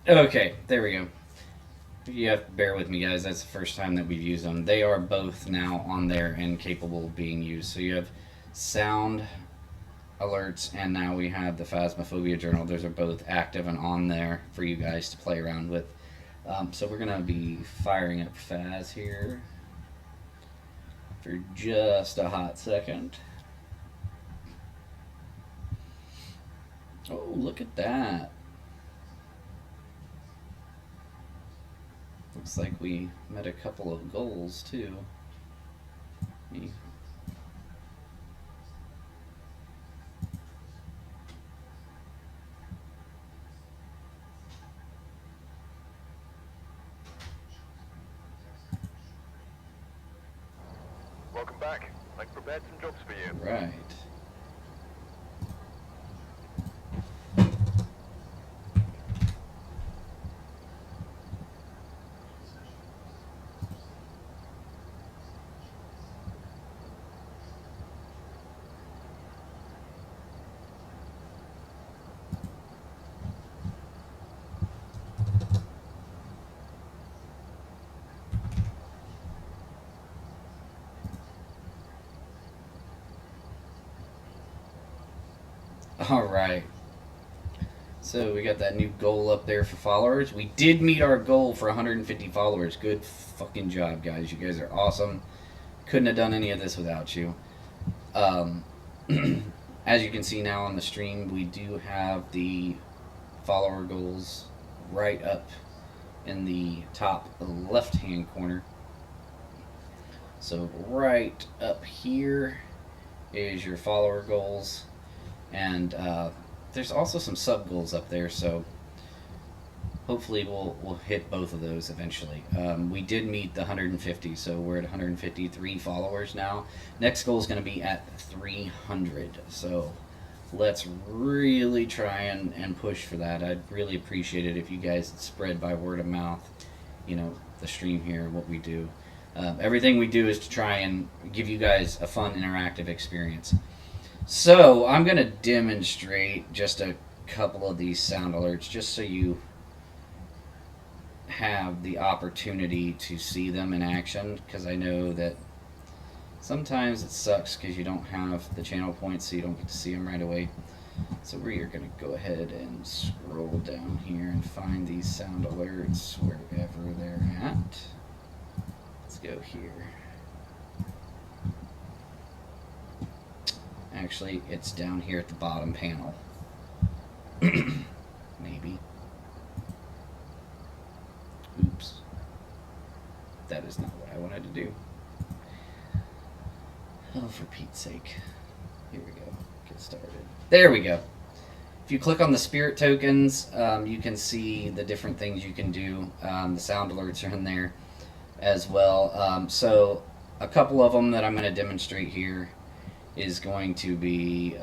Okay, there we go. You have to bear with me, guys. That's the first time that we've used them. They are both now on there and capable of being used. So you have sound alerts, and now we have the Phasmophobia journal. Those are both active and on there for you guys to play around with. So we're gonna be firing up Phas here for just a hot second. Oh, look at that. Looks like we met a couple of goals too. Welcome back. I've prepared some jobs for you. Right. All right. So we got that new goal up there for followers. We did meet our goal for 150 followers. Good fucking job, guys. You guys are awesome. Couldn't have done any of this without you. Um, as you can see now on the stream, we do have the follower goals right up in the top left hand corner. So right up here is your follower goals, and there's also some sub goals up there. So hopefully we'll hit both of those eventually. We did meet the 150, so we're at 153 followers now. Next goal is going to be at 300. So let's really try and push for that. I'd really appreciate it if you guys spread by word of mouth, the stream here, what we do. Everything we do is to try and give you guys a fun interactive experience. So I'm going to demonstrate just a couple of these sound alerts just so you have the opportunity to see them in action, because I know that sometimes it sucks because you don't have the channel points, so you don't get to see them right away. So we are going to go ahead and scroll down here and find these sound alerts wherever they're at. Let's go here. Actually, it's down here at the bottom panel. Maybe. Oops. That is not what I wanted to do. Oh, for Pete's sake. Here we go. Get started. There we go. If you click on the spirit tokens, you can see the different things you can do. The sound alerts are in there as well. So a couple of them that I'm going to demonstrate here is going to be,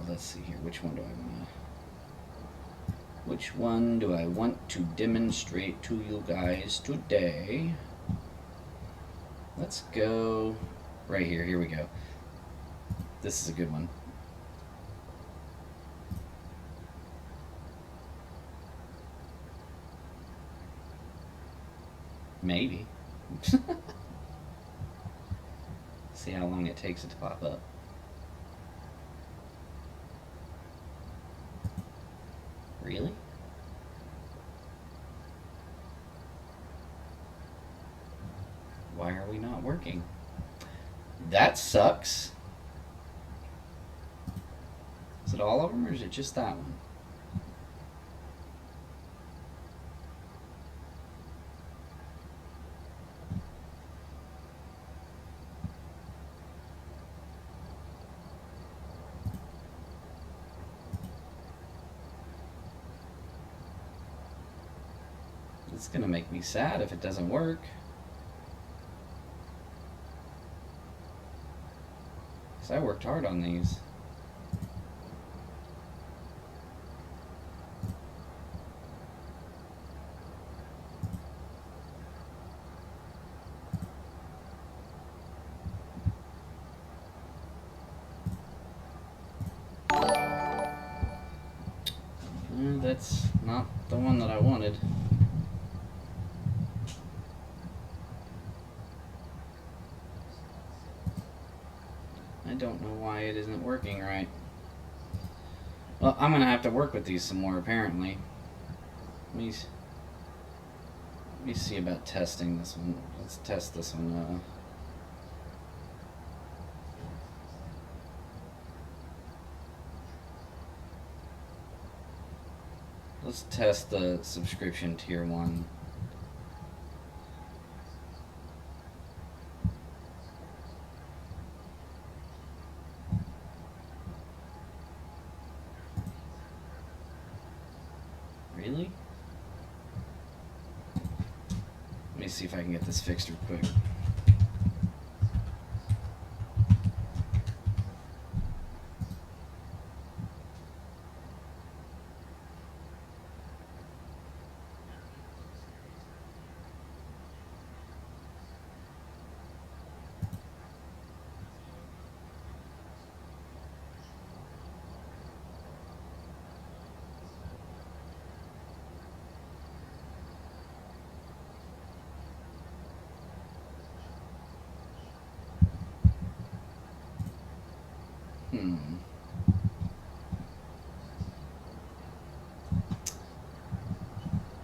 let's see here, which one do I want to demonstrate to you guys today? Let's go right here. Here we go. This is a good one. Maybe. See how long it takes it to pop up. Really? Why are we not working? That sucks. Is it all of them, or is it just that one? It's gonna make me sad if it doesn't work. Because I worked hard on these. That's not the one that I wanted. I don't know why it isn't working right. Well, I'm gonna have to work with these some more, apparently. Let me see about testing this one. Let's test this one. Let's test the subscription tier 1. Really? Let me see if I can get this fixed real quick.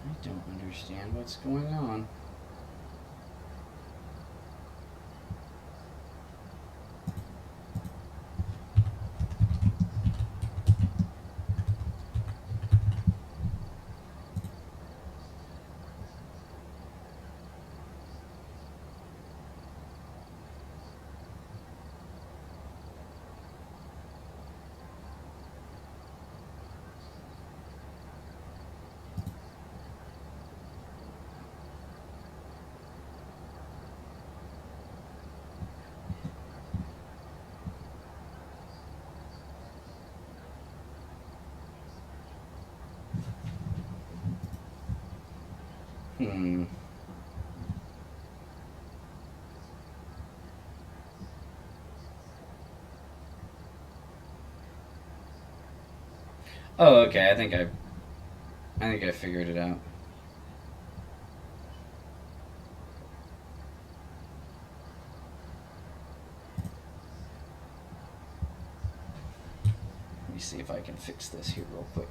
I don't understand what's going on. Oh, okay. I think I figured it out. Let me see if I can fix this here real quick.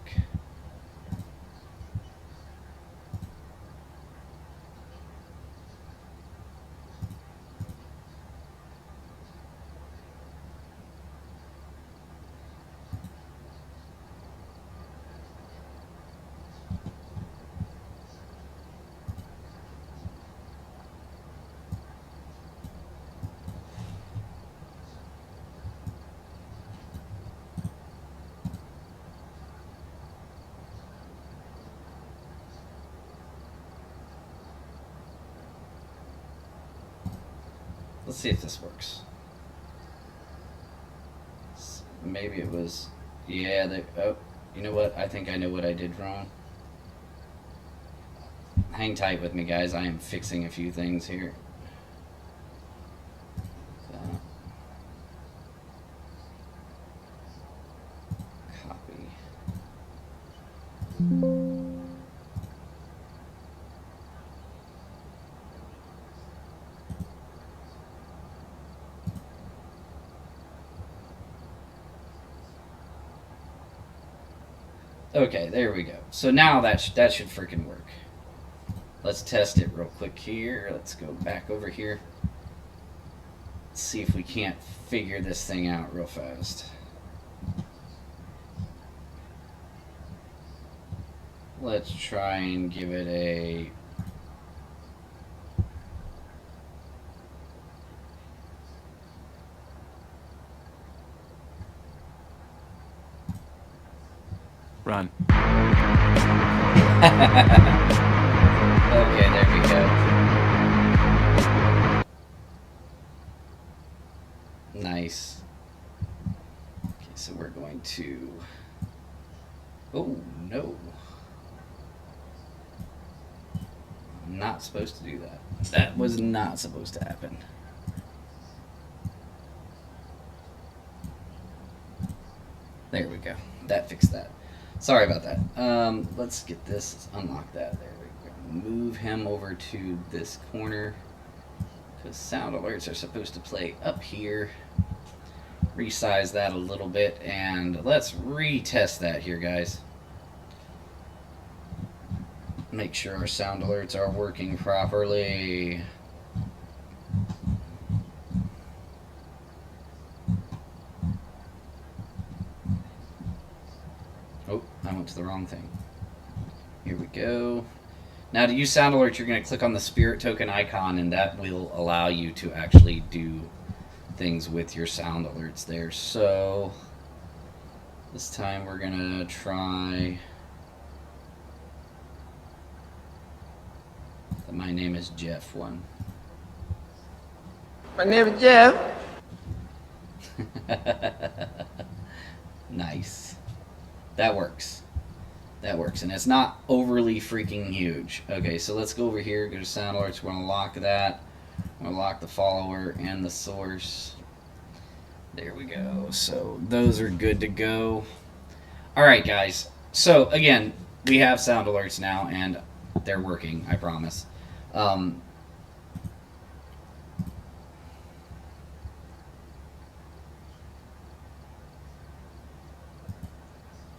Let's see if this works. Maybe it was... Yeah, oh, you know what? I think I know what I did wrong. Hang tight with me, guys. I am fixing a few things here. Copy. Okay, there we go. So now that should freaking work. Let's test it real quick here. Let's go back over here. Let's see if we can't figure this thing out real fast. Let's try and give it a... Run. Okay, there we go. Nice. Okay, so we're going to... Oh, no. I'm not supposed to do that. That was not supposed to happen. There we go. That fixed that. Sorry about that. Let's get this. Let's unlock that. There we go. Move him over to this corner. Because sound alerts are supposed to play up here. Resize that a little bit. And let's retest that here, guys. Make sure our sound alerts are working properly. Oh, I went to the wrong thing. Here we go. Now to use sound alerts, you're going to click on the spirit token icon, and that will allow you to actually do things with your sound alerts there. So this time we're going to try the My Name is Jeff one. My name is Jeff. Nice. That works. That works, and it's not overly freaking huge. Okay, so let's go over here, go to sound alerts. We're going to lock that. We're going to lock the follower and the source. There we go. So those are good to go. Alright, guys. So, again, we have sound alerts now, and they're working, I promise.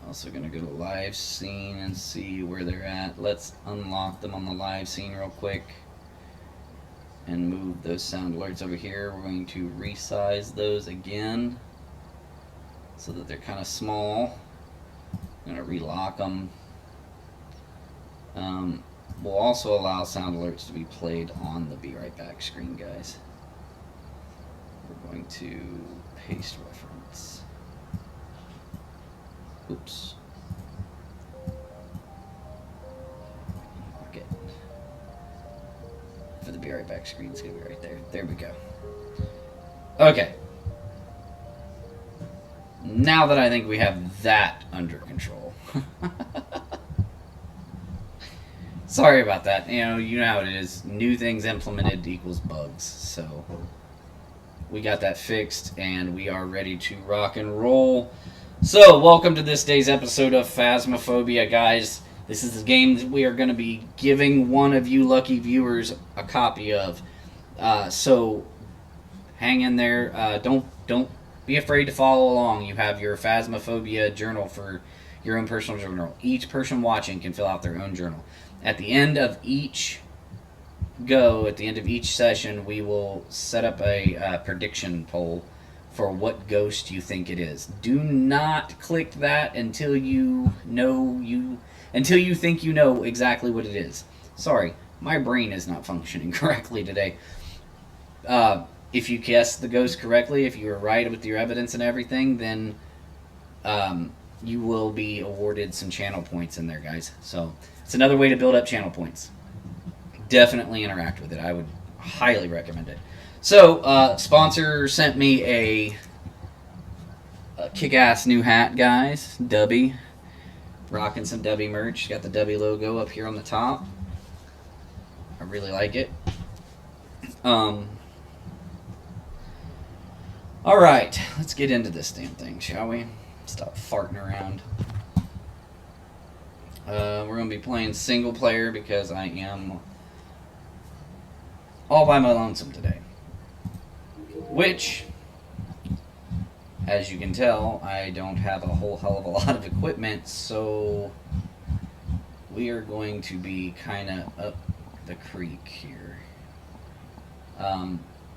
Also going to go to live scene and see where they're at. Let's unlock them on the live scene real quick and move those sound alerts over here. We're going to resize those again so that they're kind of small. I'm going to relock them. We'll also allow sound alerts to be played on the Be Right Back screen, guys. We're going to paste reference. Oops. Okay. For the Be Right Back screen, it's going to be right there. There we go. Okay. Now that I think we have that under control. Sorry about that. You know how it is. New things implemented equals bugs. So we got that fixed, and we are ready to rock and roll. So, welcome to this day's episode of Phasmophobia, guys. This is the game that we are going to be giving one of you lucky viewers a copy of. So, hang in there. Don't be afraid to follow along. You have your Phasmophobia journal for your own personal journal. Each person watching can fill out their own journal. At the end of each at the end of each session, we will set up a prediction poll for what ghost you think it is. Do not click that until you think you know exactly what it is. Sorry, my brain is not functioning correctly today. If you guessed the ghost correctly, if you were right with your evidence and everything, then you will be awarded some channel points in there, guys. So it's another way to build up channel points. Definitely interact with it. I would highly recommend it. So, sponsor sent me a kick-ass new hat, guys. Dubby. Rocking some Dubby merch. Got the Dubby logo up here on the top. I really like it. Alright, let's get into this damn thing, shall we? Stop farting around. We're going to be playing single player because I am all by my lonesome today. Which, as you can tell, I don't have a whole hell of a lot of equipment, so we are going to be kind of up the creek here.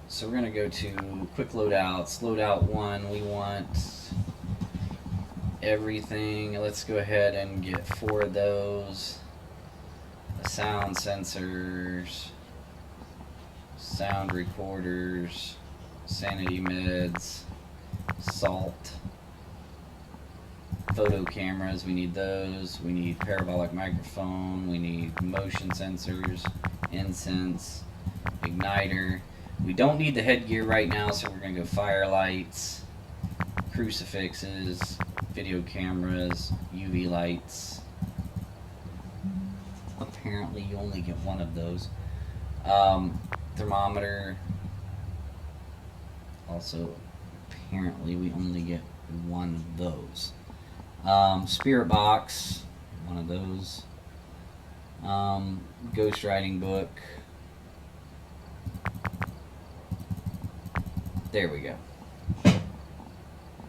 So we're going to go to quick loadouts. Loadout 1, we want everything. Let's go ahead and get 4 of those. The sound sensors, sound recorders, sanity meds, salt, photo cameras, we need those. We need parabolic microphone, we need motion sensors, incense, igniter. We don't need the headgear right now, so we're going to go firelights, crucifixes, video cameras, UV lights. Apparently you only get one of those. Thermometer. Also, apparently we only get one of those. Spirit box, one of those. Ghost writing book. There we go.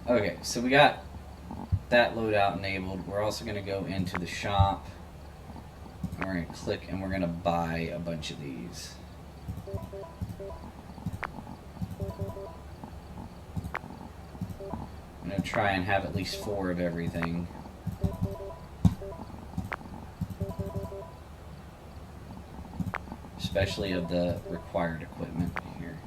Okay, so we got that loadout enabled. We're also going to go into the shop. And we're going to click and we're going to buy a bunch of these. I'm going to try and have at least 4 of everything. Especially of the required equipment here.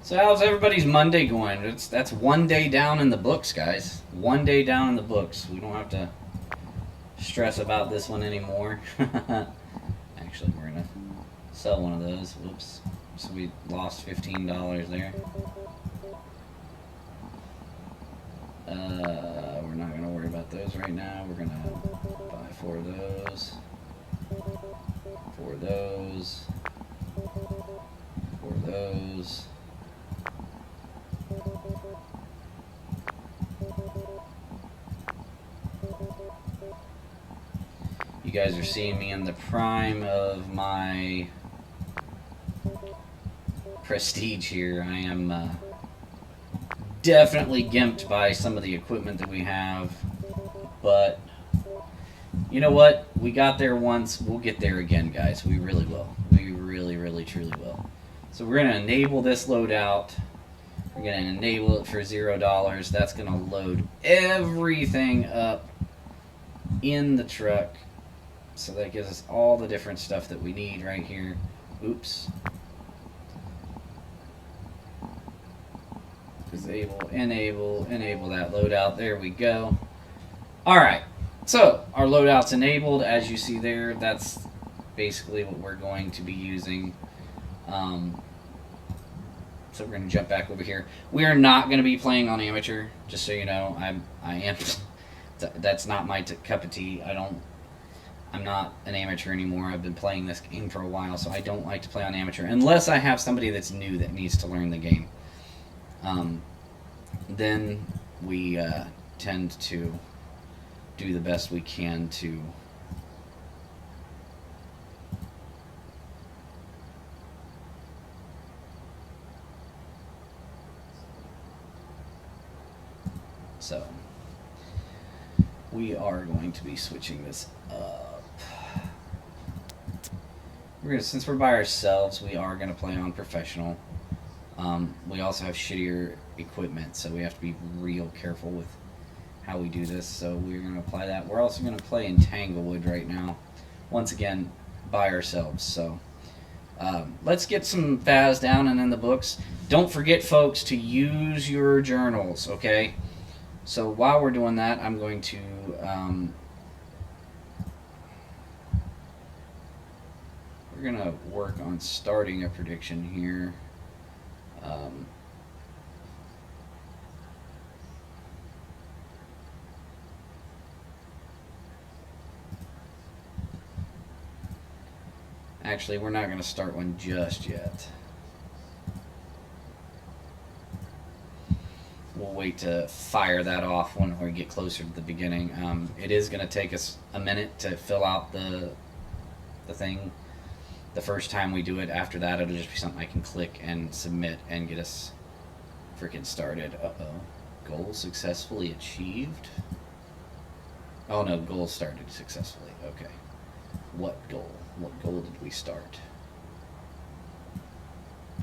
So how's everybody's Monday going? That's one day down in the books, guys. One day down in the books. We don't have to stress about this one anymore. Actually, we're going to sell one of those. Whoops. So we lost $15 there. We're not going to worry about those right now. We're going to buy 4 of those. 4 of those. 4 of those. You guys are seeing me in the prime of my prestige here. I am definitely gimped by some of the equipment that we have, but you know what? We got there once. We'll get there again, guys. We really will. We really, really, truly will. So we're going to enable this loadout. We're going to enable it for $0. That's going to load everything up in the truck. So that gives us all the different stuff that we need right here. Oops. Disable, enable that loadout. There we go. Alright. So, our loadout's enabled. As you see there, that's basically what we're going to be using. So we're going to jump back over here. We are not going to be playing on amateur, just so you know. I am. That's not my cup of tea. I'm not an amateur anymore. I've been playing this game for a while, so I don't like to play on amateur unless I have somebody that's new that needs to learn the game. Then we tend to do the best we can to so we are going to be switching this up. Since we're by ourselves, we are going to play on professional. We also have shittier equipment, so we have to be real careful with how we do this. So we're going to apply that. We're also going to play in Tanglewood right now. Once again, by ourselves. So let's get some Phas down and in the books. Don't forget, folks, to use your journals, okay? So while we're doing that, I'm going to... we're going to work on starting a prediction here. Actually, we're not going to start one just yet. We'll wait to fire that off when we get closer to the beginning. It is going to take us a minute to fill out the thing. The first time we do it, after that, it'll just be something I can click and submit and get us freaking started. Uh-oh. Goal successfully achieved? Oh, no, goal started successfully. Okay. What goal? What goal did we start?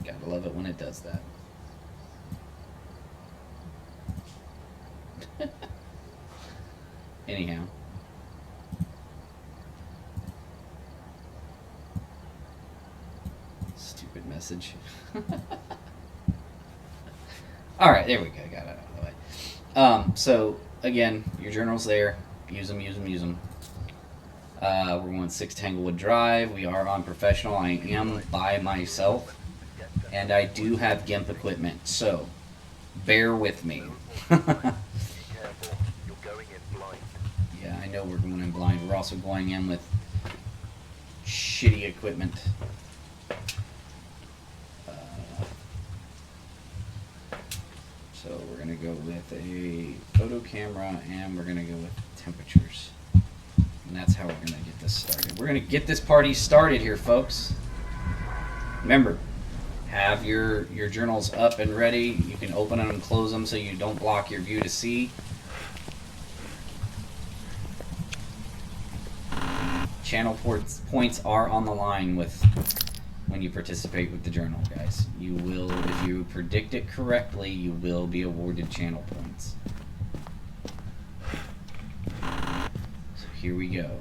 Gotta love it when it does that. Anyhow. Stupid message. Alright, there we go. Got it out of the way. So, again, your journal's there. Use them, use them, use them. We're going 6 Tanglewood Drive. We are on professional. I am by myself. And I do have GIMP equipment. So, bear with me. Yeah, I know we're going in blind. We're also going in with shitty equipment. So we're going to go with a photo camera, and we're going to go with temperatures. And that's how we're going to get this started. We're going to get this party started here, folks. Remember, have your journals up and ready. You can open them and close them so you don't block your view to see. Channel points are on the line with when you participate with the journal, guys. You will, if you predict it correctly, you will be awarded channel points. So here we go.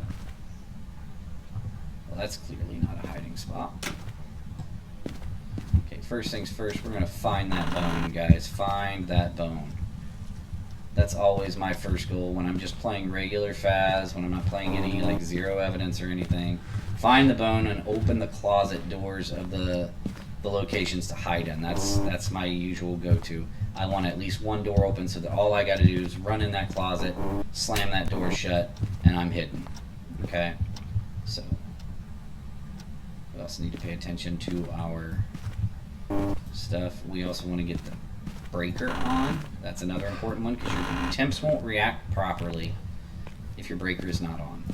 Well, that's clearly not a hiding spot. Okay, first things first, we're going to find that bone, guys. Find that bone. That's always my first goal when I'm just playing regular Phas, when I'm not playing any like zero evidence or anything. Find the bone and open the closet doors of the locations to hide in. That's my usual go-to. I want at least one door open so that all I got to do is run in that closet, slam that door shut, and I'm hidden. Okay? So, we also need to pay attention to our stuff. We also want to get the breaker on. That's another important one because your temps won't react properly if your breaker is not on.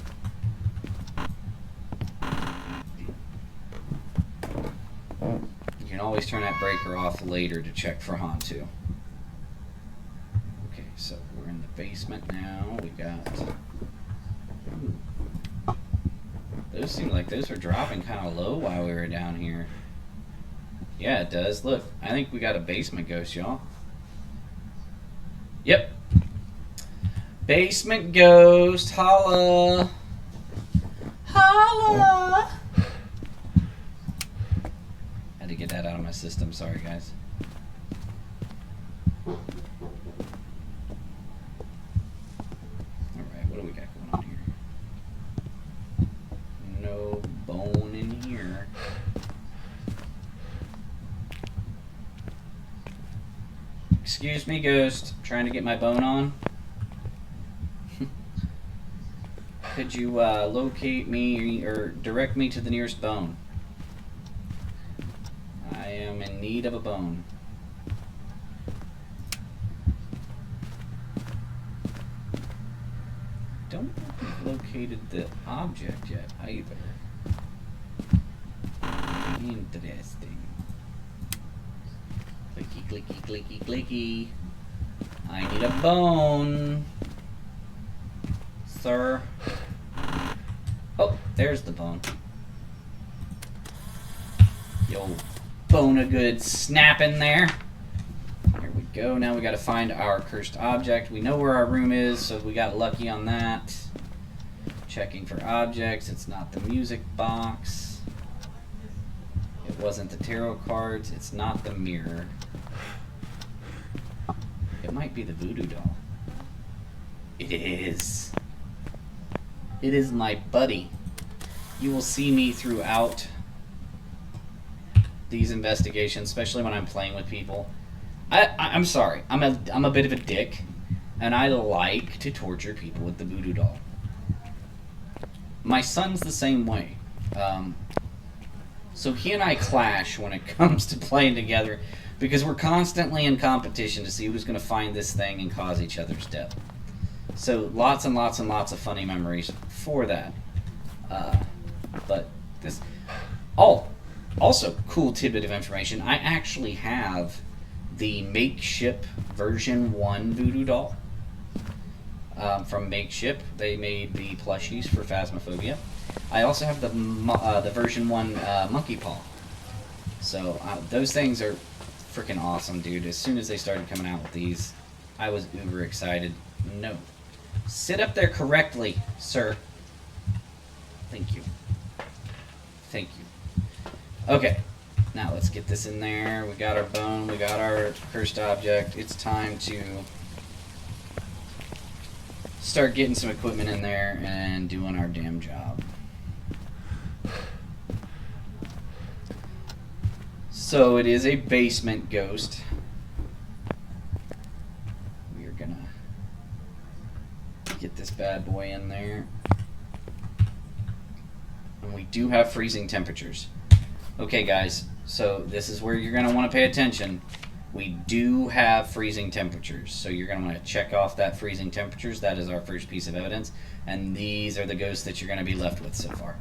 You can always turn that breaker off later to check for Han too. Okay, so we're in the basement now. We got... Those seem like those were dropping kind of low while we were down here. Yeah, it does. Look, I think we got a basement ghost, y'all. Yep. Basement ghost. Holla. Holla. Had to get that out of my system. Sorry, guys. Alright, what do we got going on here? No bone in here. Excuse me, ghost. I'm trying to get my bone on. Could you locate me or direct me to the nearest bone? I am in need of a bone. Don't know if we've located the object yet either. Interesting. Clicky, clicky, clicky, clicky. I need a bone, sir. Oh, there's the bone. Yo, bone of good snap in there. Here we go. Now we got to find our cursed object. We know where our room is, so we got lucky on that. Checking for objects. It's not the music box. It wasn't the tarot cards. It's not the mirror. It might be the voodoo doll. It is. It is my buddy. You will see me throughout these investigations, especially when I'm playing with people. I'm sorry. I'm a bit of a dick, and I like to torture people with the voodoo doll. My son's the same way. So he and I clash when it comes to playing together because we're constantly in competition to see who's going to find this thing and cause each other's death. So lots and lots and lots of funny memories for that. But this... Oh, also, cool tidbit of information. I actually have the Makeship version 1 voodoo doll. From Makeship. They made the plushies for Phasmophobia. I also have the version 1 monkey paw. So those things are freaking awesome, dude. As soon as they started coming out with these, I was uber excited. No. Sit up there correctly, sir. Thank you. Thank you. Okay. Now let's get this in there. We got our bone. We got our cursed object. It's time to start getting some equipment in there and doing our damn job. So it is a basement ghost. We are gonna get this bad boy in there. And we do have freezing temperatures. Okay guys, so this is where you're gonna want to pay attention. We do have freezing temperatures, so you're going to want to check off that freezing temperatures. That is our first piece of evidence, and these are the ghosts that you're going to be left with so far.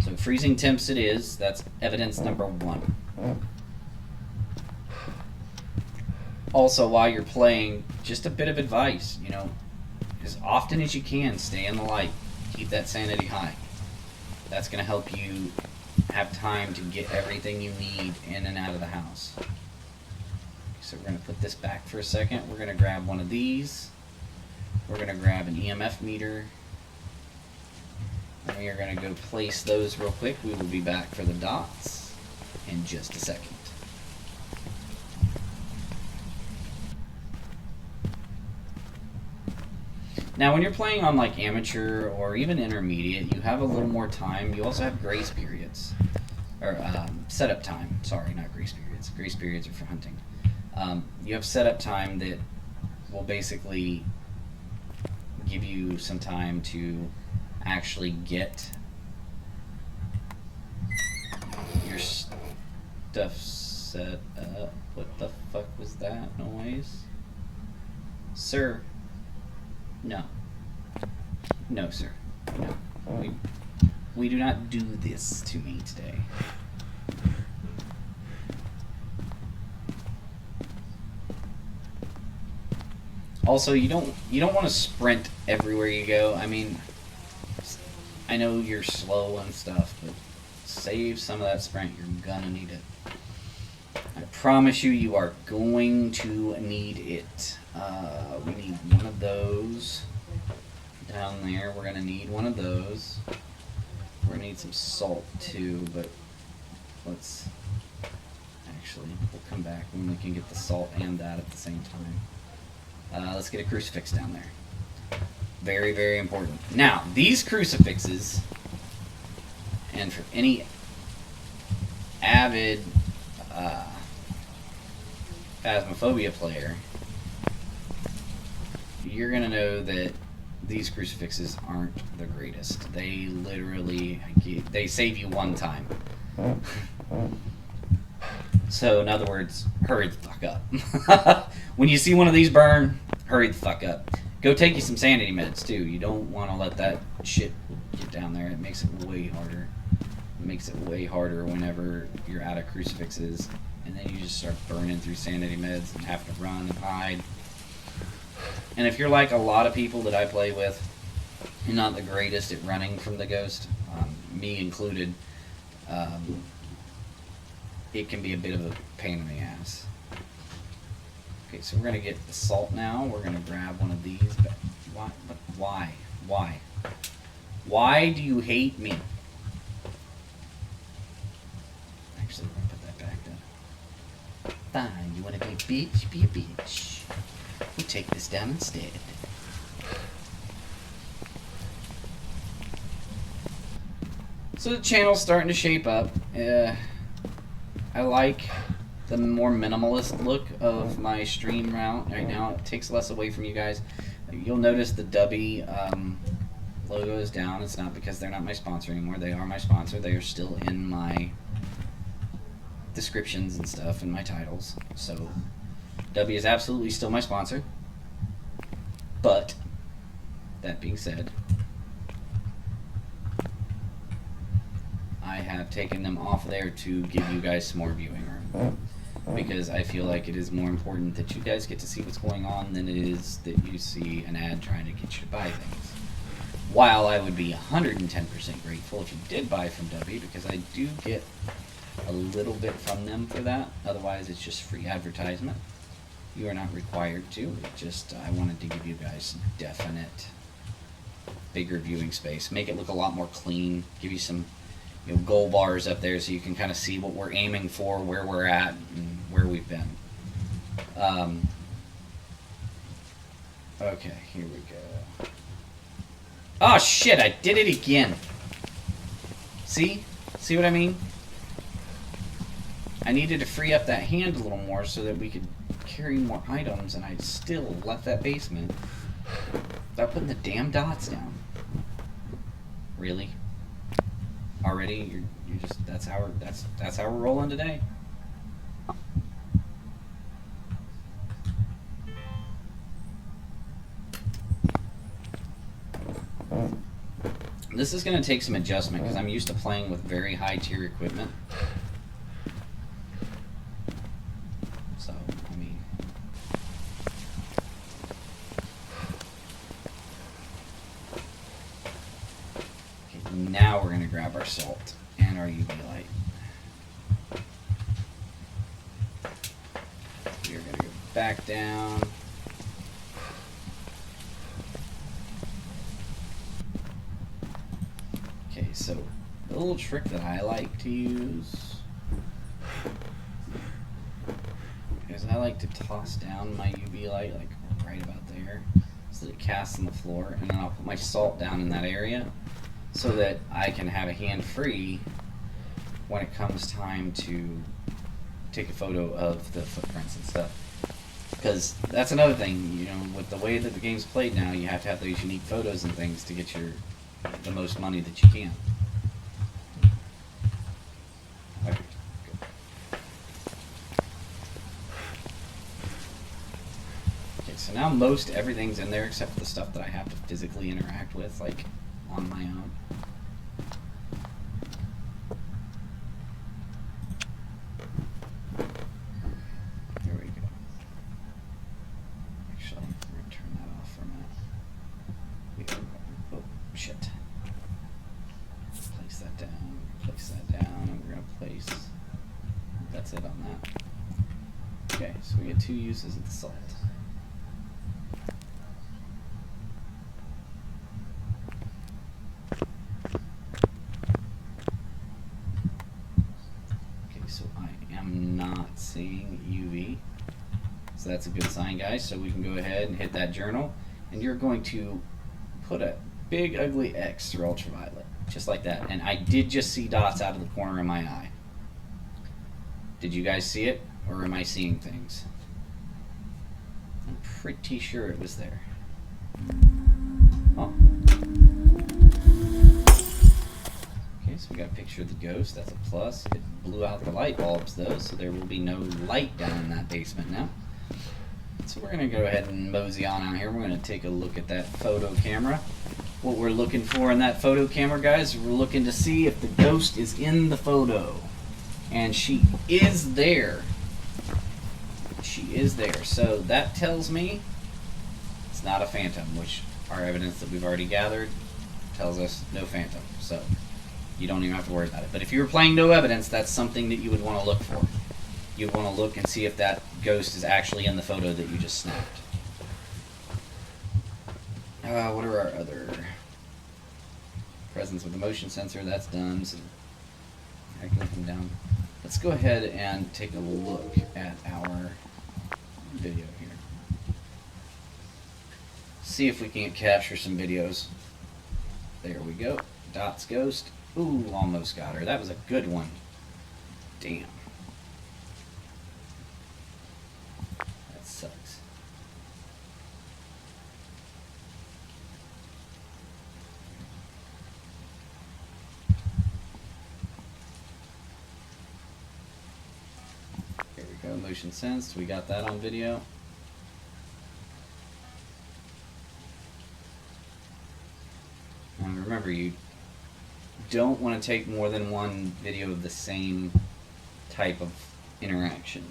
So freezing temps it is. That's evidence number 1. Also, while you're playing, just a bit of advice, you know, as often as you can, stay in the light. Keep that sanity high. That's going to help you have time to get everything you need in and out of the house. So we're going to put this back for a second. We're going to grab one of these. We're going to grab an EMF meter. And we are going to go place those real quick. We will be back for the dots in just a second. Now, when you're playing on like amateur or even intermediate, you have a little more time. You also have grace periods, or setup time. Sorry, not grace periods. Grace periods are for hunting. You have setup time that will basically give you some time to actually get your stuff set up. What the fuck was that noise? Sir? No. No, sir. No. We do not do this to me today. Also, you don't want to sprint everywhere you go. I mean, I know you're slow and stuff, but save some of that sprint. You're gonna need it. I promise you, you are going to need it. We need one of those down there. We're gonna need one of those. We're gonna need some salt too, but let's actually, we'll come back when we can get the salt and that at the same time. Let's get a crucifix down there. Very, very important. Now, these crucifixes, and for any avid Phasmophobia player, you're going to know that these crucifixes aren't the greatest. They literally, they save you one time. So, in other words, hurry the fuck up. When you see one of these burn, hurry the fuck up. Go take you some sanity meds, too. You don't want to let that shit get down there. It makes it way harder. It makes it way harder whenever you're out of crucifixes. And then you just start burning through sanity meds and have to run and hide. And if you're like a lot of people that I play with, you're not the greatest at running from the ghost, me included, it can be a bit of a pain in the ass. Okay, so we're going to get the salt now. We're going to grab one of these. But why? Why? Why do you hate me? Actually, we're going to put that back then. Fine, you want to be a bitch? Be a bitch. We'll take this down instead. So the channel's starting to shape up. I like the more minimalist look of my stream route right now. It takes less away from you guys. You'll notice the Dubby logo is down. It's not because they're not my sponsor anymore. They are my sponsor. They are still in my descriptions and stuff and my titles. So Dubby is absolutely still my sponsor. But that being said, I have taken them off there to give you guys some more viewing room. Because I feel like it is more important that you guys get to see what's going on than it is that you see an ad trying to get you to buy things. While I would be 110% grateful if you did buy from W, because I do get a little bit from them for that. Otherwise, it's just free advertisement. You are not required to. It just, I wanted to give you guys definite, bigger viewing space. Make it look a lot more clean. Give you some goal bars up there so you can kind of see what we're aiming for, where we're at, and where we've been. Okay, here we go. Oh shit, I did it again. See? See what I mean? I needed to free up that hand a little more so that we could carry more items, and I still left that basement without putting the damn dots down. Really? Already? You're just, that's how we're rolling today. This is going to take some adjustment because I'm used to playing with very high tier equipment. So, I mean... Okay, now we're going to grab our salt and our UV light. We are going to go back down. Okay, so the little trick that I like to use is I like to toss down my UV light like right about there so that it casts on the floor, and then I'll put my salt down in that area so that I can have a hand free when it comes time to take a photo of the footprints and stuff. Because that's another thing, you know, with the way that the game's played now, you have to have those unique photos and things to get the most money that you can. Okay, good. Okay, so now most everything's in there except for the stuff that I have to physically interact with, like, on my own. There we go. Actually, we're going to turn that off for a minute. Oh, shit. Place that down, place that down, and we're going to place... That's it on that. Okay, so we get 2 uses of the salt. Okay, so I am not seeing UV. So that's a good sign, guys. So we can go ahead and hit that journal, and you're going to put a big ugly X through ultraviolet, just like that. And I did just see dots out of the corner of my eye. Did you guys see it, or am I seeing things? I'm pretty sure it was there. Oh. Okay, so we got a picture of the ghost. That's a plus. It blew out the light bulbs, though, so there will be no light down in that basement now. So we're going to go ahead and mosey on out here. We're going to take a look at that photo camera. What we're looking for in that photo camera, guys, we're looking to see if the ghost is in the photo. And she is there. She is there. So that tells me it's not a phantom, which our evidence that we've already gathered tells us no phantom. So you don't even have to worry about it. But if you were playing no evidence, that's something that you would want to look for. You'd want to look and see if that ghost is actually in the photo that you just snapped. What are our other... Presence with the motion sensor, that's done. So I can come down. Let's go ahead and take a look at our video here. See if we can't capture some videos. There we go. Dot's ghost. Ooh, almost got her. That was a good one. Damn. That sucks. There we go. Motion sensed. We got that on video. And remember, you don't want to take more than one video of the same type of interaction.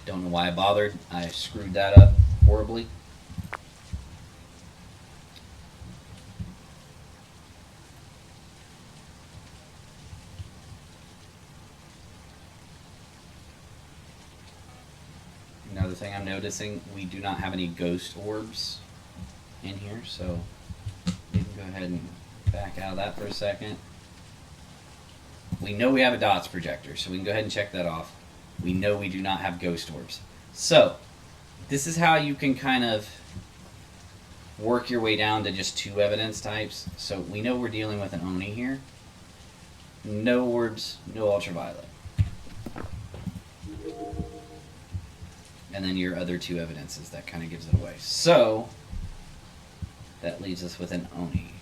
Don't know why I bothered. I screwed that up horribly. Another thing I'm noticing, we do not have any ghost orbs in here, so we can go ahead and back out of that for a second. We know we have a dots projector, so we can go ahead and check that off. We know we do not have ghost orbs. So, this is how you can kind of work your way down to just 2 evidence types. So we know we're dealing with an Oni here. No orbs, no ultraviolet. And then your other 2 evidences, that kind of gives it away. So, that leaves us with an Oni.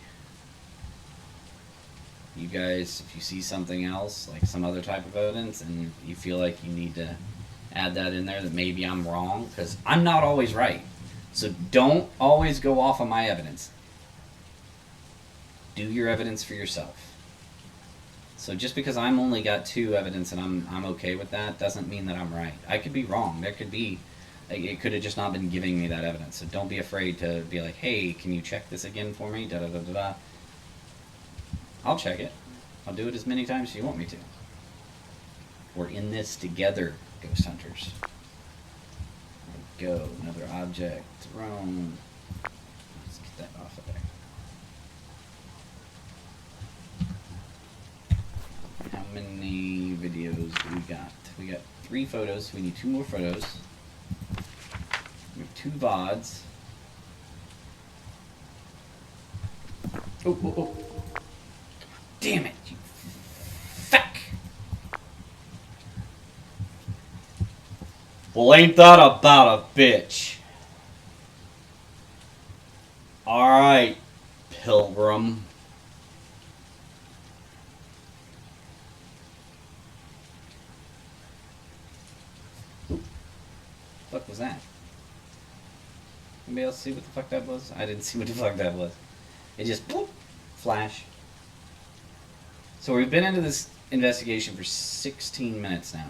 You guys, if you see something else, like some other type of evidence, and you feel like you need to add that in there, that maybe I'm wrong, because I'm not always right. So don't always go off of my evidence. Do your evidence for yourself. So just because I'm only got 2 evidence and I'm okay with that, doesn't mean that I'm right. I could be wrong. There could be, like, it could have just not been giving me that evidence. So don't be afraid to be like, hey, can you check this again for me? Da da da da da. I'll check it. I'll do it as many times as you want me to. We're in this together, ghost hunters. There we go. Another object thrown. Let's get that off of there. How many videos do we got? We got 3 photos. We need 2 more photos. We have 2 VODs. Oh, oh, oh. Damn it, you fuck! Well, ain't that about a bitch? Alright, Pilgrim. What the fuck was that? Anybody else see what the fuck that was? I didn't see what the fuck that was. It just, boop, flash. So we've been into this investigation for 16 minutes now.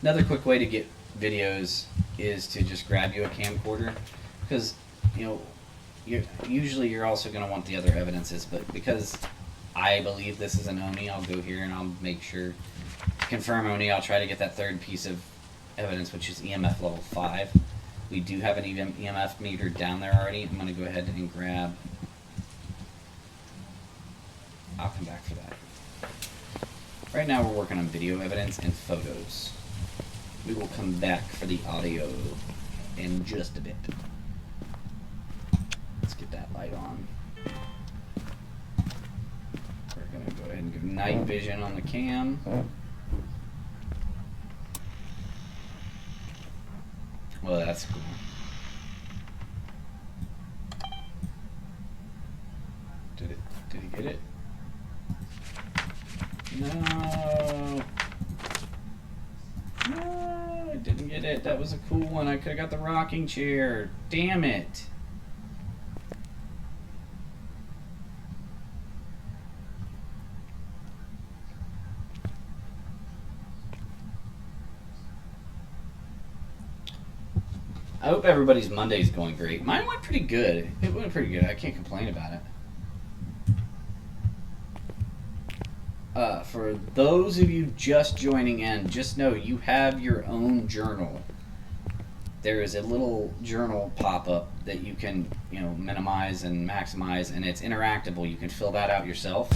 Another quick way to get videos is to just grab you a camcorder, because, you know, usually you're also going to want the other evidences, but because I believe this is an Oni, I'll go here and I'll make sure to confirm Oni. I'll try to get that 3rd piece of evidence, which is EMF level 5. We do have an EMF meter down there already. I'm going to go ahead and grab... I'll come back for that. Right now we're working on video evidence and photos. We will come back for the audio in just a bit. Let's get that light on. We're going to go ahead and give night vision on the cam. Well, that's cool. Did he get it? No. No, I didn't get it. That was a cool one. I could have got the rocking chair. Damn it. I hope everybody's Monday's going great. Mine went pretty good. It went pretty good. I can't complain about it. For those of you just joining in, just know you have your own journal. There is a little journal pop-up that you can, you know, minimize and maximize, and it's interactable. You can fill that out yourself.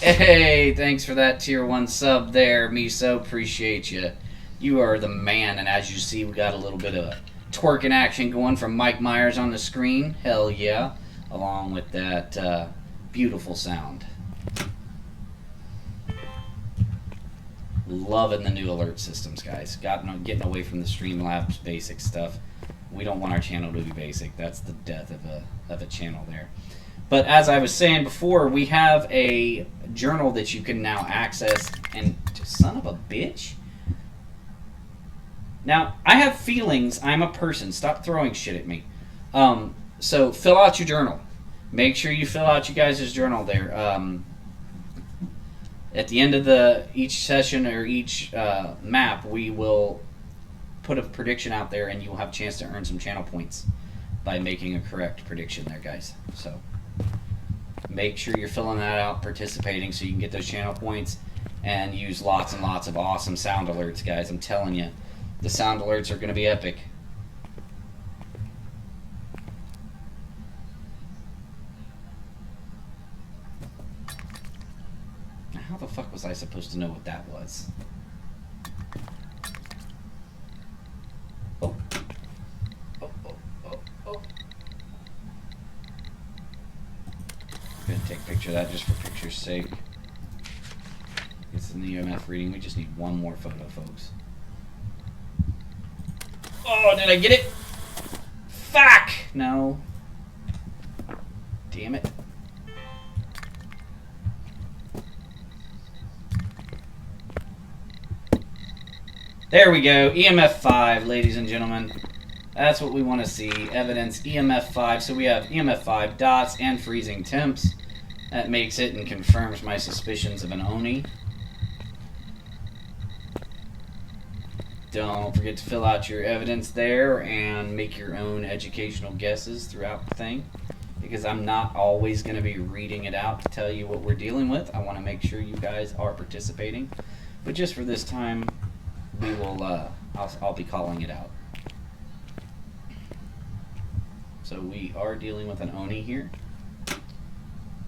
Hey, thanks for that tier 1 sub there, Miso. Appreciate you. You are the man, and as you see, we got a little bit of twerking action going from Mike Myers on the screen. Hell yeah. Along with that beautiful sound. Loving the new alert systems, guys. Getting away from the Streamlabs basic stuff. We don't want our channel to be basic. That's the death of a channel there. But as I was saying before, we have a journal that you can now access. And son of a bitch. Now, I have feelings. I'm a person. Stop throwing shit at me. So fill out your journal. Make sure you fill out you guys' journal there. At the end of each session or each map, we will put a prediction out there, and you'll have a chance to earn some channel points by making a correct prediction there, guys. So make sure you're filling that out, participating, so you can get those channel points, and use lots and lots of awesome sound alerts, guys. I'm telling you, the sound alerts are going to be epic. How the fuck was I supposed to know what that was? Oh. Oh, oh, oh, oh. I'm going to take a picture of that just for picture's sake. It's an EMF reading. We just need one more photo, folks. Oh, did I get it? Fuck! No. Damn it. There we go. EMF 5, ladies and gentlemen. That's what we want to see. Evidence EMF 5. So we have EMF 5 dots and freezing temps. That makes it and confirms my suspicions of an Oni. Don't forget to fill out your evidence there and make your own educational guesses throughout the thing, because I'm not always going to be reading it out to tell you what we're dealing with. I want to make sure you guys are participating. But just for this time, we will. I'll be calling it out. So we are dealing with an Oni here.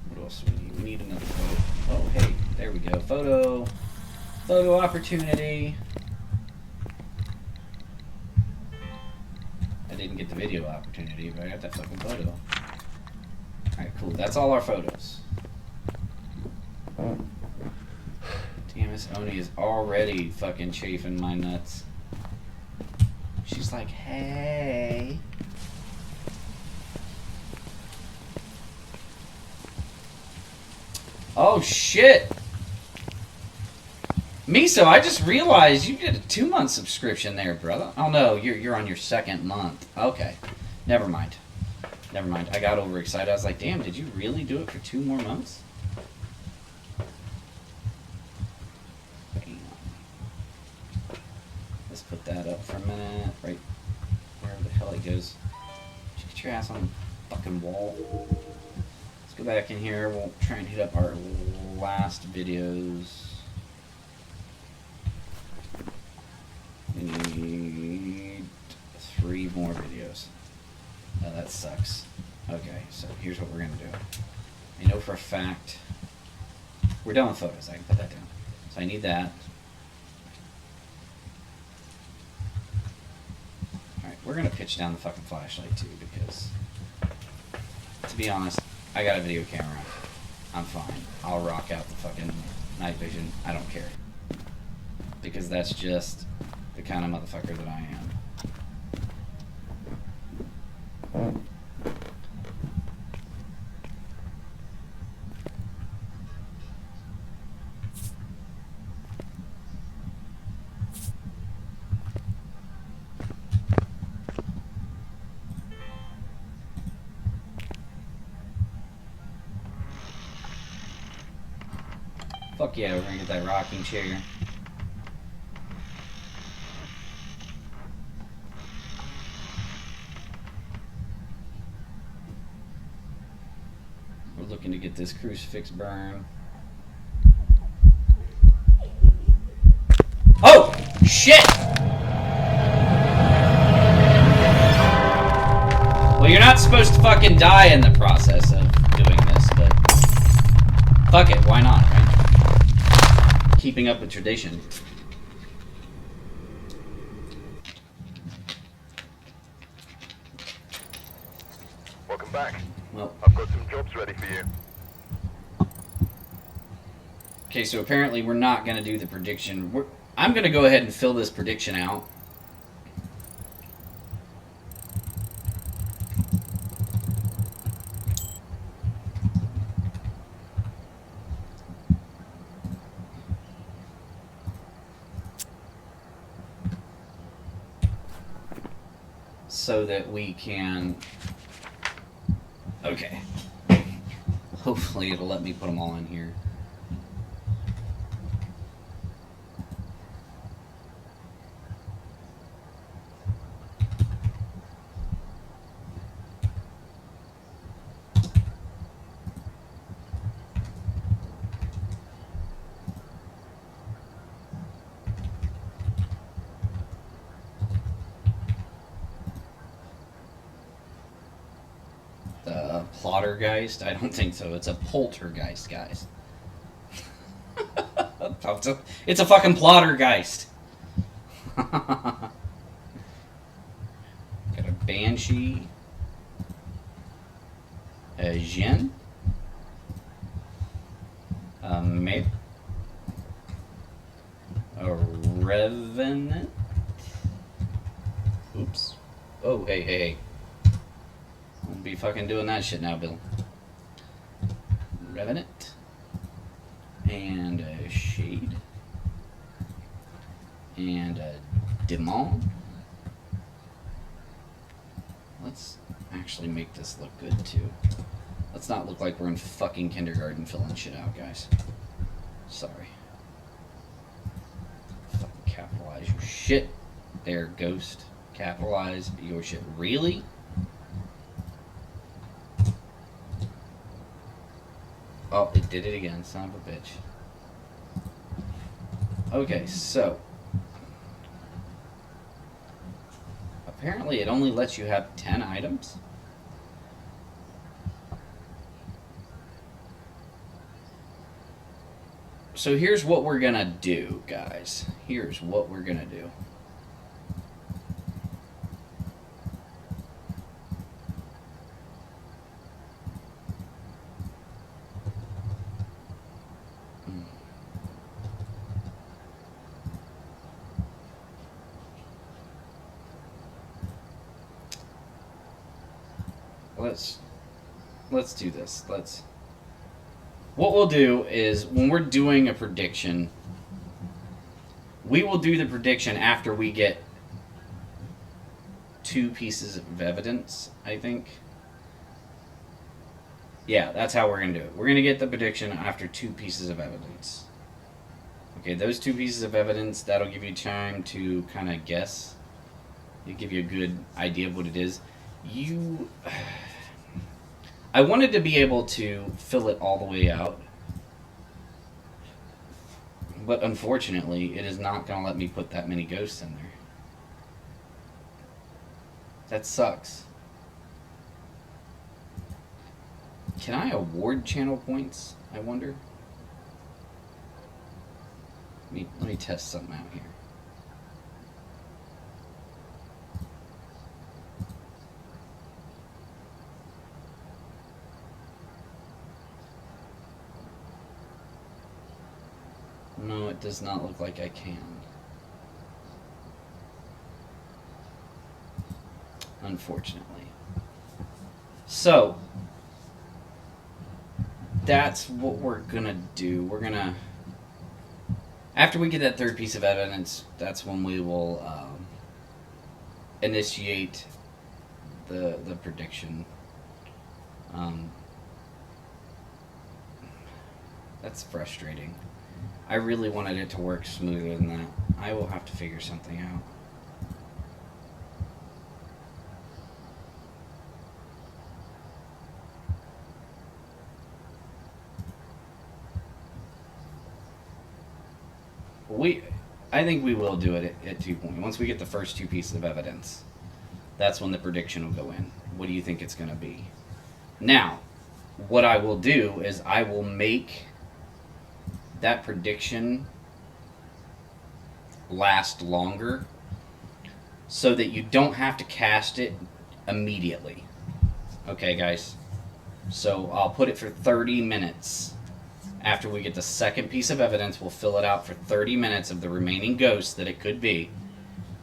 What else do we need? We need another photo. Oh, hey, there we go. Photo opportunity. I didn't get the video opportunity, but I got that fucking photo. Alright, cool. That's all our photos. Damn, this Oni is already fucking chafing my nuts. She's like, hey. Oh, shit. Miso, I just realized you did a 2-month subscription there, brother. Oh, no, you're on your 2nd month. Okay. Never mind. Never mind. I got overexcited. I was like, damn, did you really do it for 2 more months? Let's put that up for a minute. Right wherever the hell it goes. Get your ass on the fucking wall. Let's go back in here. We'll try and hit up our last videos. We need 3 more videos. Oh, that sucks. Okay, so here's what we're going to do. I know for a fact... We're done with photos. I can put that down. So I need that. Alright, we're going to pitch down the fucking flashlight too, because... To be honest, I got a video camera. I'm fine. I'll rock out the fucking night vision. I don't care. Because that's just the kind of motherfucker that I am. Fuck yeah, we're gonna get that rocking chair. We're looking to get this crucifix burn. Oh! Shit! Well, you're not supposed to fucking die in the process of doing this, but... Fuck it, why not, right? Keeping up with tradition. Welcome back. Well, I've got some jobs ready for you. okay, so apparently we're not going to do the prediction. I'm going to go ahead and fill this prediction out. So that we can... Okay. Hopefully it'll let me put them all in here. Plottergeist? I don't think so. It's a poltergeist, guys. It's a fucking plottergeist. Got a banshee. A Jinn. A Mip. A Revenant. Oops. Oh, hey, hey, hey. Won't be fucking doing that shit now, Bill. Revenant. And a Shade. And a Demon. Let's actually make this look good, too. Let's not look like we're in fucking kindergarten filling shit out, guys. Sorry. Fucking capitalize your shit. There, Ghost. Capitalize your shit. Really? Oh, it did it again, son of a bitch. Okay, so. Apparently it only lets you have 10 items. So here's what we're gonna do, guys. Here's what we're gonna do. Let's do this. What we'll do is when we're doing a prediction, we will do the prediction after we get 2 pieces of evidence, I think. Yeah, that's how we're going to do it. We're going to get the prediction after 2 pieces of evidence. Okay, those 2 pieces of evidence, that'll give you time to kind of guess. It'll give you a good idea of what it is. I wanted to be able to fill it all the way out. But unfortunately, it is not going to let me put that many ghosts in there. That sucks. Can I award channel points, I wonder? Let me test something out here. No, it does not look like I can. Unfortunately. So, that's what we're gonna do. We're gonna... After we get that 3rd piece of evidence, that's when we will initiate the prediction. That's frustrating. I really wanted it to work smoother than that. I will have to figure something out. I think we will do it at 2 points. Once we get the first 2 pieces of evidence, that's when the prediction will go in. What do you think it's going to be? Now, what I will do is I will make that prediction last longer so that you don't have to cast it immediately. Okay, guys? So I'll put it for 30 minutes. After we get the second piece of evidence, we'll fill it out for 30 minutes of the remaining ghosts that it could be.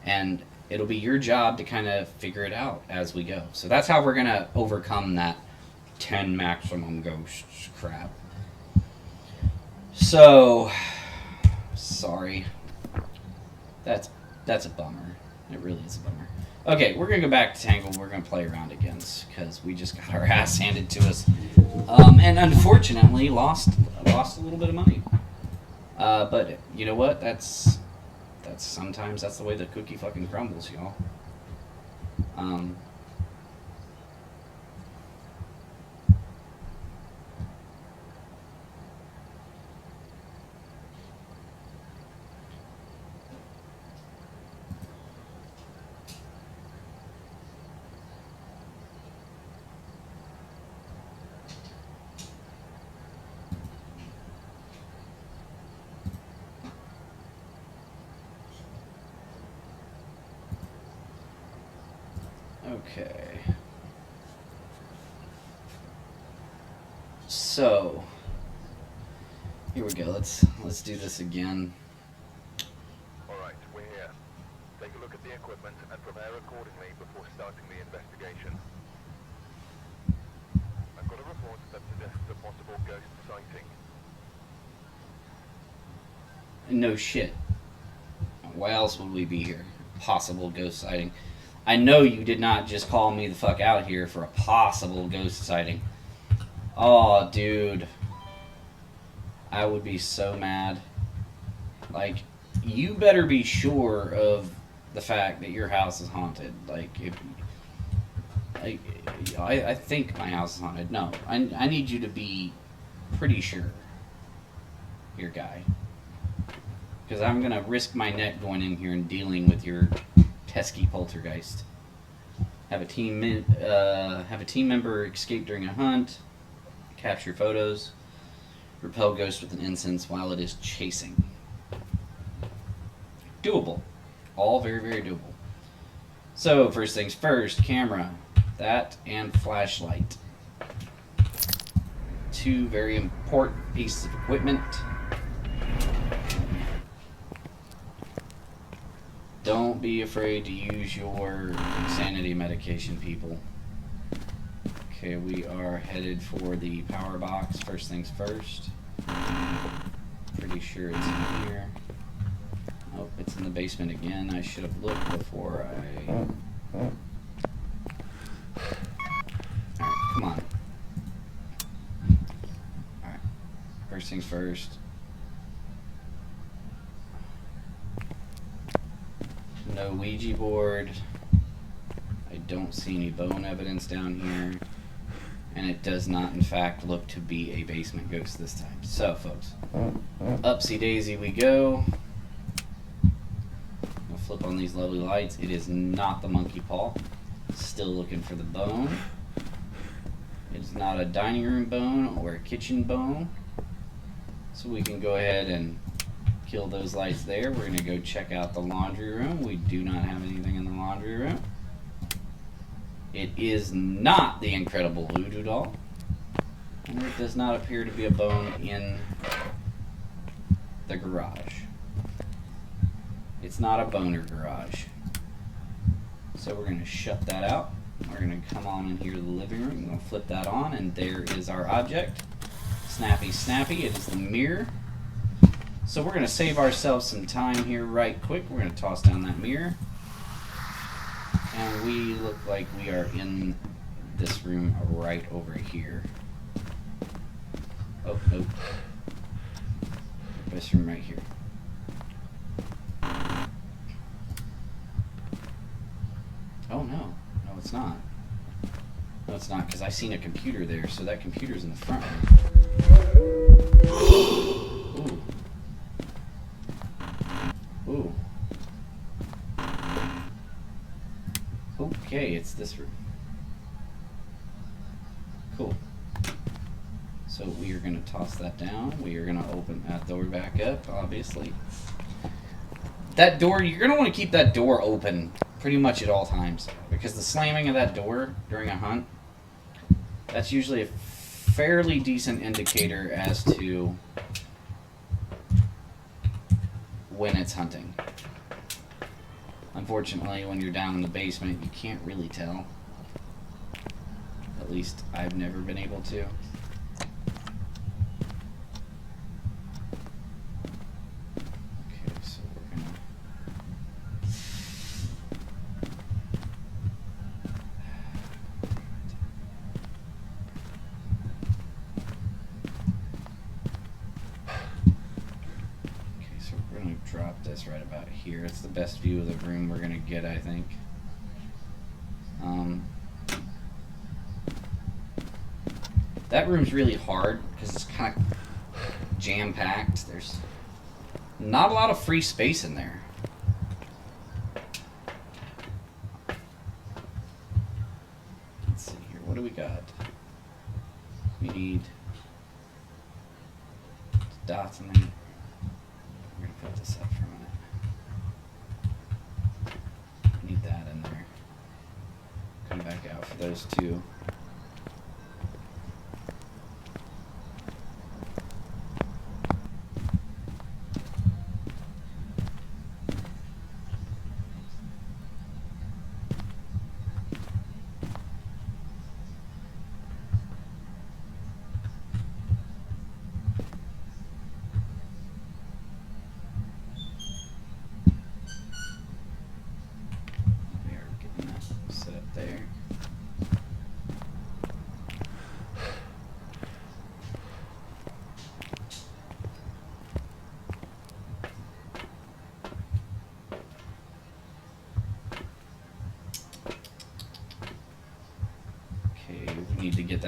And it'll be your job to kind of figure it out as we go. So that's how we're going to overcome that 10 maximum ghosts crap. So, sorry. That's a bummer. It really is a bummer. Okay, we're going to go back to Tangle. We're going to play around again because we just got our ass handed to us. And unfortunately lost a little bit of money. But you know what? That's sometimes that's the way the cookie fucking crumbles, y'all. Okay. So here we go. Let's do this again. Alright, we're here. Take a look at the the equipment and prepare accordingly before starting the investigation. I've got a report that suggests a possible ghost sighting. No shit. Why else would we be here? Possible ghost sighting. I know you did not just call me the fuck out here for a possible ghost sighting. Oh, dude. I would be so mad. Like, you better be sure of the fact that your house is haunted. Like, if... Like, I think my house is haunted. No, I need you to be pretty sure. Here, guy. Because I'm going to risk my neck going in here and dealing with your pesky poltergeist. Have a team member escape during a hunt. Capture photos. Repel ghosts with an incense while it is chasing. Doable. All very, very doable. So, first things first, camera. That and flashlight. Two very important pieces of equipment. Don't be afraid to use your insanity medication, people. Okay, we are headed for the power box. First things first. Pretty sure it's in here. Oh, it's in the basement again. I should have looked before I... Alright, come on. Alright. First things first. No Ouija board. I don't see any bone evidence down here. And it does not, in fact, look to be a basement ghost this time. So, folks, upsy daisy we go. We'll flip on these lovely lights. It is not the monkey paw. Still looking for the bone. It's not a dining room bone or a kitchen bone. So we can go ahead and kill those lights there. We're going to go check out the laundry room. We do not have anything in the laundry room. It is not the Incredible Voodoo Doll. And it does not appear to be a bone in the garage. It's not a boner garage. So we're going to shut that out. We're going to come on in here to the living room. We're going to flip that on, and there is our object. Snappy, snappy. It is the mirror. So we're going to save ourselves some time here right quick. We're going to toss down that mirror. And we look like we are in this room right over here. Oh, nope. This room right here. Oh, no. No, it's not. No, it's not, because I seen a computer there, so that computer's in the front room. Ooh. Ooh. Okay, it's this room. Cool. So we are going to toss that down. We are going to open that door back up, obviously. That door, you're going to want to keep that door open pretty much at all times. Because the slamming of that door during a hunt, that's usually a fairly decent indicator as to when it's hunting. Unfortunately, when you're down in the basement, you can't really tell. At least I've never been able to. Okay, so we're gonna... drop this right about here. It's the best view of the room we're going to get, I think. That room's really hard because it's kind of jam-packed. There's not a lot of free space in there. Let's see here. What do we got? We need dots in there. We're going to put this up for a minute. Need that in there. Come back out for those two.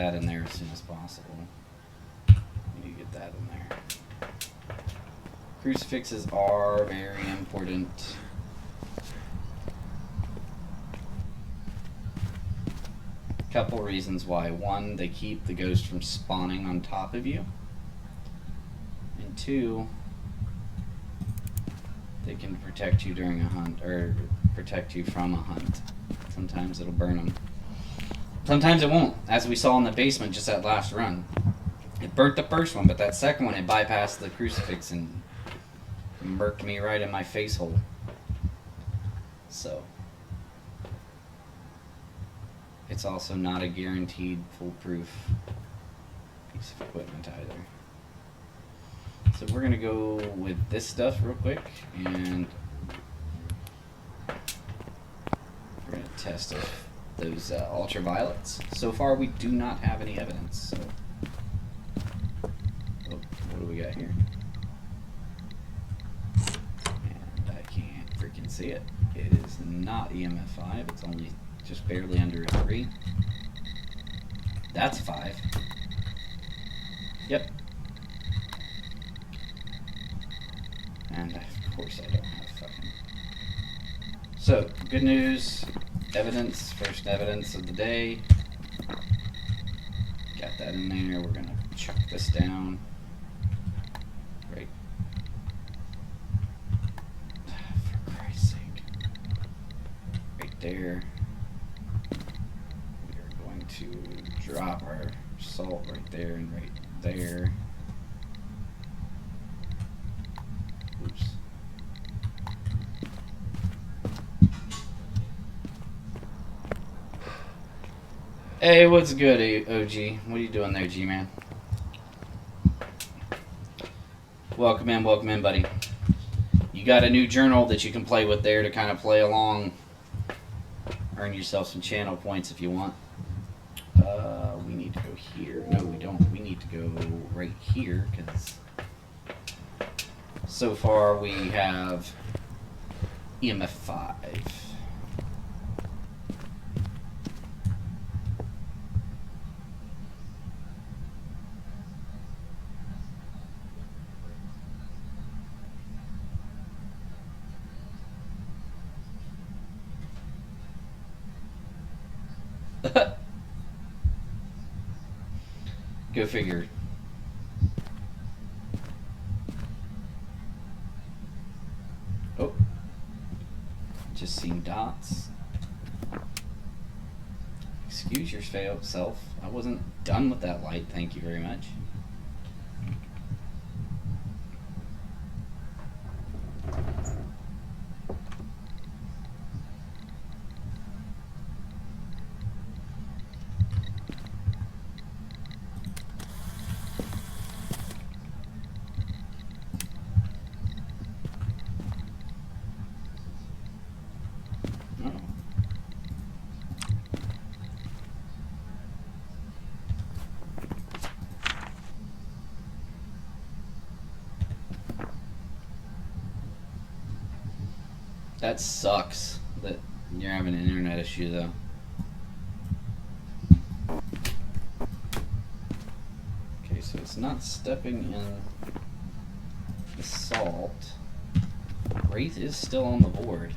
that in there as soon as possible. We need to get that in there. Crucifixes are very important. Couple reasons why. One, they keep the ghost from spawning on top of you. And two, they can protect you during a hunt, or protect you from a hunt. Sometimes it'll burn them. Sometimes it won't, as we saw in the basement just that last run. It burnt the first one, but that second one, it bypassed the crucifix and murked me right in my face hole. So, it's also not a guaranteed foolproof piece of equipment either. So we're gonna go with this stuff real quick, and we're gonna test those ultraviolets. So far, we do not have any evidence. So, oh, what do we got here? And I can't freaking see it. It is not EMF 5. It's only just barely under a 3. That's 5. Yep. And of course I don't have fucking... So, good news. Evidence. First evidence of the day. Got that in there. We're gonna chuck this down. Right. For Christ's sake. Right there. We are going to drop our salt right there and right there. Oops. Hey, what's good, OG? What are you doing there, G-Man? Welcome in, buddy. You got a new journal that you can play with there to kind of play along. Earn yourself some channel points if you want. We need to go here. No, we don't. We need to go right here, because so far we have EMF 5. Go figure. Oh. Just seen dots. Excuse yourself. I wasn't done with that light, thank you very much. That sucks that you're having an internet issue, though. Okay, so it's not stepping in the salt. Wraith is still on the board.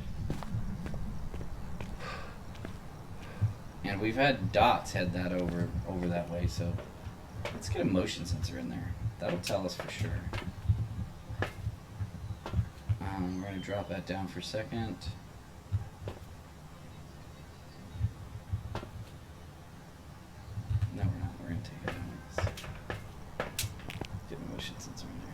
And we've had dots head that over that way, so let's get a motion sensor in there. That'll tell us for sure. We're going to drop that down for a second. No, we're not. We're going to take it down. Get a motion sensor in there.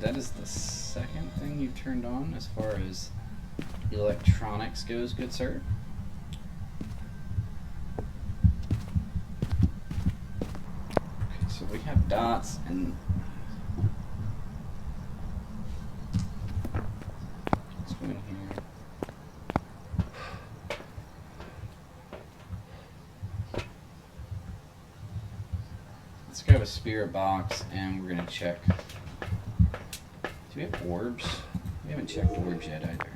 That is the second thing you've turned on as far as electronics goes, good sir. we have dots and let's go in here. Let's grab a spirit box and we're gonna check. Do we have orbs? We haven't checked orbs yet either.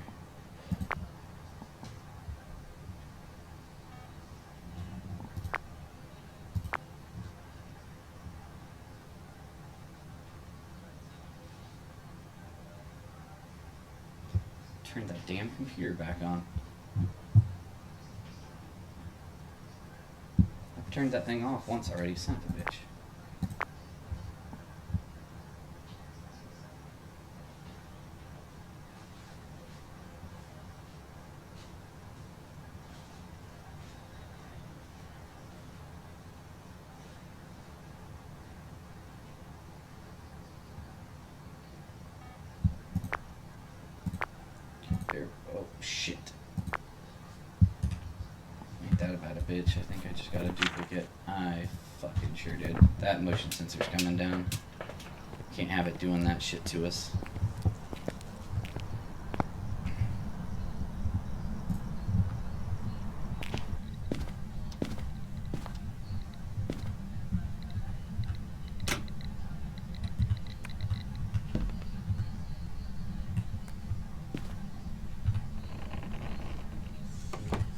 Turn that damn computer back on. I've turned that thing off once already, son of a bitch. There. Oh shit. Ain't that about a bitch? I think I just got a duplicate. I fucking sure did. That motion sensor's coming down. Can't have it doing that shit to us.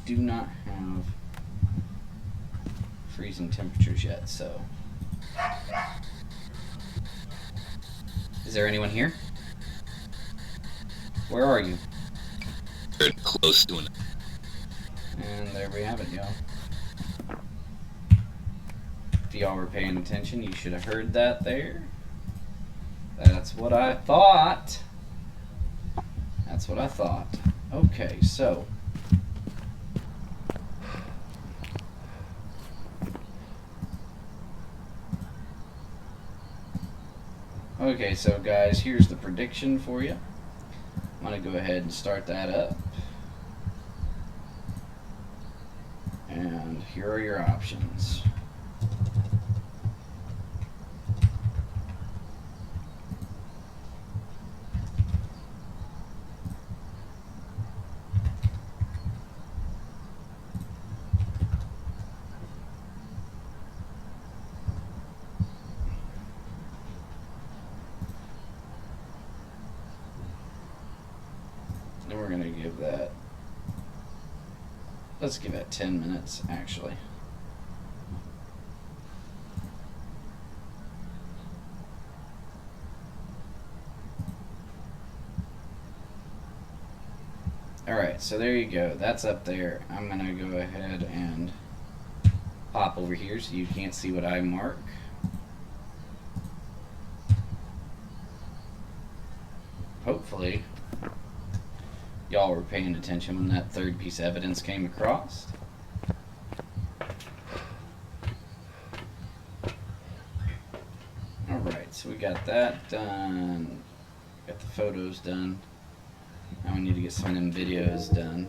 Do not have freezing temperatures yet, so. Is there anyone here? Where are you? Very close to it. And there we have it, y'all. If y'all were paying attention, you should have heard that there. That's what I thought. That's what I thought. Okay, so. Okay, so guys, here's the prediction for you. I'm going to go ahead and start that up. And here are your options. And we're going to give that, let's give that 10 minutes actually. Alright, so there you go. That's up there. I'm going to go ahead and pop over here so you can't see what I mark. Hopefully y'all were paying attention when that third piece of evidence came across. Alright, so we got that done. Got the photos done. Now we need to get some of them videos done.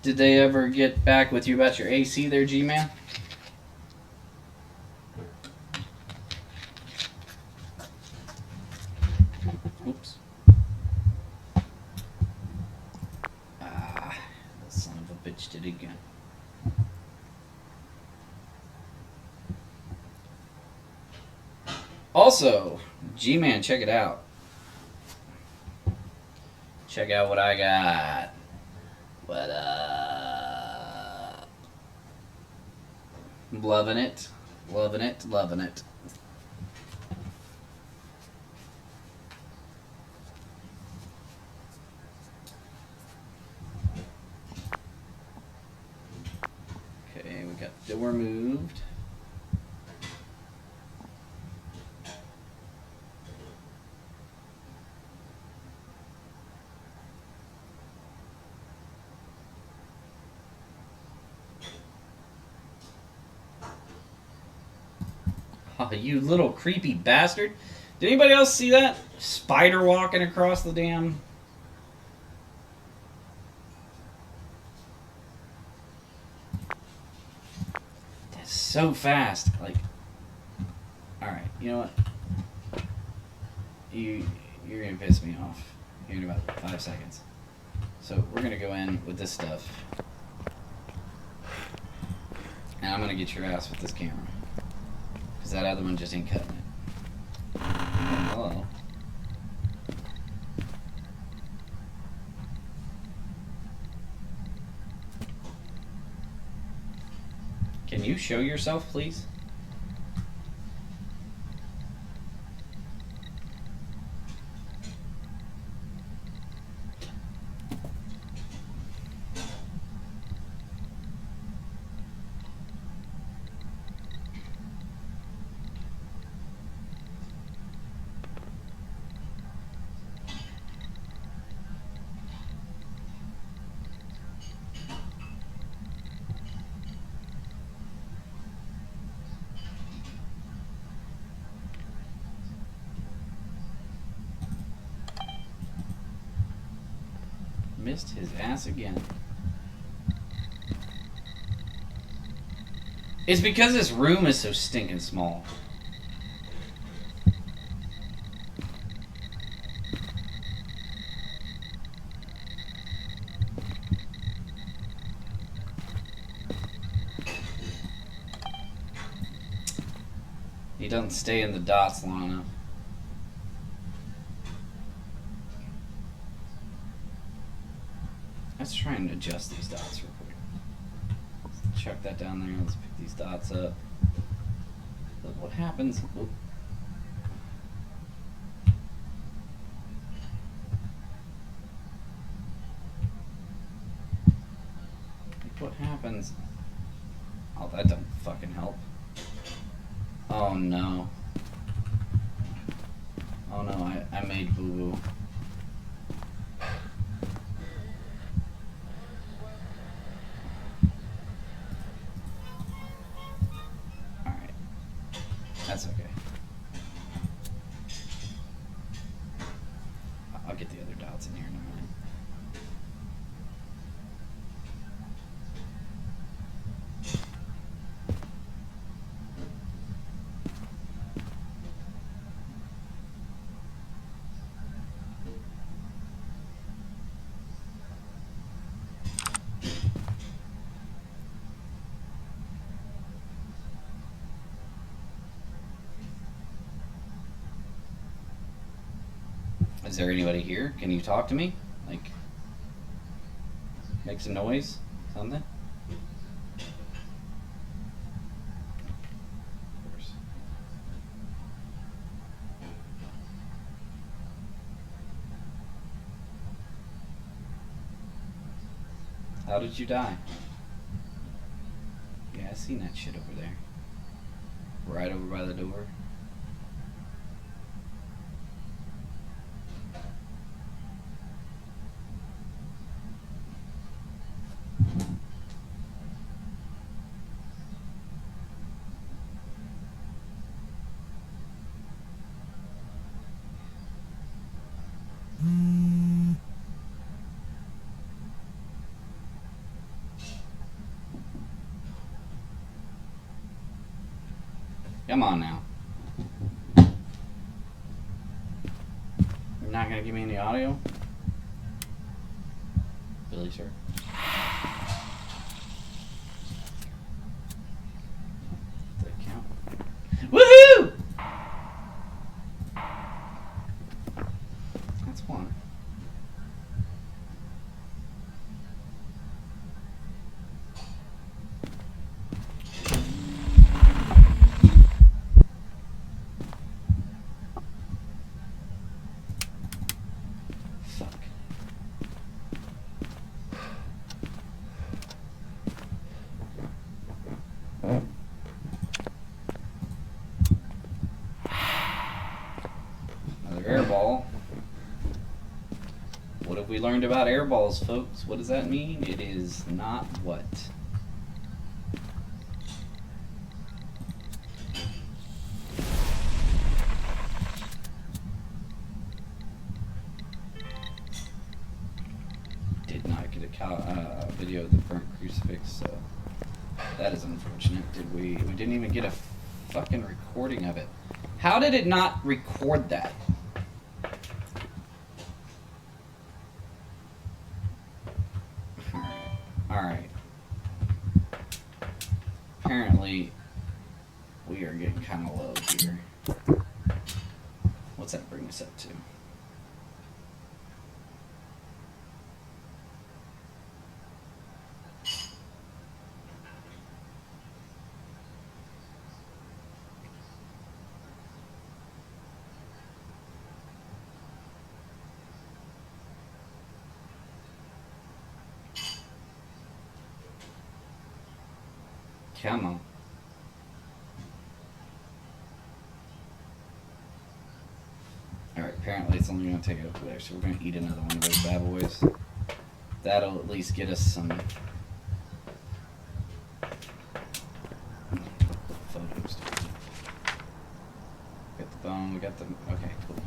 Did they ever get back with you about your AC there, G-Man? Oops. Ah, that son of a bitch did it again. Also, G-Man, check it out. Check out what I got. What up? Loving it. Loving it. Loving it. Okay, we got the door moved. Oh, you little creepy bastard. Did anybody else see that? Spider walking across the damn... That's so fast. Like... Alright, you know what? You're gonna piss me off here in about 5 seconds. So we're gonna go in with this stuff. And I'm gonna get your ass with this camera. Because that other one just ain't cutting it. Hello. Can you show yourself, please? Missed his ass again. It's because this room is so stinking small. He doesn't stay in the dots long enough. Let's try and adjust these dots real quick. Let's chuck that down there. Let's pick these dots up. Look what happens. Look what happens. Oh, that don't fucking help. Oh no. Oh no, I made boo-boo. That's okay. I'll get the other dots in here in a minute. Is there anybody here? Can you talk to me? Like, make some noise? Something? Of course. How did you die? Yeah, I seen that shit over there. Right over by the door. Come on now. You're not gonna give me any audio? Really, sir? Does that count? Woohoo! That's one. Another air ball. What have we learned about air balls, folks? What does that mean? It is not what? not get a video of the burnt crucifix, so that is unfortunate. We didn't even get a fucking recording of it. How did it not record that? Alright. Apparently, we are getting kind of low here. What's that bring us up to? Come on. Alright, apparently it's only going to take it over there, so we're going to eat another one of those bad boys. That'll at least get us some photos. We got the bone, we got the... Okay, cool.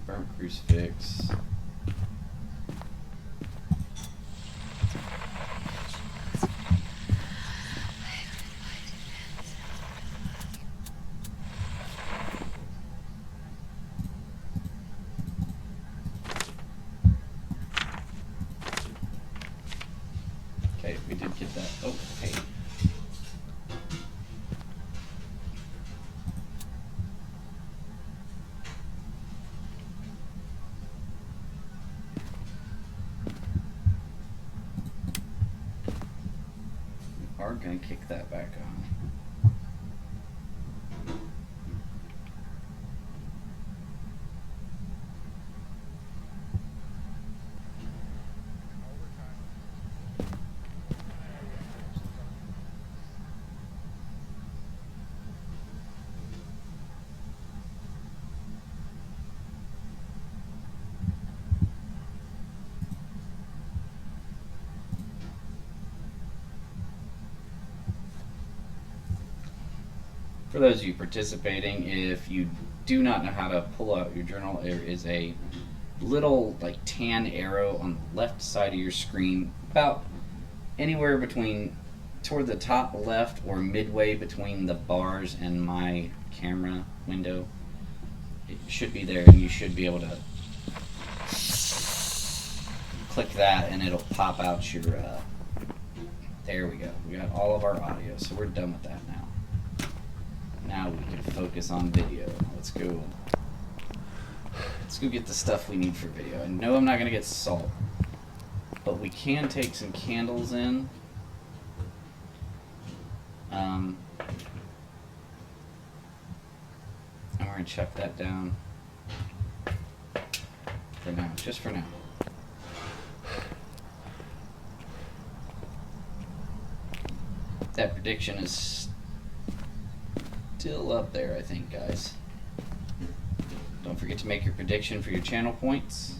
Burnt crucifix. Okay, we did get that. Oh, hey. Are going to kick that back on. For those of you participating, if you do not know how to pull out your journal, there is a little like tan arrow on the left side of your screen, about anywhere between toward the top left or midway between the bars and my camera window. It should be there, and you should be able to click that and it'll pop out your there we go. We got all of our audio, so we're done with that now. Now we can focus on video. Let's go get the stuff we need for video. I know I'm not going to get salt, but we can take some candles in. And we're going to chuck that down for now, just for now. That prediction is still up there, I think, guys. Don't forget to make your prediction for your channel points.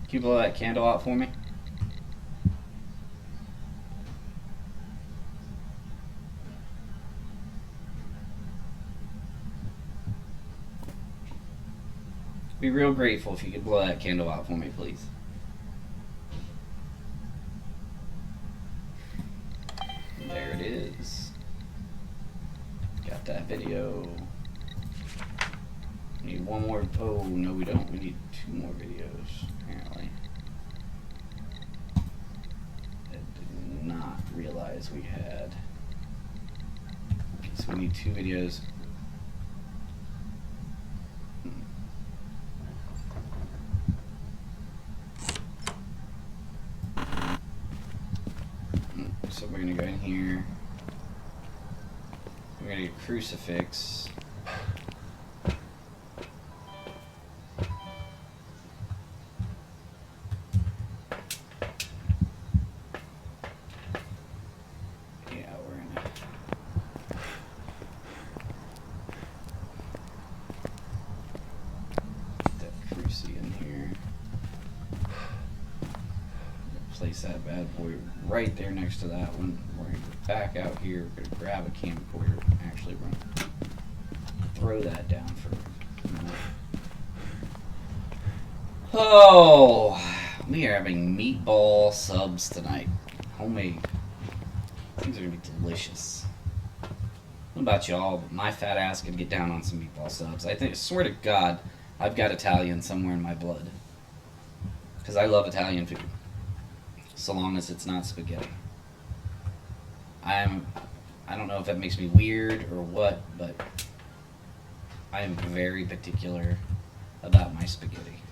Can you blow that candle out for me? Be real grateful if you could blow that candle out for me, please. There it is. Got that video. Need one more. Oh, no, we don't. We need 2 more videos, apparently. I did not realize we had. Okay, so we need 2 videos. So we're gonna go in here. We're gonna get a crucifix. Yeah, we're gonna. Get that cruci in here. Place that bad boy right there next to that one. We're going to go back out here. We're going to grab a camcorder. Actually, we're going to throw that down for a minute. Oh, we are having meatball subs tonight. Homemade. Things are going to be delicious. I don't know about y'all, but my fat ass could get down on some meatball subs. I swear to God, I've got Italian somewhere in my blood. Because I love Italian food. So long as it's not spaghetti. I don't know if that makes me weird or what, but I am very particular about my spaghetti.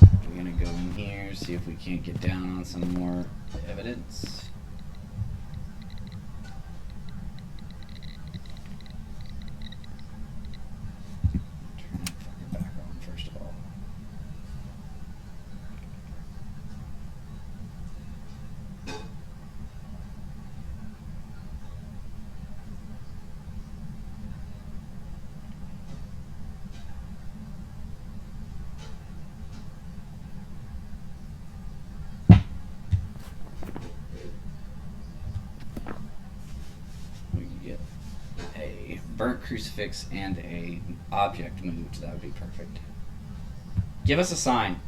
We're gonna go in here, see if we can't get down on some more evidence. Burnt crucifix and a object moved. That would be perfect. Give us a sign.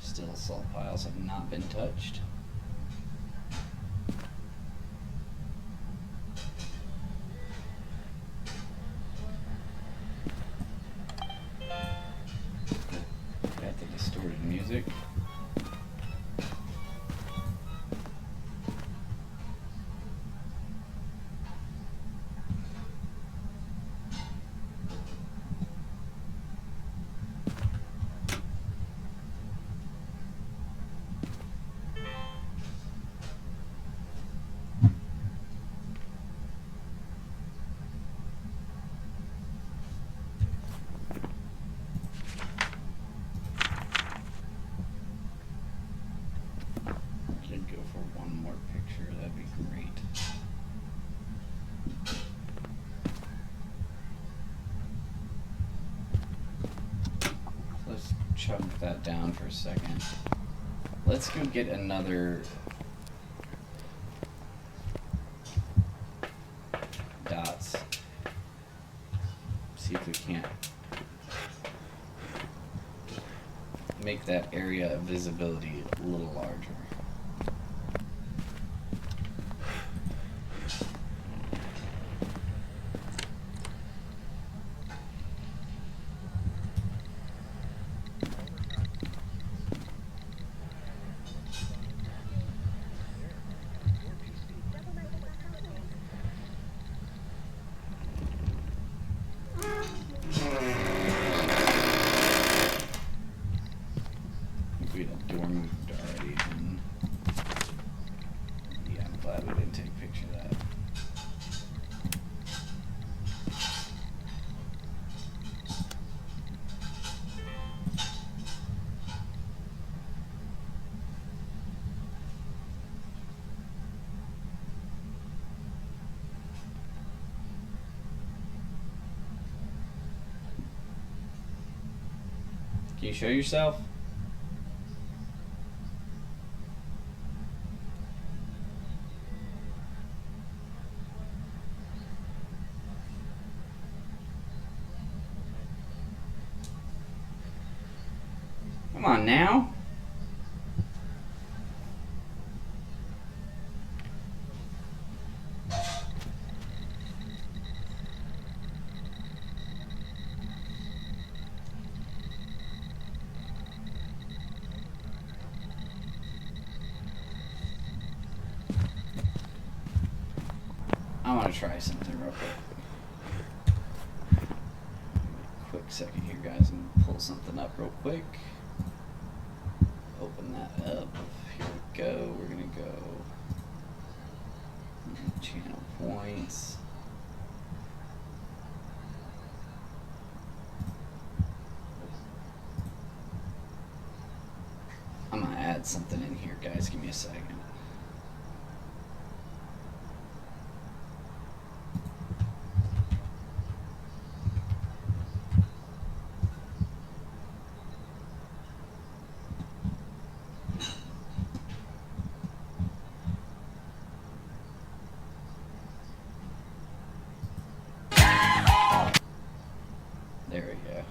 Still, salt piles have not been touched. Got the distorted music. Chunk that down for a second. Let's go get another dots. See if we can't make that area of visibility a little larger. Can you show yourself? Come on now. I want to try something real quick. Quick second here, guys, and pull something up real quick. Open that up. Here we go. We're gonna go channel points. I'm gonna add something in here, guys. Give me a second. There we go.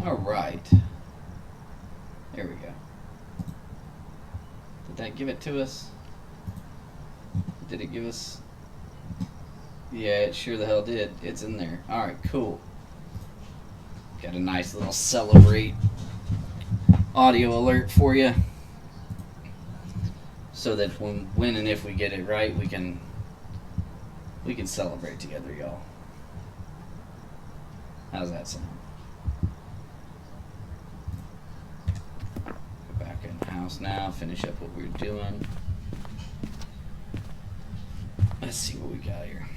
All right. There we go. Did that give it to us? Did it give us? Yeah, it sure the hell did. It's in there. All right, cool. Got a nice little celebrate audio alert for you, so that when and if we get it right, we can celebrate together, y'all. How's that sound? Go back in the house now. Finish up what we were doing. Let's see what we got here.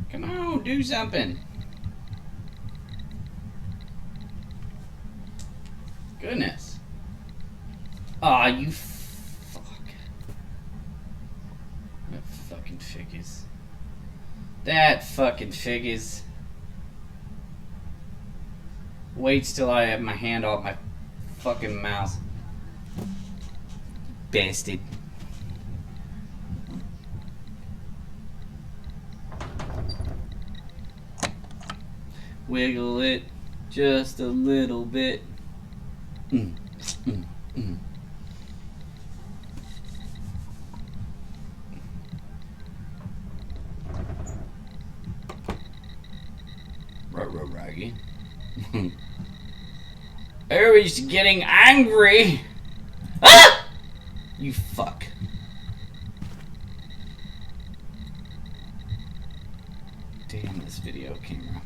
Come on, do something. Goodness. Aw, you fuck. That fucking figures. That fucking figures. Waits till I have my hand off my fucking mouse. Bastard. Wiggle it just a little bit. Mm. Raggy. Aries getting angry. Ah! You fuck. Damn this video camera.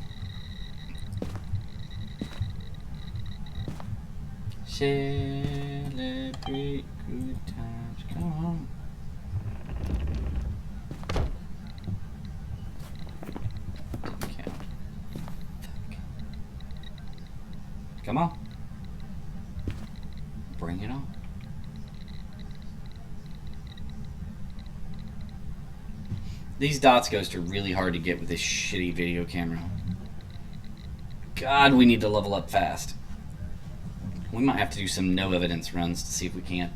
Celebrate good times. Come on. Didn't count. Fuck. Come on. Bring it on. These dots ghosts are really hard to get with this shitty video camera. God, we need to level up fast. We might have to do some no evidence runs to see if we can't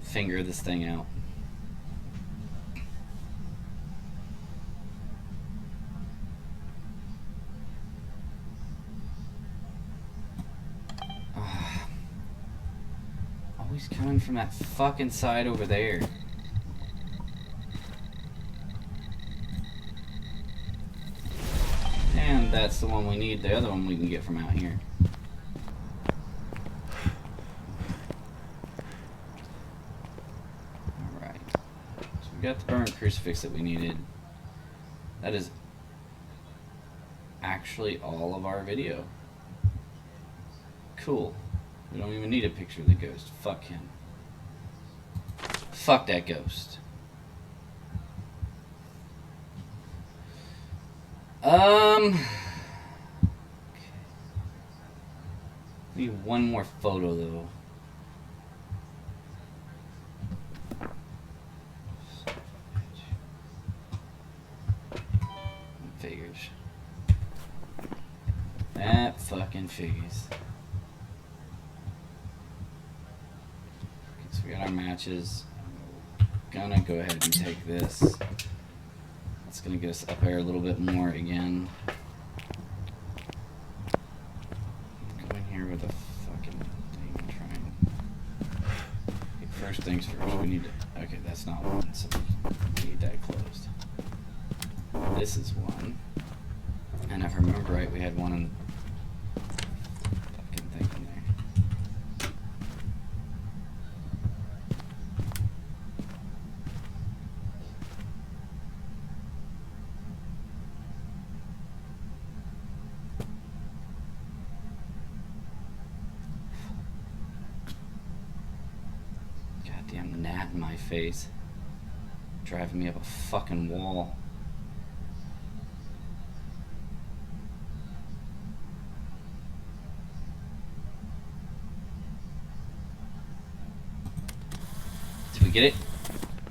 figure this thing out. Always coming from that fucking side over there. And that's the one we need. The other one we can get from out here. Alright. So we got the burnt crucifix that we needed. That is actually all of our video. Cool. We don't even need a picture of the ghost. Fuck him. Fuck that ghost. Need one more photo though. Figures. That fucking figures. Okay, so we got our matches. Gonna go ahead and take this. That's gonna get us up there a little bit more again. Come in here with a fucking thing and try and... Okay, first things first, we need to... Okay, that's not one, so we need that closed. This is one. And if I remember right, we had one in... fucking thing in there. Goddamn gnat in my face. Driving me up a fucking wall. Did we get it?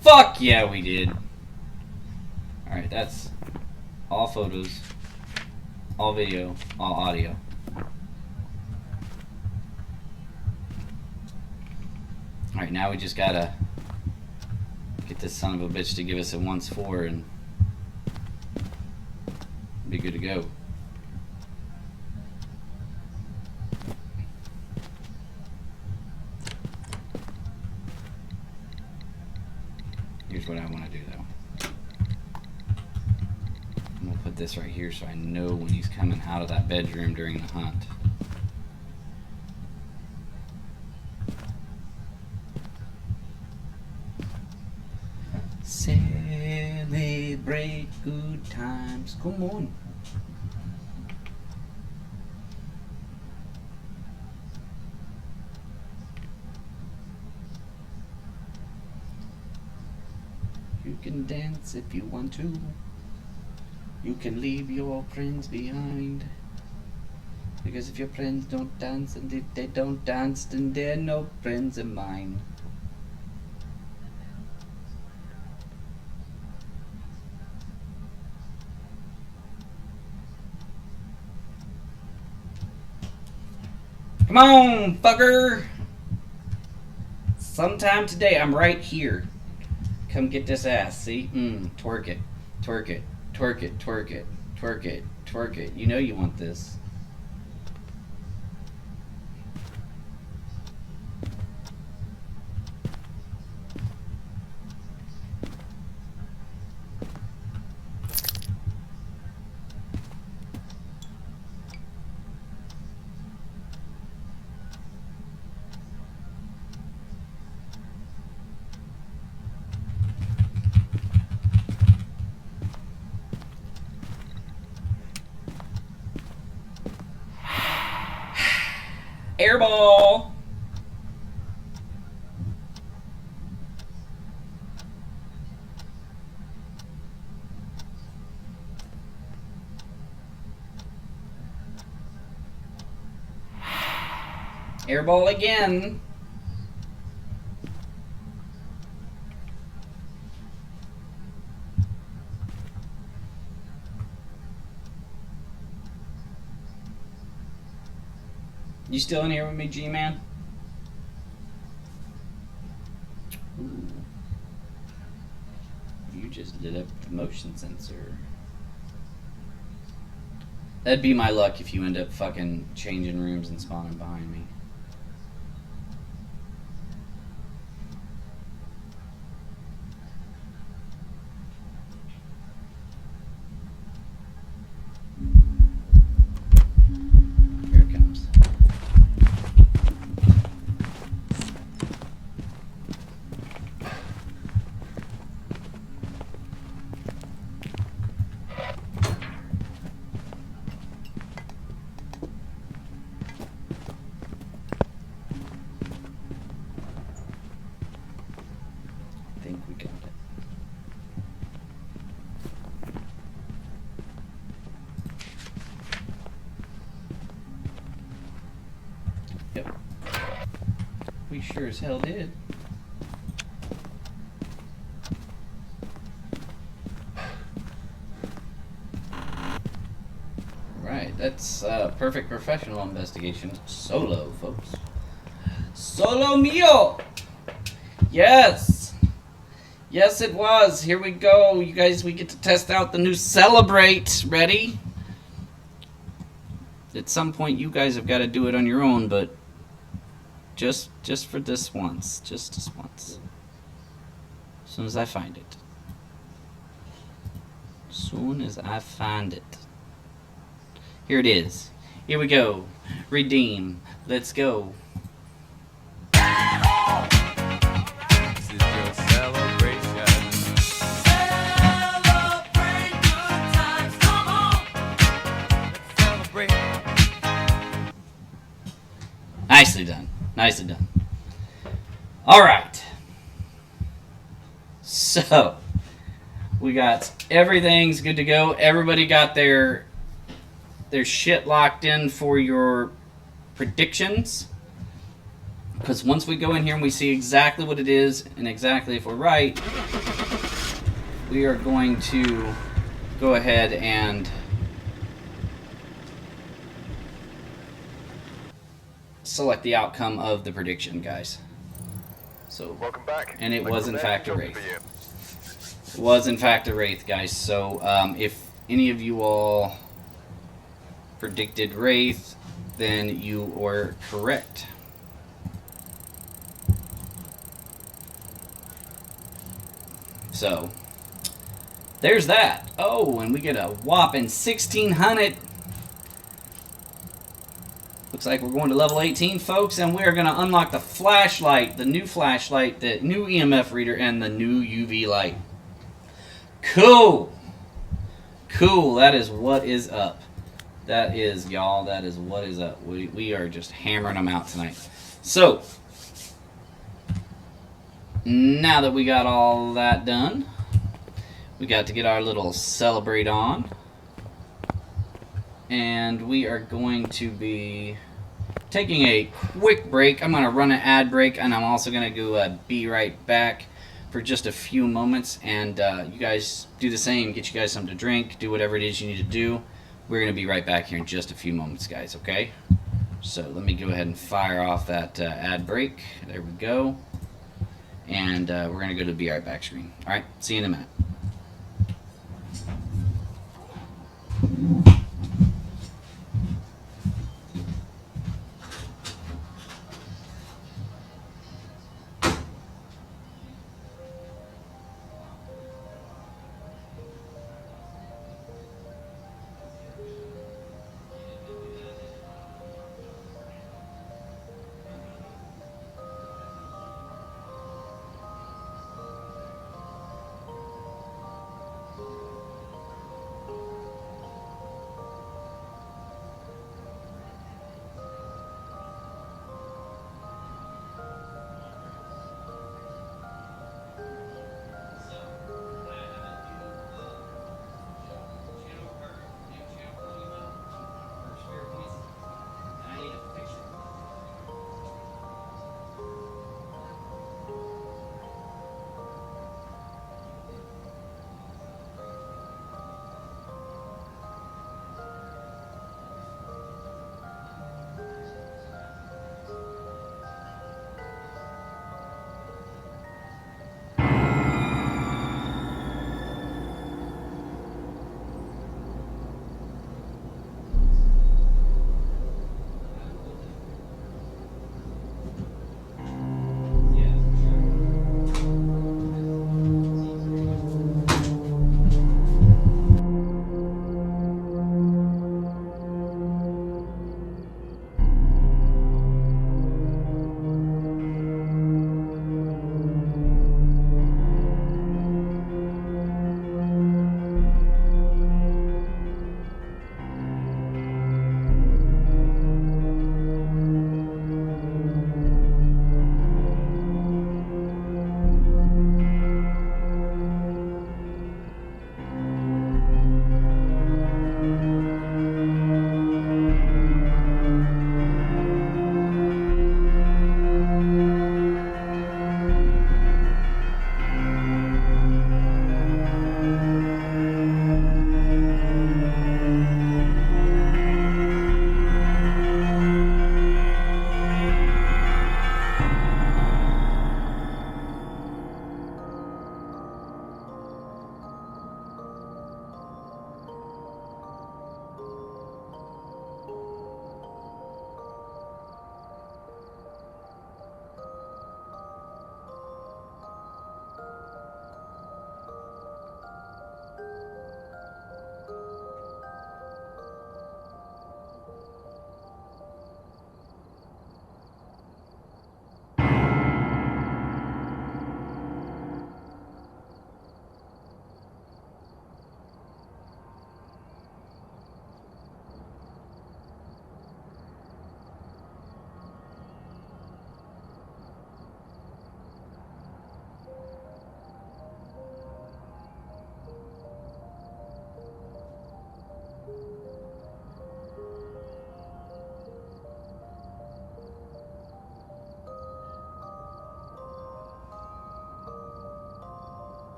Fuck yeah, we did. Alright, that's all photos, all video, all audio. Alright, now we just gotta get this son of a bitch to give us a once for and be good to go. Here's what I want to do though. I'm gonna put this right here so I know when he's coming out of that bedroom during the hunt. Celebrate good times. Come on. You can dance if you want to. You can leave your friends behind. Because if your friends don't dance, and if they don't dance, then they're no friends of mine. Come on, fucker! Sometime today, I'm right here. Come get this ass, see? Twerk it. Twerk it. Twerk it. Twerk it. Twerk it. Twerk it. You know you want this. Airball! Airball again. You still in here with me, G-Man? You just lit up the motion sensor. That'd be my luck if you end up fucking changing rooms and spawning behind me. Here it comes. I think we got it. Yep. We sure as hell did. Right, that's perfect professional investigation. Solo, folks. Solo mio! Yes! Yes, it was. Here we go. You guys, we get to test out the new Celebrate. Ready? At some point, you guys have got to do it on your own, but just for this once. Just this once. As soon as I find it. As soon as I find it. Here it is. Here we go. Redeem. Let's go. This is your celebration. Celebrate good times, come on. Let's celebrate. Nicely done. Nicely done. All right. So, we got everything's good to go. Everybody got their shit locked in for your predictions. Because once we go in here and we see exactly what it is and exactly if we're right, we are going to go ahead and select the outcome of the prediction, guys. So, Welcome back. and it was in There's fact a something wraith. for you. It was in fact a wraith, guys. So if any of you all predicted wraith, then you were correct. So there's that. Oh, and we get a whopping 1600. Looks like we're going to level 18, folks, and we're going to unlock the flashlight, the new flashlight, the new EMF reader, and the new UV light. Cool. Cool. That is what is up. That is, y'all, that is what is up. We are just hammering them out tonight. So, now that we got all that done, we got to get our little celebrate on. And we are going to be taking a quick break. I'm going to run an ad break, and I'm also going to go be right back for just a few moments. And you guys do the same. Get you guys something to drink. Do whatever it is you need to do. We're going to be right back here in just a few moments, guys, okay? So let me go ahead and fire off that ad break. There we go. And we're going to go to the Be Right Back screen. All right, see you in a minute.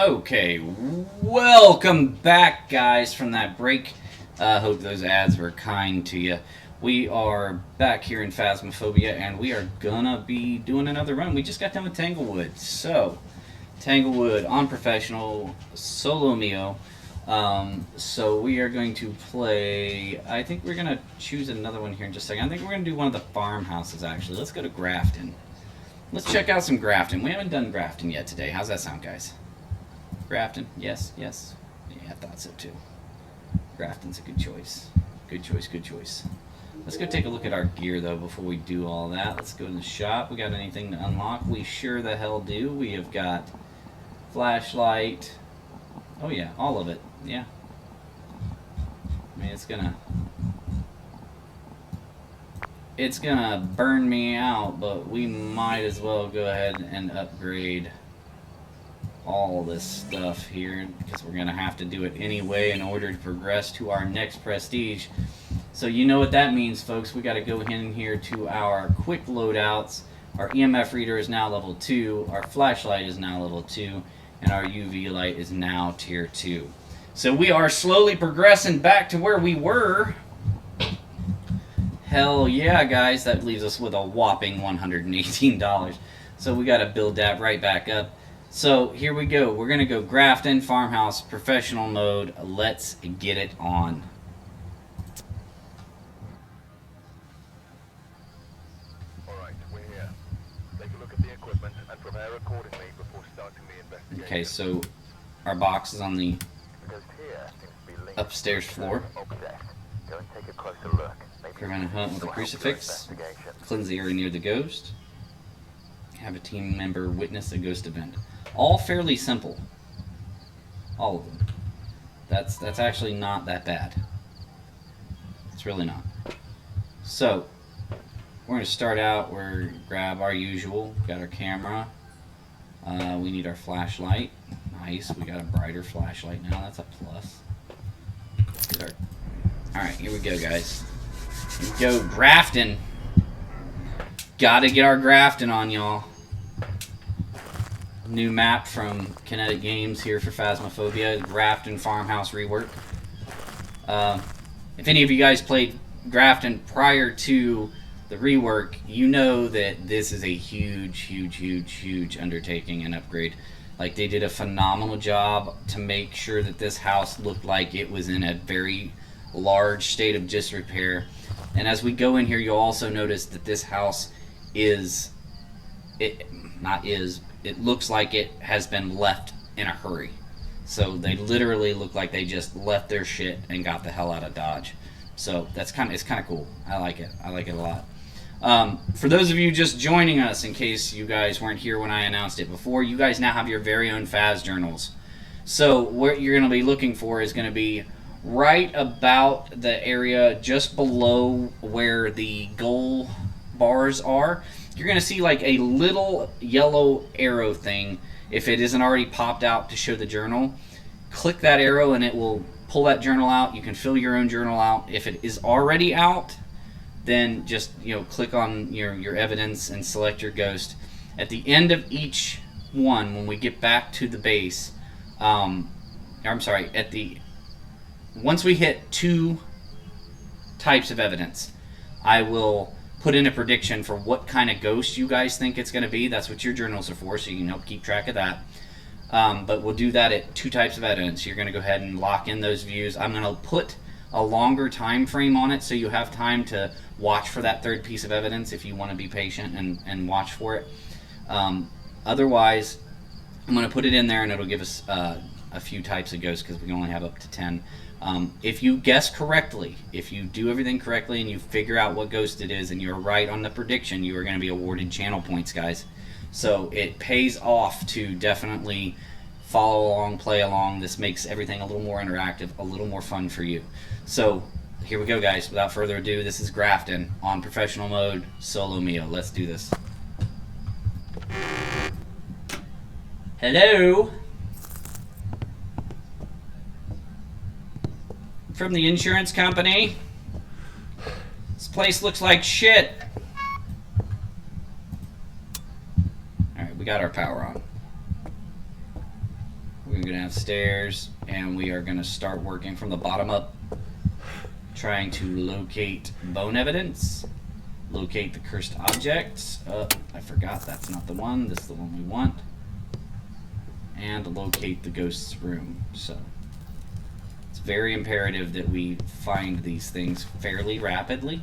Okay, welcome back, guys, from that break. Hope those ads were kind to you. We are back here in Phasmophobia, and we are gonna be doing another run. We just got done with Tanglewood. So, Tanglewood on professional, solo mio. So we are going to play. I think we're gonna choose another one here in just a second. I think we're gonna do one of the farmhouses, actually. Let's go to Grafton. Let's check out some Grafton. We haven't done Grafton yet today. How's that sound, guys? Grafton? Yes, yes. Yeah, I thought so too. Grafton's a good choice. Good choice, good choice. Let's go take a look at our gear, though, before we do all that. Let's go to the shop. We got anything to unlock? We sure the hell do. We have got flashlight. Oh, yeah, all of it. Yeah. I mean, it's gonna burn me out, but we might as well go ahead and upgrade all this stuff here, because we're gonna have to do it anyway in order to progress to our next prestige. So you know what that means, folks. We got to go in here to our quick loadouts. Our EMF reader is now level 2, our flashlight is now level 2, and our UV light is now tier 2. So we are slowly progressing back to where we were. Hell yeah, guys. That leaves us with a whopping $118. So we got to build that right back up. So here we go. We're going to go Grafton, Farmhouse, Professional Mode. Let's get it on. Alright, we're here. Take a look at the equipment and prepare accordingly before starting the investigation. Okay, so our box is on the Because here seems to be linked upstairs to floor. object. Go and take a closer look. Maybe Prevent a hunt with a it'll help your crucifix. investigation. Cleanse the area near the ghost. Have a team member witness a ghost event. All fairly simple. All of them. That's actually not that bad. It's really not. So, we're going to start out, we're grab our usual. Got our camera. We need our flashlight. Nice, we got a brighter flashlight now. That's a plus. Get our... Alright, here we go, guys. Here we go, Grafton. Gotta get our Grafton on, y'all. New map from Kinetic Games here for Phasmophobia. Grafton Farmhouse rework. If any of you guys played Grafton prior to the rework, you know that this is a huge undertaking and upgrade. Like, they did a phenomenal job to make sure that this house looked like it was in a very large state of disrepair. And as we go in here, you'll also notice that this house is... It looks like it has been left in a hurry. So they literally look like they just left their shit and got the hell out of Dodge. So it's kind of cool. I like it. I like it a lot. For those of you just joining us, in case you guys weren't here when I announced it before, you guys now have your very own Phas journals. So what you're going to be looking for is going to be right about the area just below where the goal bars are. You're going to see like a little yellow arrow thing. If it isn't already popped out to show the journal, click that arrow and it will pull that journal out. You can fill your own journal out. If it is already out, then just click on your evidence and select your ghost. At the end of each one, when we get back to the base, once we hit 2 types of evidence, I will put in a prediction for what kind of ghost you guys think it's going to be. That's what your journals are for, so you can help keep track of that. But we'll do that at 2 types of evidence. You're going to go ahead and lock in those views. I'm going to put a longer time frame on it so you have time to watch for that 3rd piece of evidence if you want to be patient and watch for it. Otherwise, I'm going to put it in there and it'll give us a few types of ghosts because we can only have up to 10. If you guess correctly, if you do everything correctly and you figure out what ghost it is and you're right on the prediction, you are going to be awarded channel points, guys. So it pays off to definitely follow along, play along. This makes everything a little more interactive, a little more fun for you. So here we go, guys. Without further ado, this is Grafton on professional mode, solo mio. Let's do this. Hello? From the insurance company. This place looks like shit. Alright, we got our power on. We're going to have stairs, and we are going to start working from the bottom up, trying to locate bone evidence, locate the cursed objects. I forgot, that's not the one. This is the one we want. And locate the ghost's room. So it's very imperative that we find these things fairly rapidly.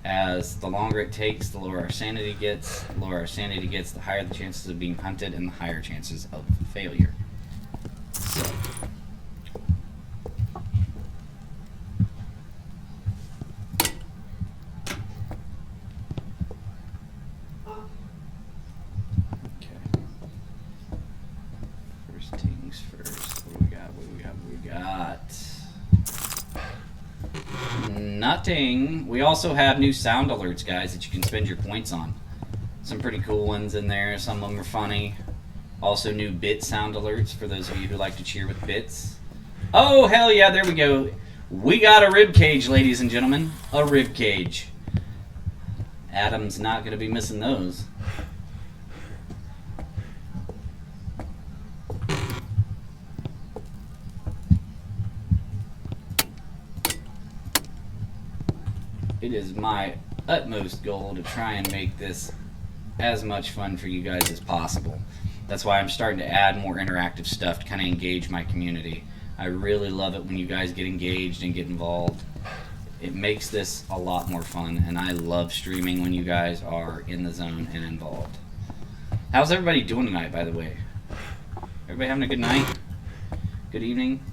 As the longer it takes, the lower our sanity gets. The lower our sanity gets, the higher the chances of being hunted and the higher chances of failure. So. Okay. First things first. What do we got? What do we got? What do we got? Nothing. We also have new sound alerts, guys, that you can spend your points on. Some pretty cool ones in there. Some of them are funny. Also new bit sound alerts for those of you who like to cheer with bits. Oh, hell yeah, there we go. We got a rib cage, ladies and gentlemen. A rib cage. Adam's not going to be missing those. It is my utmost goal to try and make this as much fun for you guys as possible. That's why I'm starting to add more interactive stuff to kind of engage my community. I really love it when you guys get engaged and get involved. It makes this a lot more fun, and I love streaming when you guys are in the zone and involved. How's everybody doing tonight, by the way? Everybody having a good night? Good evening?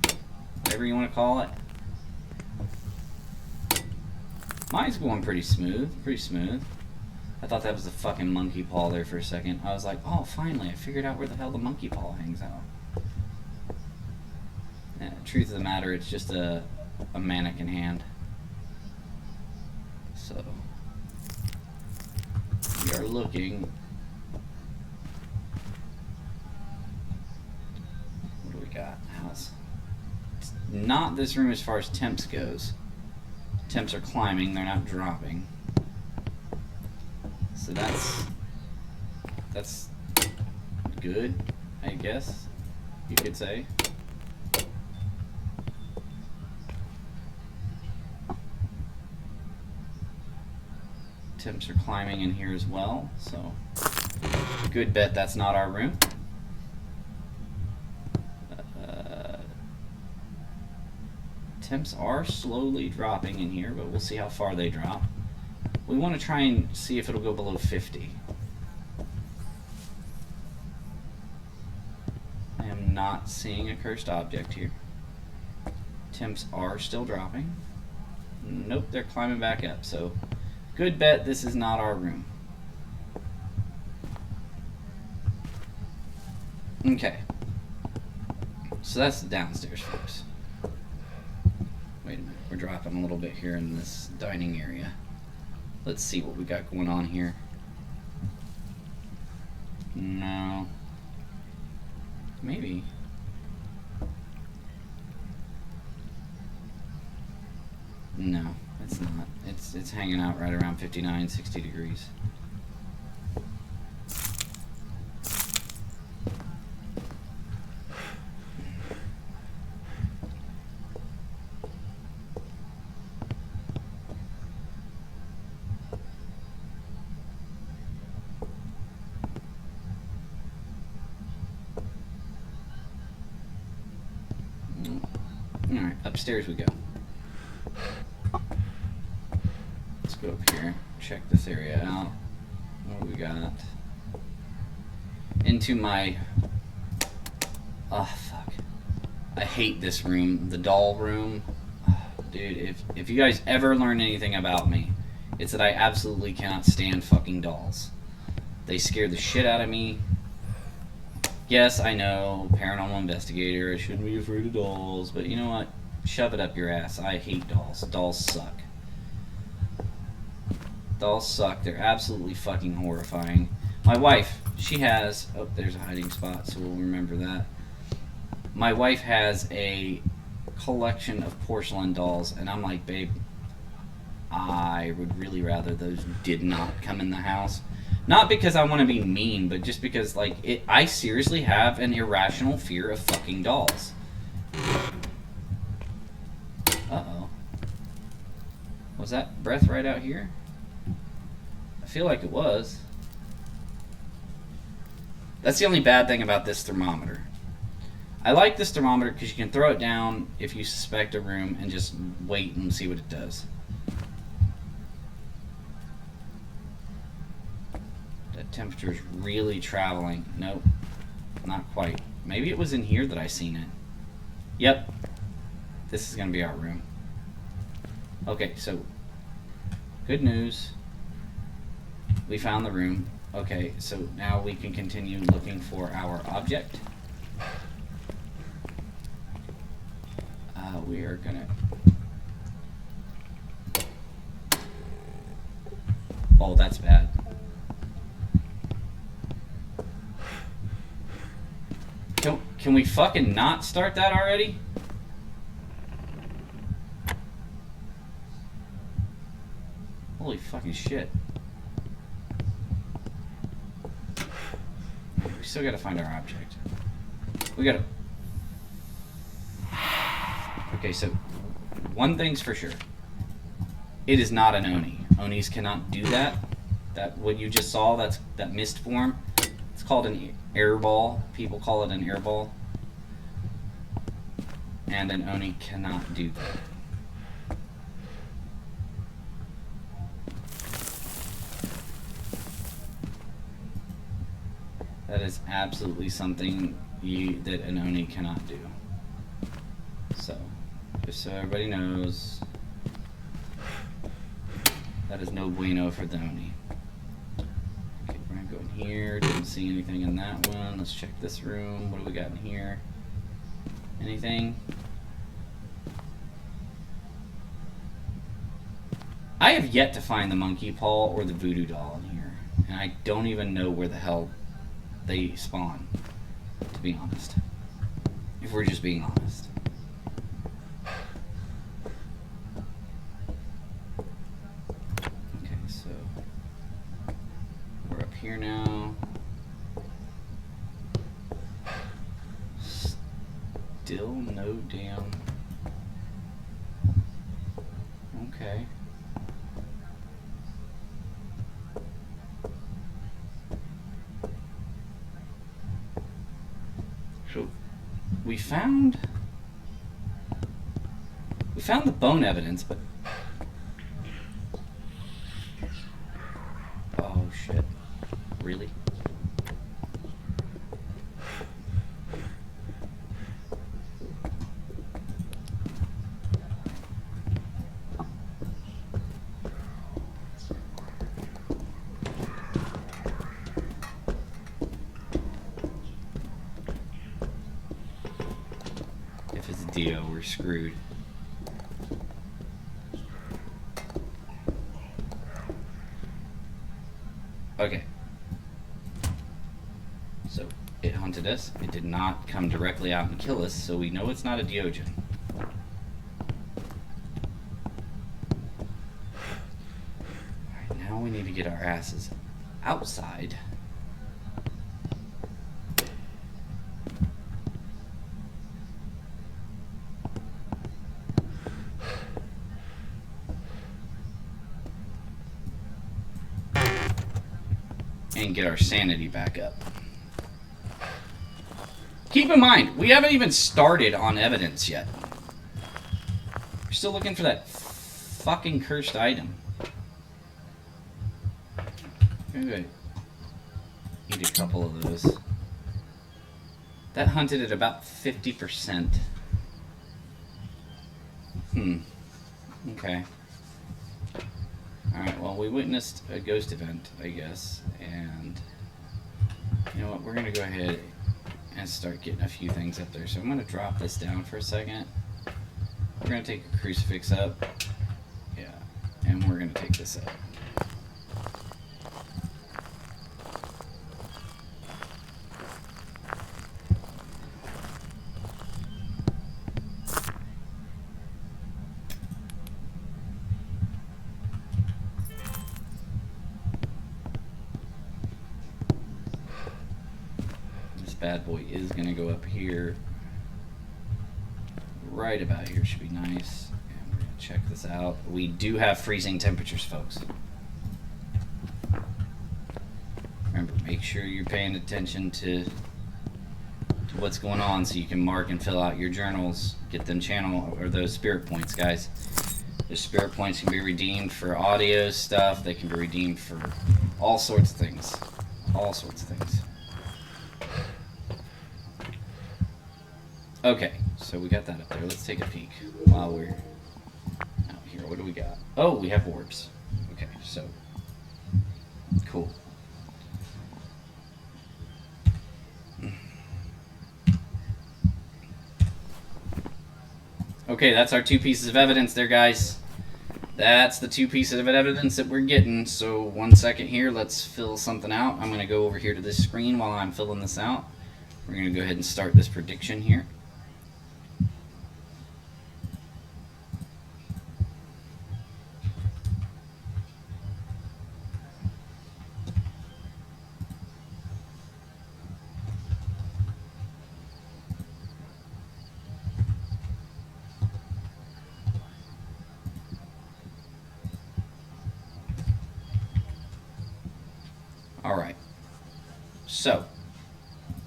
Whatever you want to call it? Mine's going pretty smooth, I thought that was a fucking monkey paw there for a second. I was like, oh, finally, I figured out where the hell the monkey paw hangs out. Yeah, truth of the matter, it's just a mannequin hand. So, we are looking. What do we got? It's not this room as far as temps goes. Temps are climbing, they're not dropping. So that's good, I guess you could say. Temps are climbing in here as well, so good bet that's not our room. Temps are slowly dropping in here, but we'll see how far they drop. We want to try and see if it'll go below 50. I am not seeing a cursed object here. Temps are still dropping. Nope, they're climbing back up, so good bet this is not our room. Okay. So that's the downstairs, folks. Wait a minute, we're dropping a little bit here in this dining area. Let's see what we got going on here. No. Maybe. No, it's not. It's hanging out right around 59, 60 degrees. Alright, upstairs we go. Let's go up here, check this area out. What do we got? Into my... Oh, fuck. I hate this room, the doll room. Dude, if you guys ever learn anything about me, it's that I absolutely cannot stand fucking dolls. They scare the shit out of me. Yes, I know, paranormal investigator, I shouldn't be afraid of dolls, but you know what? Shove it up your ass. I hate dolls. Dolls suck. Dolls suck. They're absolutely fucking horrifying. My wife, she has... Oh, there's a hiding spot, so we'll remember that. My wife has a collection of porcelain dolls, and I'm like, babe, I would really rather those did not come in the house. Not because I want to be mean, but just because, like, I seriously have an irrational fear of fucking dolls. Uh-oh. Was that breath right out here? I feel like it was. That's the only bad thing about this thermometer. I like this thermometer because you can throw it down if you suspect a room and just wait and see what it does. That temperature's really traveling. Nope, not quite. Maybe it was in here that I seen it. Yep. This is going to be our room. Okay, so good news. We found the room. Okay, so now we can continue looking for our object. We are gonna... Oh, that's bad. Can we fucking not start that already? Holy fucking shit. We still gotta find our object. We gotta... Okay, so one thing's for sure. It is not an Oni. Onis cannot do that. That what you just saw, that's that mist form. It's called an airball. People call it an airball. And an Oni cannot do that. That is absolutely something that an Oni cannot do. So, just so everybody knows, that is no bueno for the Oni. Okay, we're gonna go in here. Didn't see anything in that one. Let's check this room. What do we got in here? Anything? I have yet to find the monkey paw or the voodoo doll in here. And I don't even know where the hell they spawn, to be honest. If we're just being honest. Okay, so we're up here now. Still no damn... Okay. So we found the bone evidence, but oh shit. Really? If it's Dio, we're screwed. Okay. So, it hunted us. It did not come directly out and kill us, so we know it's not a Diogen. Alright, now we need to get our asses outside. And get our sanity back up. Keep in mind, we haven't even started on evidence yet. We're still looking for that fucking cursed item. Maybe eat a couple of those. That hunted at about 50%. Okay. Alright, well, we witnessed a ghost event, I guess, and you know what, we're going to go ahead and start getting a few things up there. So I'm going to drop this down for a second. We're going to take a crucifix up. Yeah, and we're going to take this up. bad boy is going to go up here. Right about here should be nice. And we're going to check this out. We do have freezing temperatures, folks. Remember, make sure you're paying attention to what's going on so you can mark and fill out your journals. Get them channel or those spirit points, guys. The spirit points can be redeemed for audio stuff. They can be redeemed for all sorts of things. All sorts of things. Okay, so we got that up there. Let's take a peek while we're out here. What do we got? Oh, we have orbs. Okay, so cool. Okay, that's our 2 pieces of evidence there, guys. That's the 2 pieces of evidence that we're getting. So 1 second here, let's fill something out. I'm going to go over here to this screen while I'm filling this out. We're going to go ahead and start this prediction here. Alright, so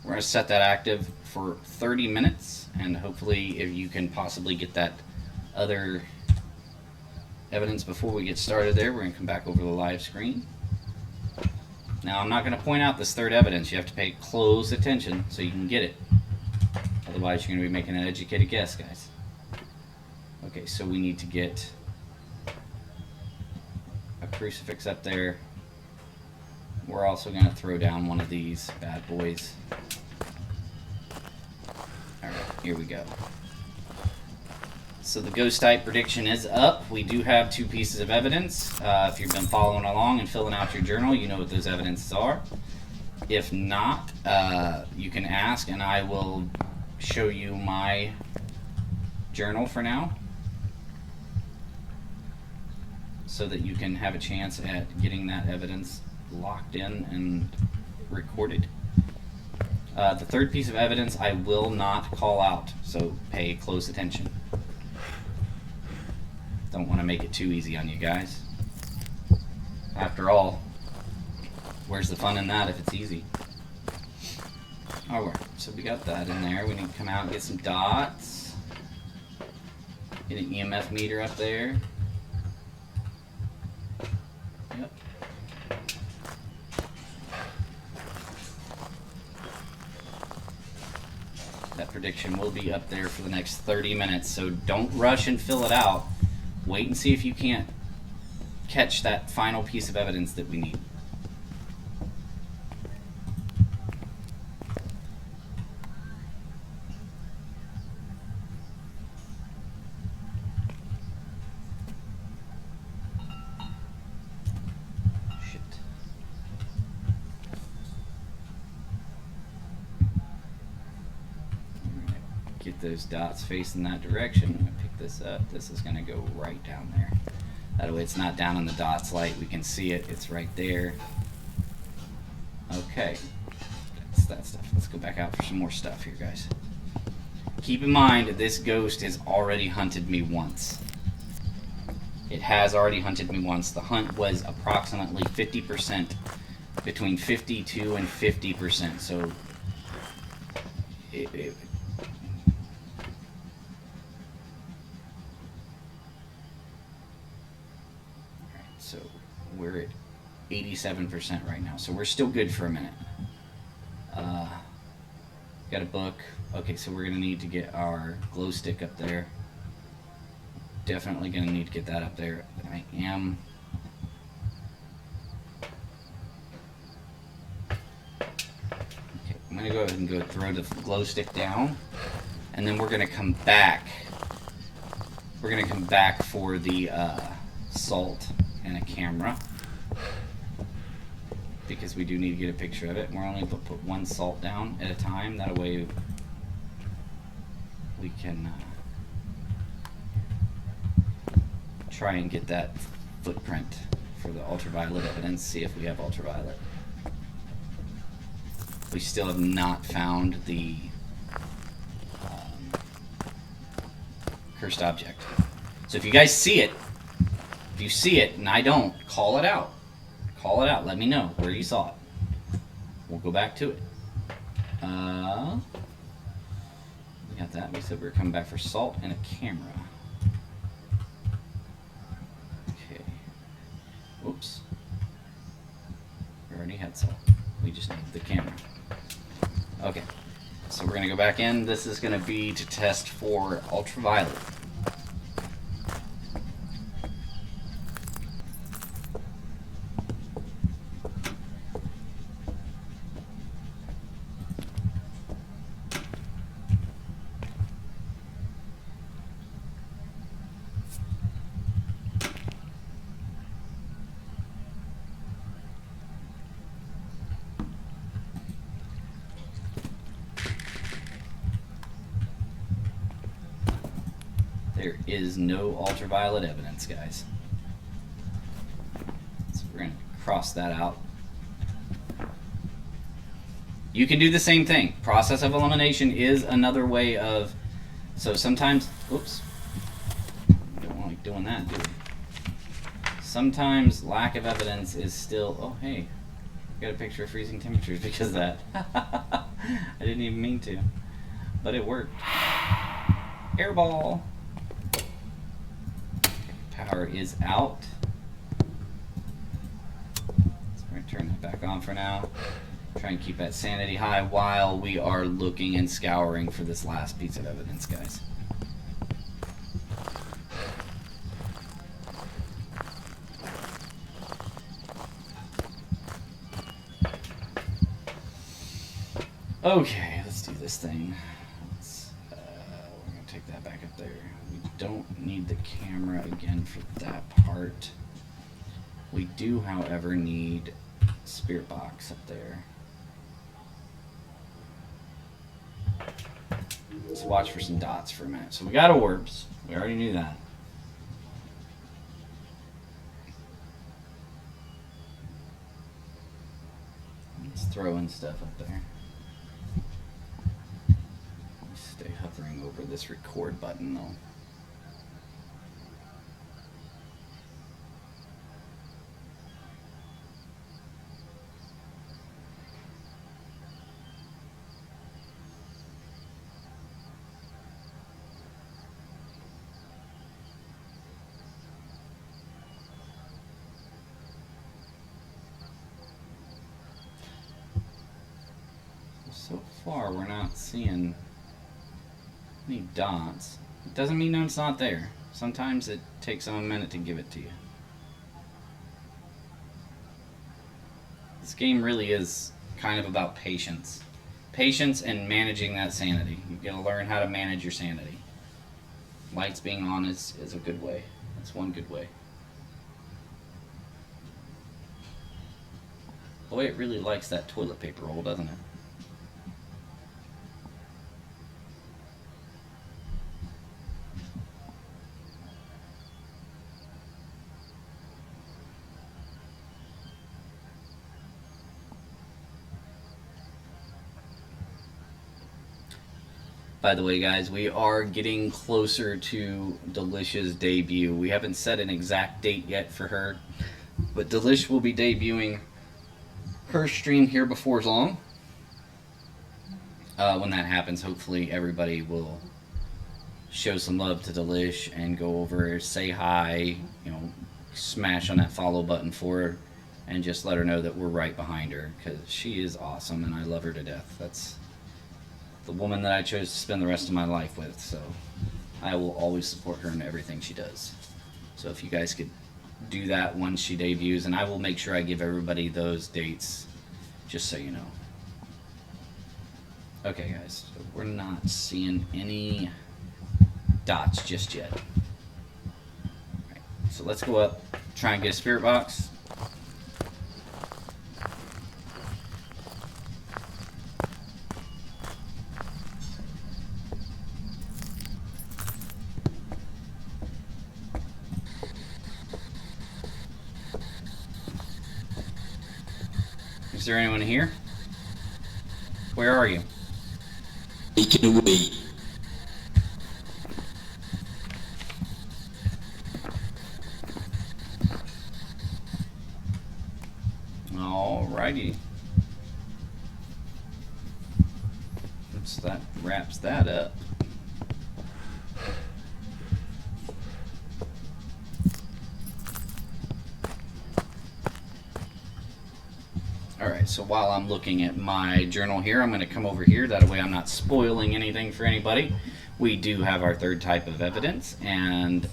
we're going to set that active for 30 minutes, and hopefully if you can possibly get that other evidence before we get started there, we're going to come back over to the live screen. Now I'm not going to point out this third evidence. You have to pay close attention so you can get it. Otherwise you're going to be making an educated guess, guys. Okay, so we need to get a crucifix up there. We're also going to throw down one of these bad boys. Alright, here we go. So the ghost type prediction is up. We do have 2 pieces of evidence. If you've been following along and filling out your journal, you know what those evidences are. If not, you can ask and I will show you my journal for now, so that you can have a chance at getting that evidence locked in and recorded. The third piece of evidence I will not call out, so pay close attention. Don't want to make it too easy on you guys. After all, where's the fun in that if it's easy? Alright, so we got that in there. We need to come out and get some dots. Get an EMF meter up there. Yep. That prediction will be up there for the next 30 minutes, so don't rush and fill it out. Wait and see if you can't catch that final piece of evidence that we need. Shit. Get those dots facing that direction. I'm going to pick this up. This is going to go right down there. That way it's not down in the dots light. We can see it. It's right there. Okay. That's that stuff. Let's go back out for some more stuff here, guys. Keep in mind that this ghost has already hunted me once. It has already hunted me once. The hunt was approximately 50%, between 52 and 50%. So so we're at 87% right now. So we're still good for a minute. Got a book. Okay, so we're gonna need to get our glow stick up there. Definitely gonna need to get that up there. I am. Okay, I'm gonna go ahead and go throw the glow stick down, and then we're gonna come back. We're gonna come back for the salt and a camera, because we do need to get a picture of it. We're only going to put 1 salt down at a time. That way we can try and get that footprint for the ultraviolet evidence, see if we have ultraviolet. We still have not found the cursed object. So if you guys see it, if you see it and I don't, call it out. Call it out. Let me know where you saw it. We'll go back to it. We got that. We said we were coming back for salt and a camera. Okay. Oops. We already had salt. We just need the camera. Okay. So we're going to go back in. This is going to be to test for ultraviolet. There is no ultraviolet evidence, guys. So we're going to cross that out. You can do the same thing. Process of elimination is another way of... So sometimes... Oops. Don't like doing that, do we? Sometimes lack of evidence is still... Oh, hey. Got a picture of freezing temperatures because of that. I didn't even mean to. But it worked. Airball. Power is out. So we're going to turn that back on for now. Try and keep that sanity high while we are looking and scouring for this last piece of evidence, guys. Okay, let's do this thing. We're going to take that back up there. We don't need the camera again for that part. We do, however, need spirit box up there. Let's watch for some dots for a minute. So we got orbs. We already knew that. Let's throw in stuff up there. Stay hovering over this record button though. So far we're not seeing any dots. It doesn't mean no, it's not there. Sometimes it takes them a minute to give it to you. This game really is kind of about patience. Patience and managing that sanity. You've got to learn how to manage your sanity. Lights being on is a good way. That's one good way. Boy, it really likes that toilet paper roll, doesn't it? By the way, guys, we are getting closer to Delicia's debut. We haven't set an exact date yet for her, but Delish will be debuting her stream here before long. When that happens, hopefully everybody will show some love to Delish and go over, say hi, you know, smash on that follow button for her, and just let her know that we're right behind her, because she is awesome and I love her to death. That's the woman that I chose to spend the rest of my life with, so I will always support her in everything she does. So if you guys could do that once she debuts, and I will make sure I give everybody those dates, just so you know. Okay, guys, so we're not seeing any dots just yet. Right, so let's go up, try and get a spirit box. Is there anyone here? Where are you? Taken away. Alrighty. That wraps that up. Alright, so while I'm looking at my journal here, I'm going to come over here. That way I'm not spoiling anything for anybody. We do have our third type of evidence, and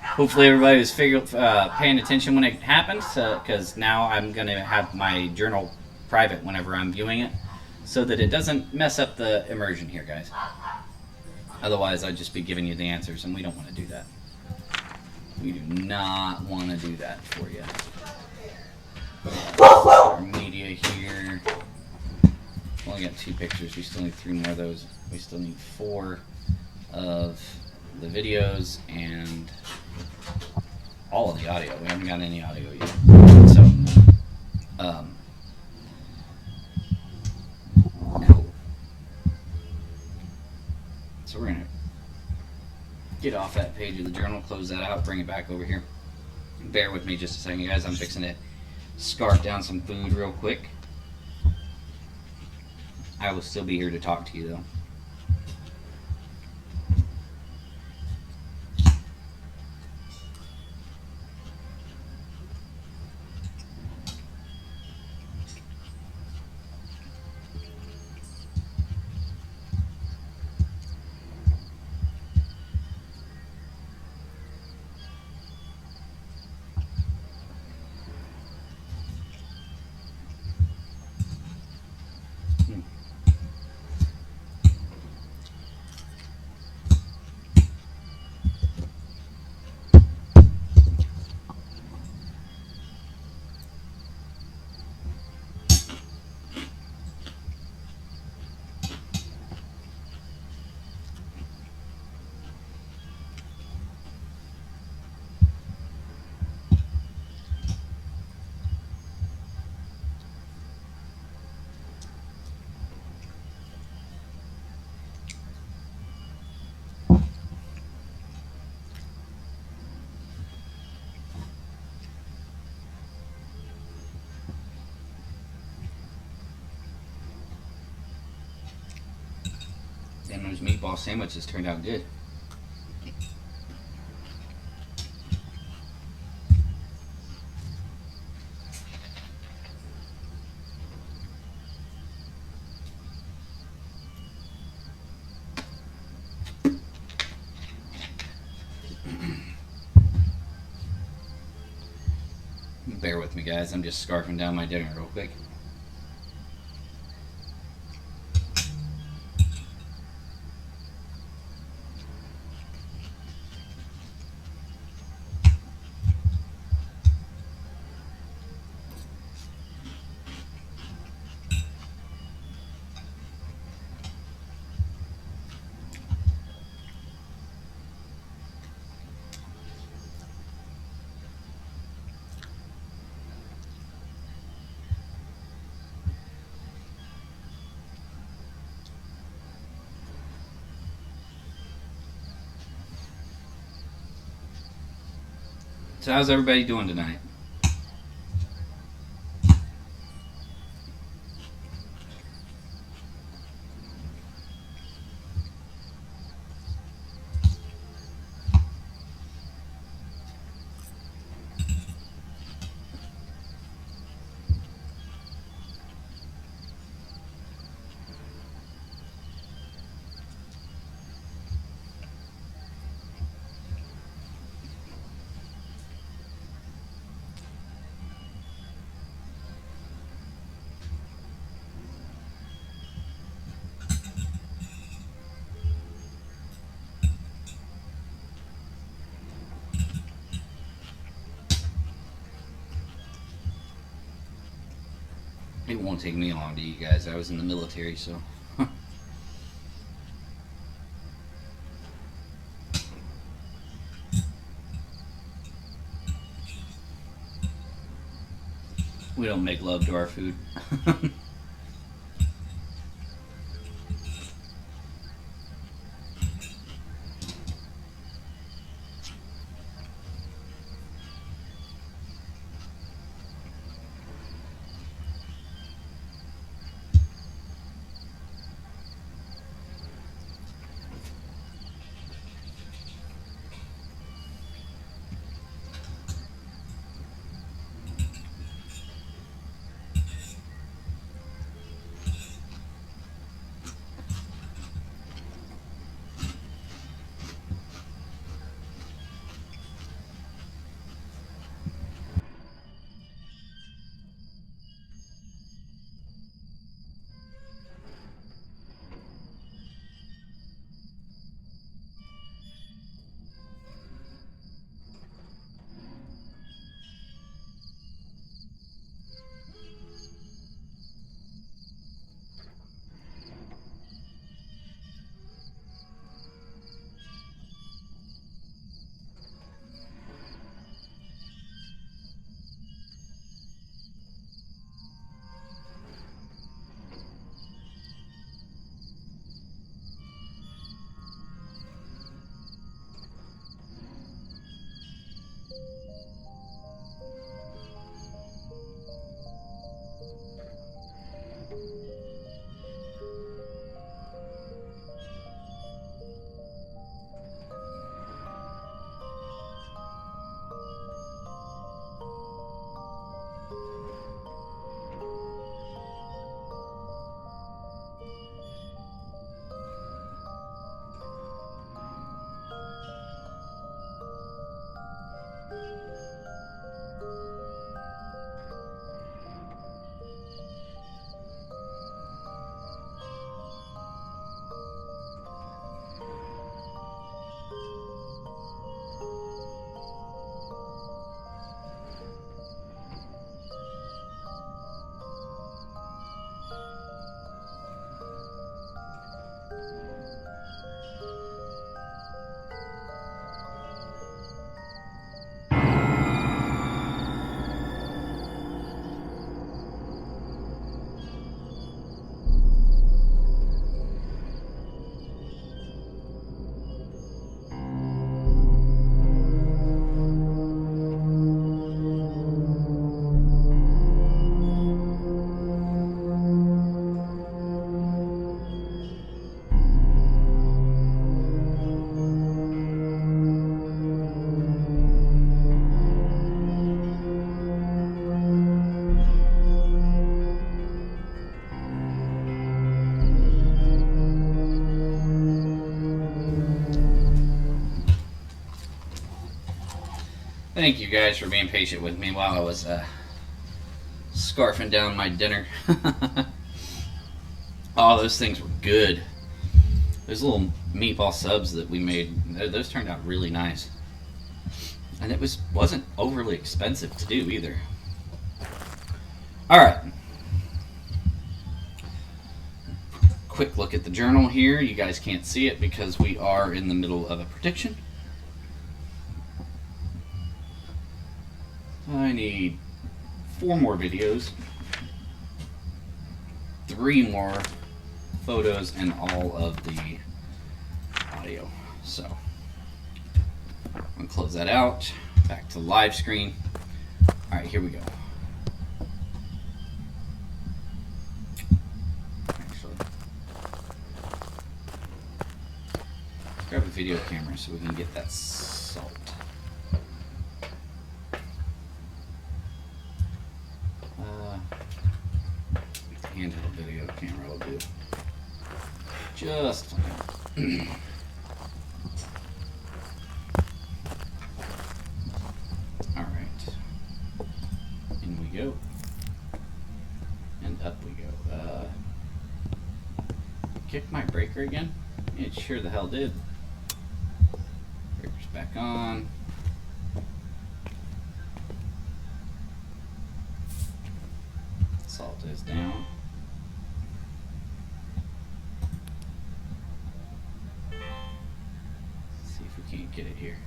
hopefully everybody was paying attention when it happens, because now I'm going to have my journal private whenever I'm viewing it, so that it doesn't mess up the immersion here, guys. Otherwise, I'd just be giving you the answers, and we don't want to do that. We do not want to do that for you. Our media here. We've only got 2 pictures. We still need 3 more of those. We still need 4 of the videos and all of the audio. We haven't got any audio yet. So, cool. So we're going to get off that page of the journal, close that out, bring it back over here. Bear with me just a second, guys. I'm fixing to scarf down some food real quick. I will still be here to talk to you, though. Damn, those meatball sandwiches turned out good. Bear with me, guys. I'm just scarfing down my dinner real quick. So how's everybody doing tonight? It won't take me long to eat, guys. I was in the military, so. We don't make love to our food. Thank you guys for being patient with me while I was scarfing down my dinner. Oh, those things were good. Those little meatball subs that we made, those turned out really nice. And it wasn't overly expensive to do either. Alright. Quick look at the journal here. You guys can't see it because we are in the middle of a prediction. I need 4 more videos, 3 more photos, and all of the audio. So, I'm going to close that out. Back to live screen. Alright, here we go. Actually, grab a video camera so we can get that salt. Handheld video camera will do just fine. Alright. In we go. And up we go. Kick my breaker again? It sure the hell did. Breaker's back on. Salt is down. See if we can't get it here.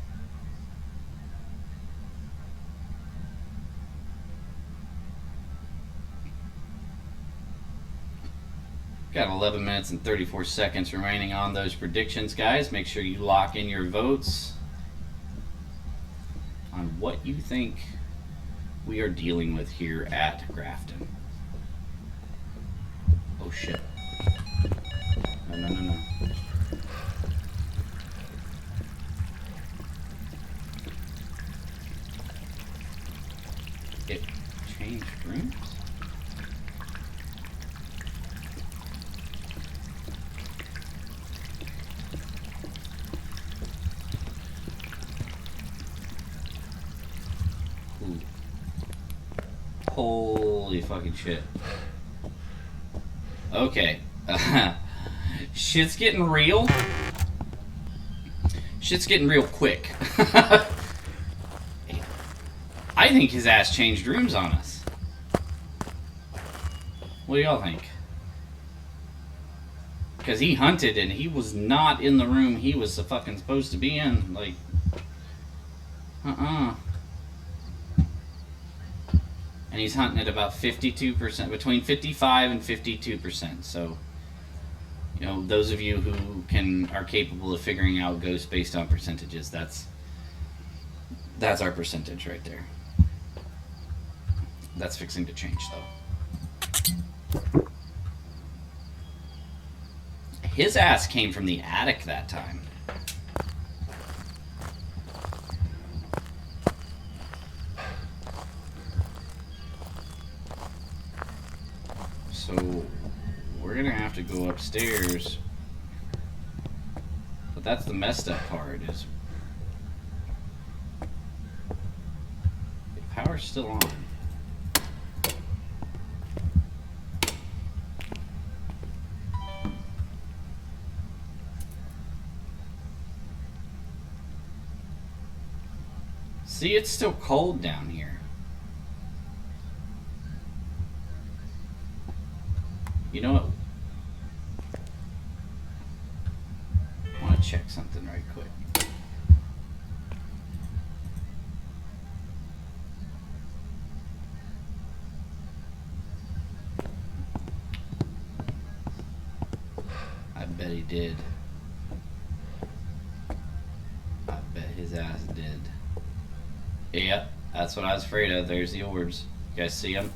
Got 11 minutes and 34 seconds remaining on those predictions, guys. Make sure you lock in your votes on what you think we are dealing with here at Grafton. Oh shit. No. It changed rooms? Ooh. Holy fucking shit. Okay. Shit's getting real. Shit's getting real quick. I think his ass changed rooms on us. What do y'all think? Because he hunted and he was not in the room he was fucking supposed to be in. Like, And he's hunting at about 52%, between 55 and 52%. So, you know, those of you who are capable of figuring out ghosts based on percentages, that's That's our percentage right there. That's fixing to change, though. His ass came from the attic that time. So, we're gonna have to go upstairs. But that's the messed up part, is the power's still on. See, it's still cold down here. You know what? I want to check something right quick. I bet he did. I bet his ass did. Yep, that's what I was afraid of. There's the orbs. You guys see them?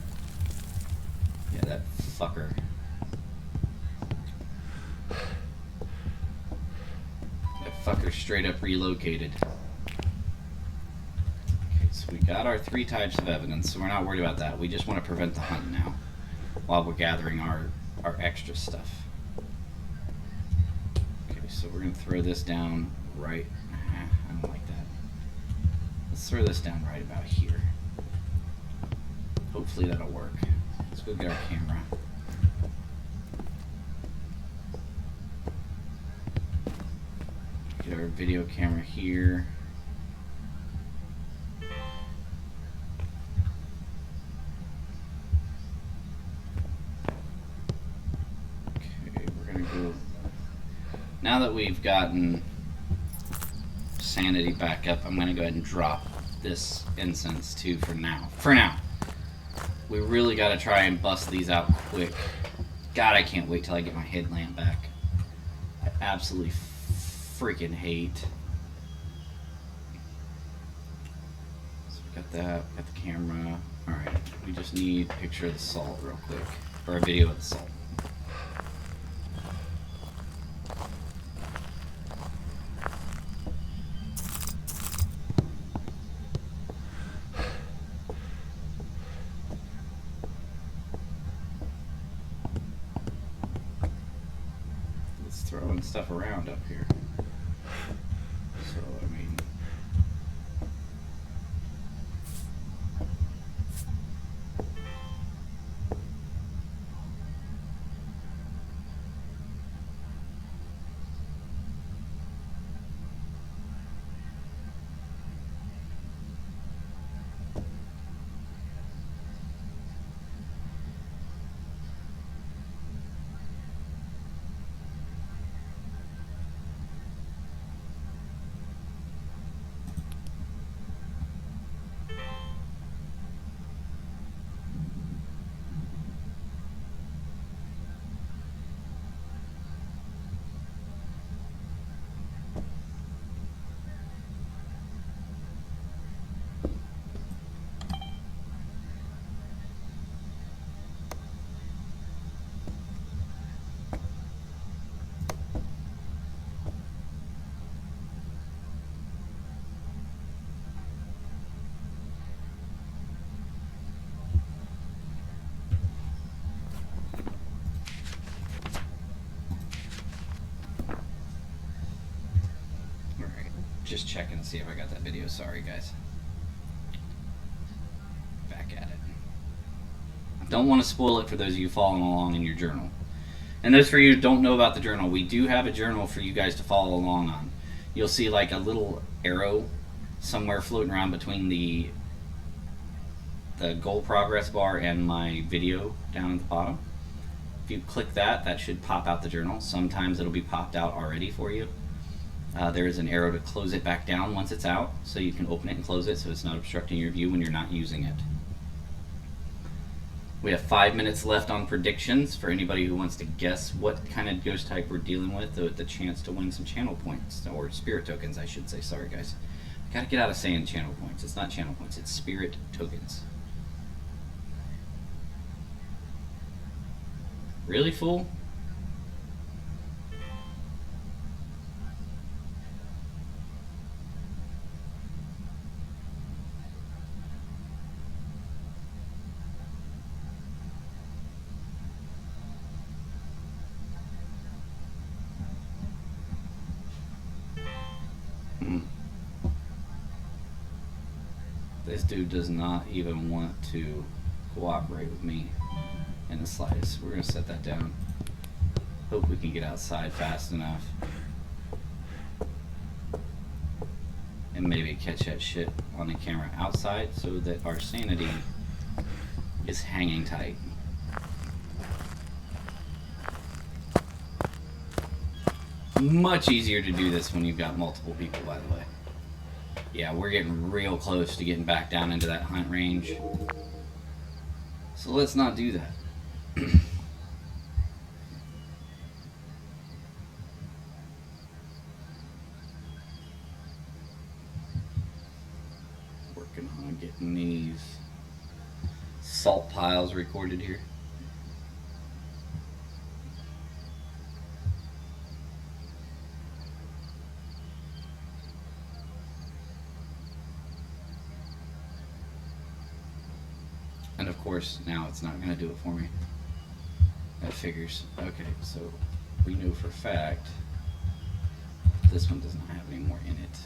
Yeah, that fucker. That fucker straight up relocated. Okay, so we got our 3 types of evidence, so we're not worried about that. We just want to prevent the hunt now, while we're gathering our extra stuff. Okay, so we're going to throw this down right... I don't like that. Let's throw this down right about here. Hopefully that'll work. Let's go get our camera. Get our video camera here. Okay, we're gonna go. Now that we've gotten sanity back up, I'm gonna go ahead and drop this incense too for now. For now. We really gotta try and bust these out quick. God, I can't wait till I get my headlamp back. I absolutely freaking hate. So we got that, got the camera. Alright, we just need a picture of the salt real quick. Or a video of the salt. Throwing stuff around up here. So, I mean... Just checking to see if I got that video. Sorry, guys. Back at it. Don't want to spoil it for those of you following along in your journal. And those for you who don't know about the journal, we do have a journal for you guys to follow along on. You'll see like a little arrow somewhere floating around between the goal progress bar and my video down at the bottom. If you click that, that should pop out the journal. Sometimes it'll be popped out already for you. There is an arrow to close it back down once it's out, so you can open it and close it so it's not obstructing your view when you're not using it. We have 5 minutes left on predictions for anybody who wants to guess what kind of ghost type we're dealing with the chance to win some channel points, or spirit tokens I should say. Sorry guys. Gotta get out of saying channel points. It's not channel points, it's spirit tokens. Really, fool? This dude does not even want to cooperate with me in the slightest. We're gonna set that down. Hope we can get outside fast enough. And maybe catch that shit on the camera outside so that our sanity is hanging tight. Much easier to do this when you've got multiple people, by the way. Yeah, we're getting real close to getting back down into that hunt range. So let's not do that. Working on getting these salt piles recorded here. And of course, now it's not going to do it for me. That figures. Okay, so we know for a fact this one does not have any more in it.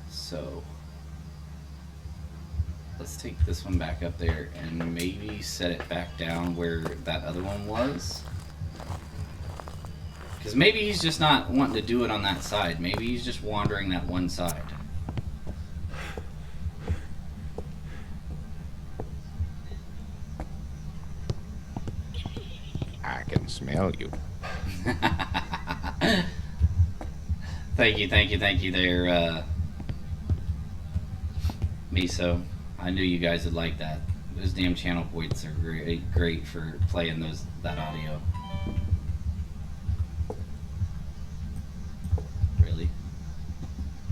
So let's take this one back up there and maybe set it back down where that other one was. Because maybe he's just not wanting to do it on that side. Maybe he's just wandering that one side. I can smell you. Thank you there, Miso. I knew you guys would like that. Those damn channel points are great for playing that audio. Really?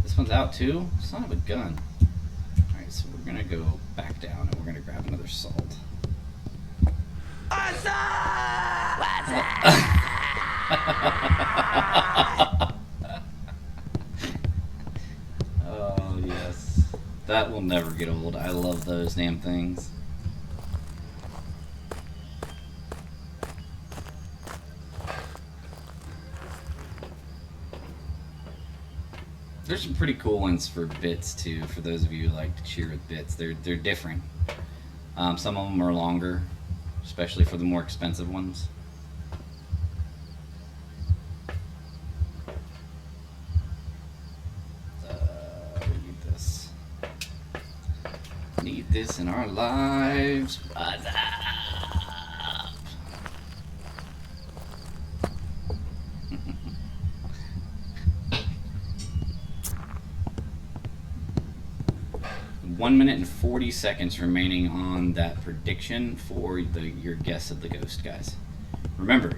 This one's out too? Son of a gun. Alright, so we're gonna go back down and we're gonna grab another salt. Oh yes, that will never get old. I love those damn things. There's some pretty cool ones for bits too. For those of you who like to cheer with bits, they're different. Some of them are longer, especially for the more expensive ones. We need this. Need this in our lives. What's up? 1 minute and 40 seconds remaining on that prediction for your guess of the ghost, guys. Remember,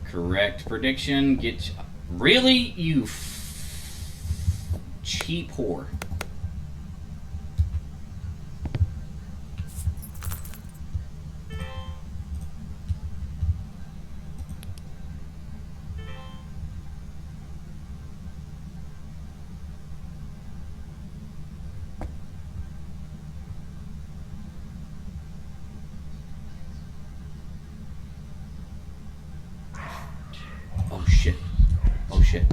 correct prediction. Really, you cheap whore. Oh shit. Oh shit.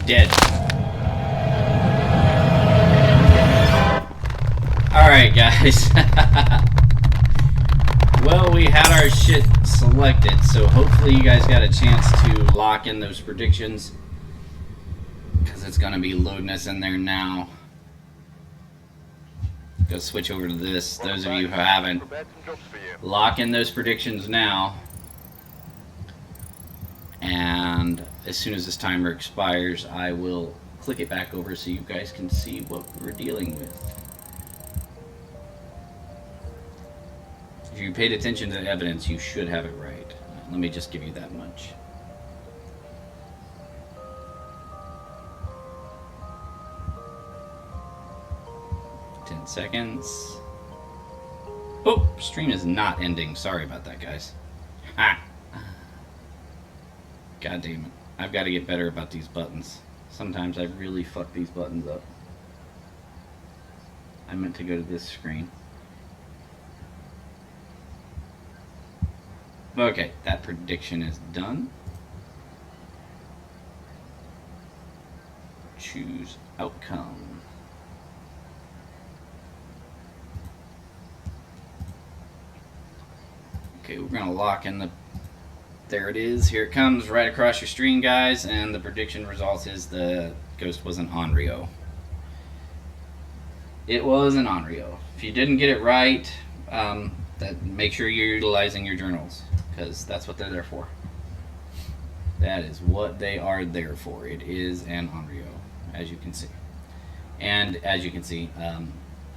Dead. Alright, guys. Well, we had our shit selected, so hopefully you guys got a chance to lock in those predictions. Because it's going to be loading us in there now. Go switch over to this. Those of you who haven't, lock in those predictions now. And as soon as this timer expires, I will click it back over so you guys can see what we're dealing with. If you paid attention to the evidence, you should have it right. Let me just give you that much. seconds. Oh, stream is not ending. Sorry about that, guys. Ha! God damn it. I've got to get better about these buttons. Sometimes I really fuck these buttons up. I meant to go to this screen. Okay, that prediction is done. Choose outcome. Okay, we're gonna lock in the... There it is. Here it comes right across your screen, guys. And the prediction results is the ghost was an Onryo. It was an Onryo. If you didn't get it right, make sure you're utilizing your journals, because that's what they're there for. That is what they are there for. It is an Onryo, as you can see. And as you can see,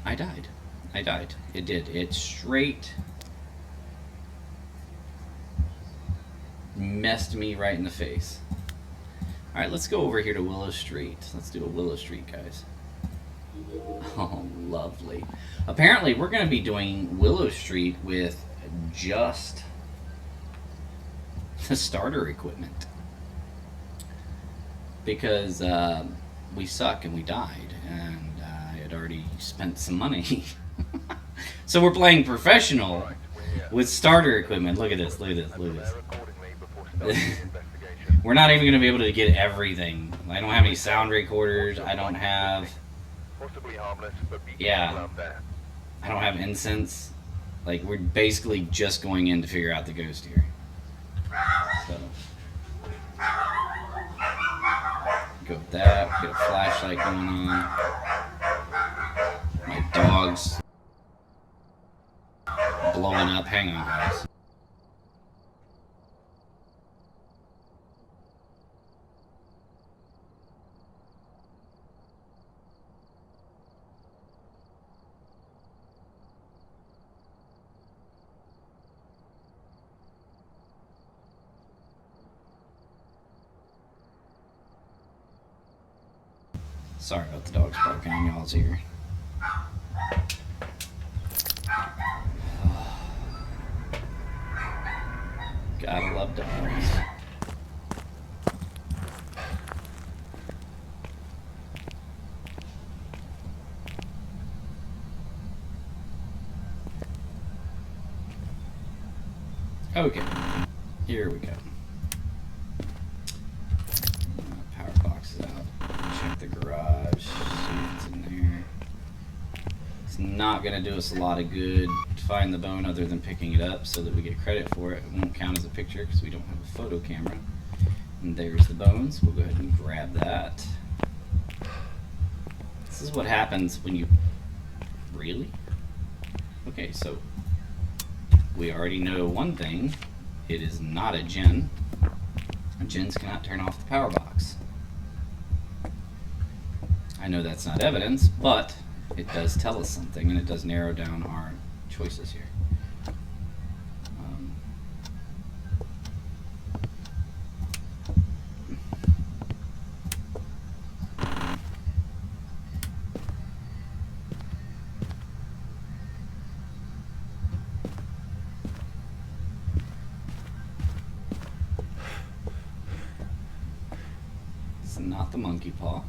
I died. I died. It did. It straight messed me right in the face. Alright, let's go over here to Willow Street. Let's do a Willow Street, guys. Oh, lovely. Apparently, we're going to be doing Willow Street with just the starter equipment. Because we suck and we died, and I had already spent some money. So we're playing professional with starter equipment. Look at this, look at this, look at this. We're not even going to be able to get everything. I don't have any sound recorders. I don't have... Yeah. I don't have incense. Like, we're basically just going in to figure out the ghost here. So... Go with that. Get a flashlight going on. My dog's blowing up. Hang on, guys. Sorry about the dogs barking in y'all's ear. Gotta love dogs. Okay, here we go. Power box is out. Check the garage, see what's in there. It's not going to do us a lot of good to find the bone other than picking it up so that we get credit for it. It won't count as a picture because we don't have a photo camera. And there's the bones. We'll go ahead and grab that. This is what happens when you... Really? Okay, so we already know one thing. It is not a gen. Gens cannot turn off the power box. I know that's not evidence, but it does tell us something, and it does narrow down our choices here. It's not the monkey paw.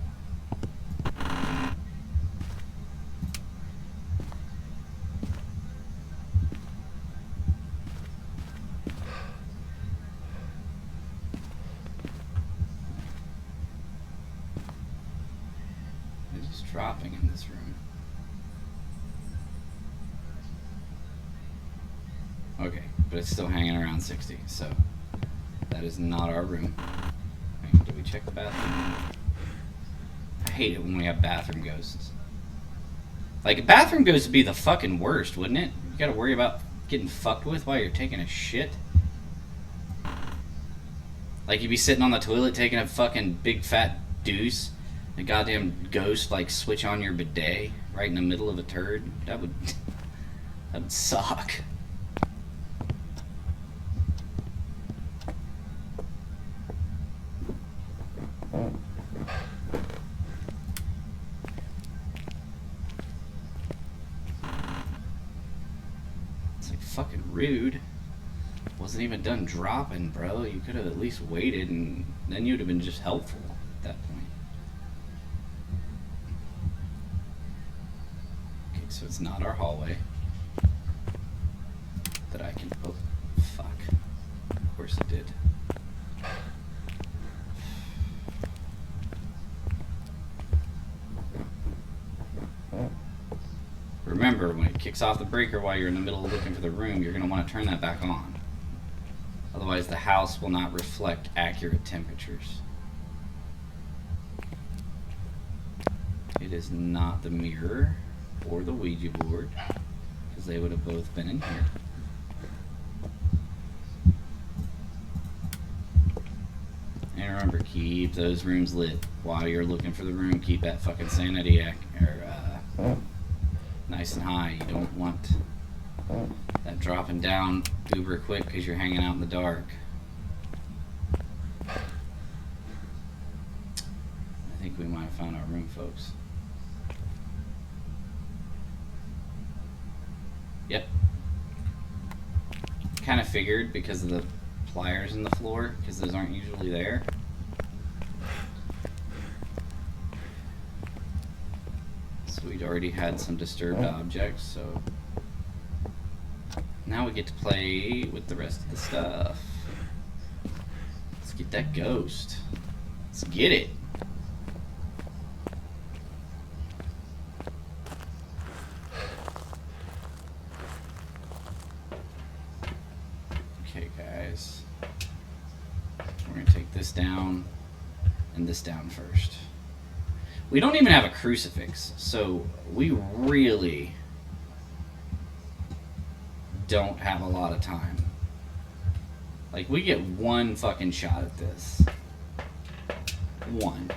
Dropping in this room. Okay, but it's still hanging around 60, so that is not our room. Wait, did we check the bathroom? I hate it when we have bathroom ghosts. Like, a bathroom ghost would be the fucking worst, wouldn't it? You gotta worry about getting fucked with while you're taking a shit. Like, you'd be sitting on the toilet taking a fucking big fat deuce. A goddamn ghost, like, switch on your bidet right in the middle of a turd. That would suck. Rude. Wasn't even done dropping, bro. You could have at least waited, and then you'd have been just helpful at that point. Okay, so it's not our hallway that I can. Oh, fuck. Of course it did. Remember, when it kicks off the breaker while you're in the middle of looking for the room, you're going to want to turn that back on. Otherwise, the house will not reflect accurate temperatures. It is not the mirror or the Ouija board, because they would have both been in here. And remember, keep those rooms lit while you're looking for the room. Keep that fucking sanity nice and high. You don't want that dropping down uber quick because you're hanging out in the dark. I think we might have found our room, folks. Yep. Kind of figured because of the pliers in the floor, because those aren't usually there. So we'd already had some disturbed objects, so now we get to play with the rest of the stuff. Let's get that ghost. Let's get it. Okay, guys. We're going to take this down and this down first. We don't even have a crucifix, so we really don't have a lot of time. Like, we get one fucking shot at this. One.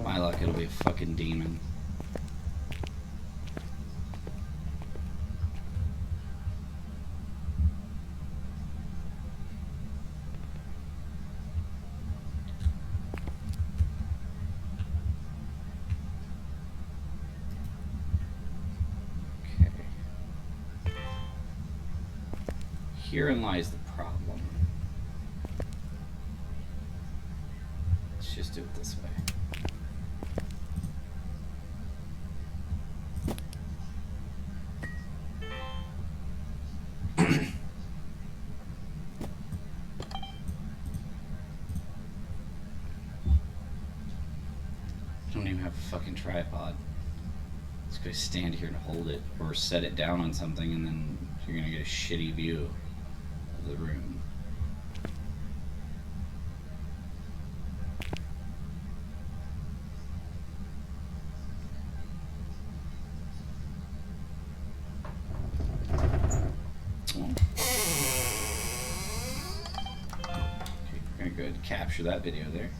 My luck, it'll be a fucking demon. Okay. Herein lies the problem. Let's just do it this way. Don't even have a fucking tripod. Just go stand here and hold it, or set it down on something, and then you're gonna get a shitty view of the room. Okay, we're gonna go ahead and capture that video there.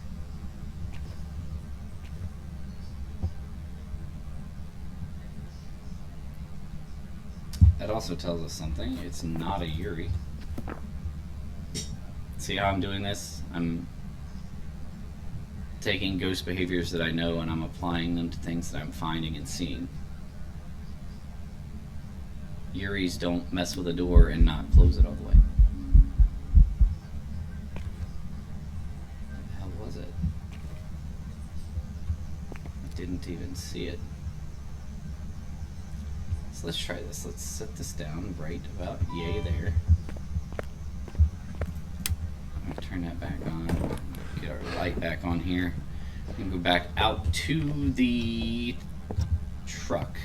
That also tells us something. It's not a Yuri. See how I'm doing this? I'm taking ghost behaviors that I know and I'm applying them to things that I'm finding and seeing. Yuris don't mess with a door and not close it all the way. What the hell was it? I didn't even see it. So let's try this. Let's set this down right about yay there. I'm gonna turn that back on. Get our light back on here. And go back out to the truck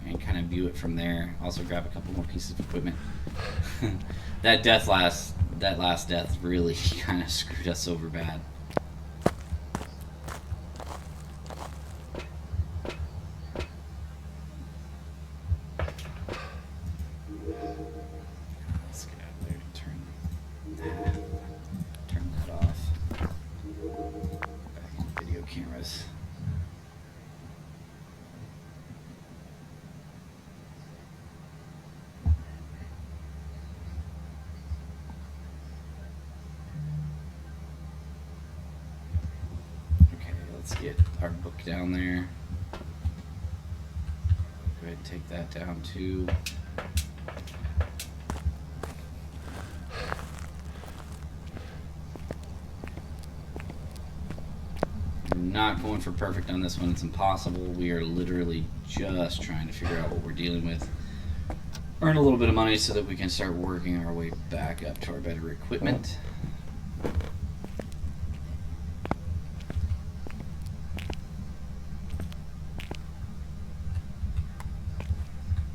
and kind of view it from there. Also grab a couple more pieces of equipment. That last death really kind of screwed us over bad. Let's get out of there and turn that off. Back in the video cameras. Let's get our book down there. Go ahead and take that down too. I'm not going for perfect on this one. It's impossible. We are literally just trying to figure out what we're dealing with. Earn a little bit of money so that we can start working our way back up to our better equipment.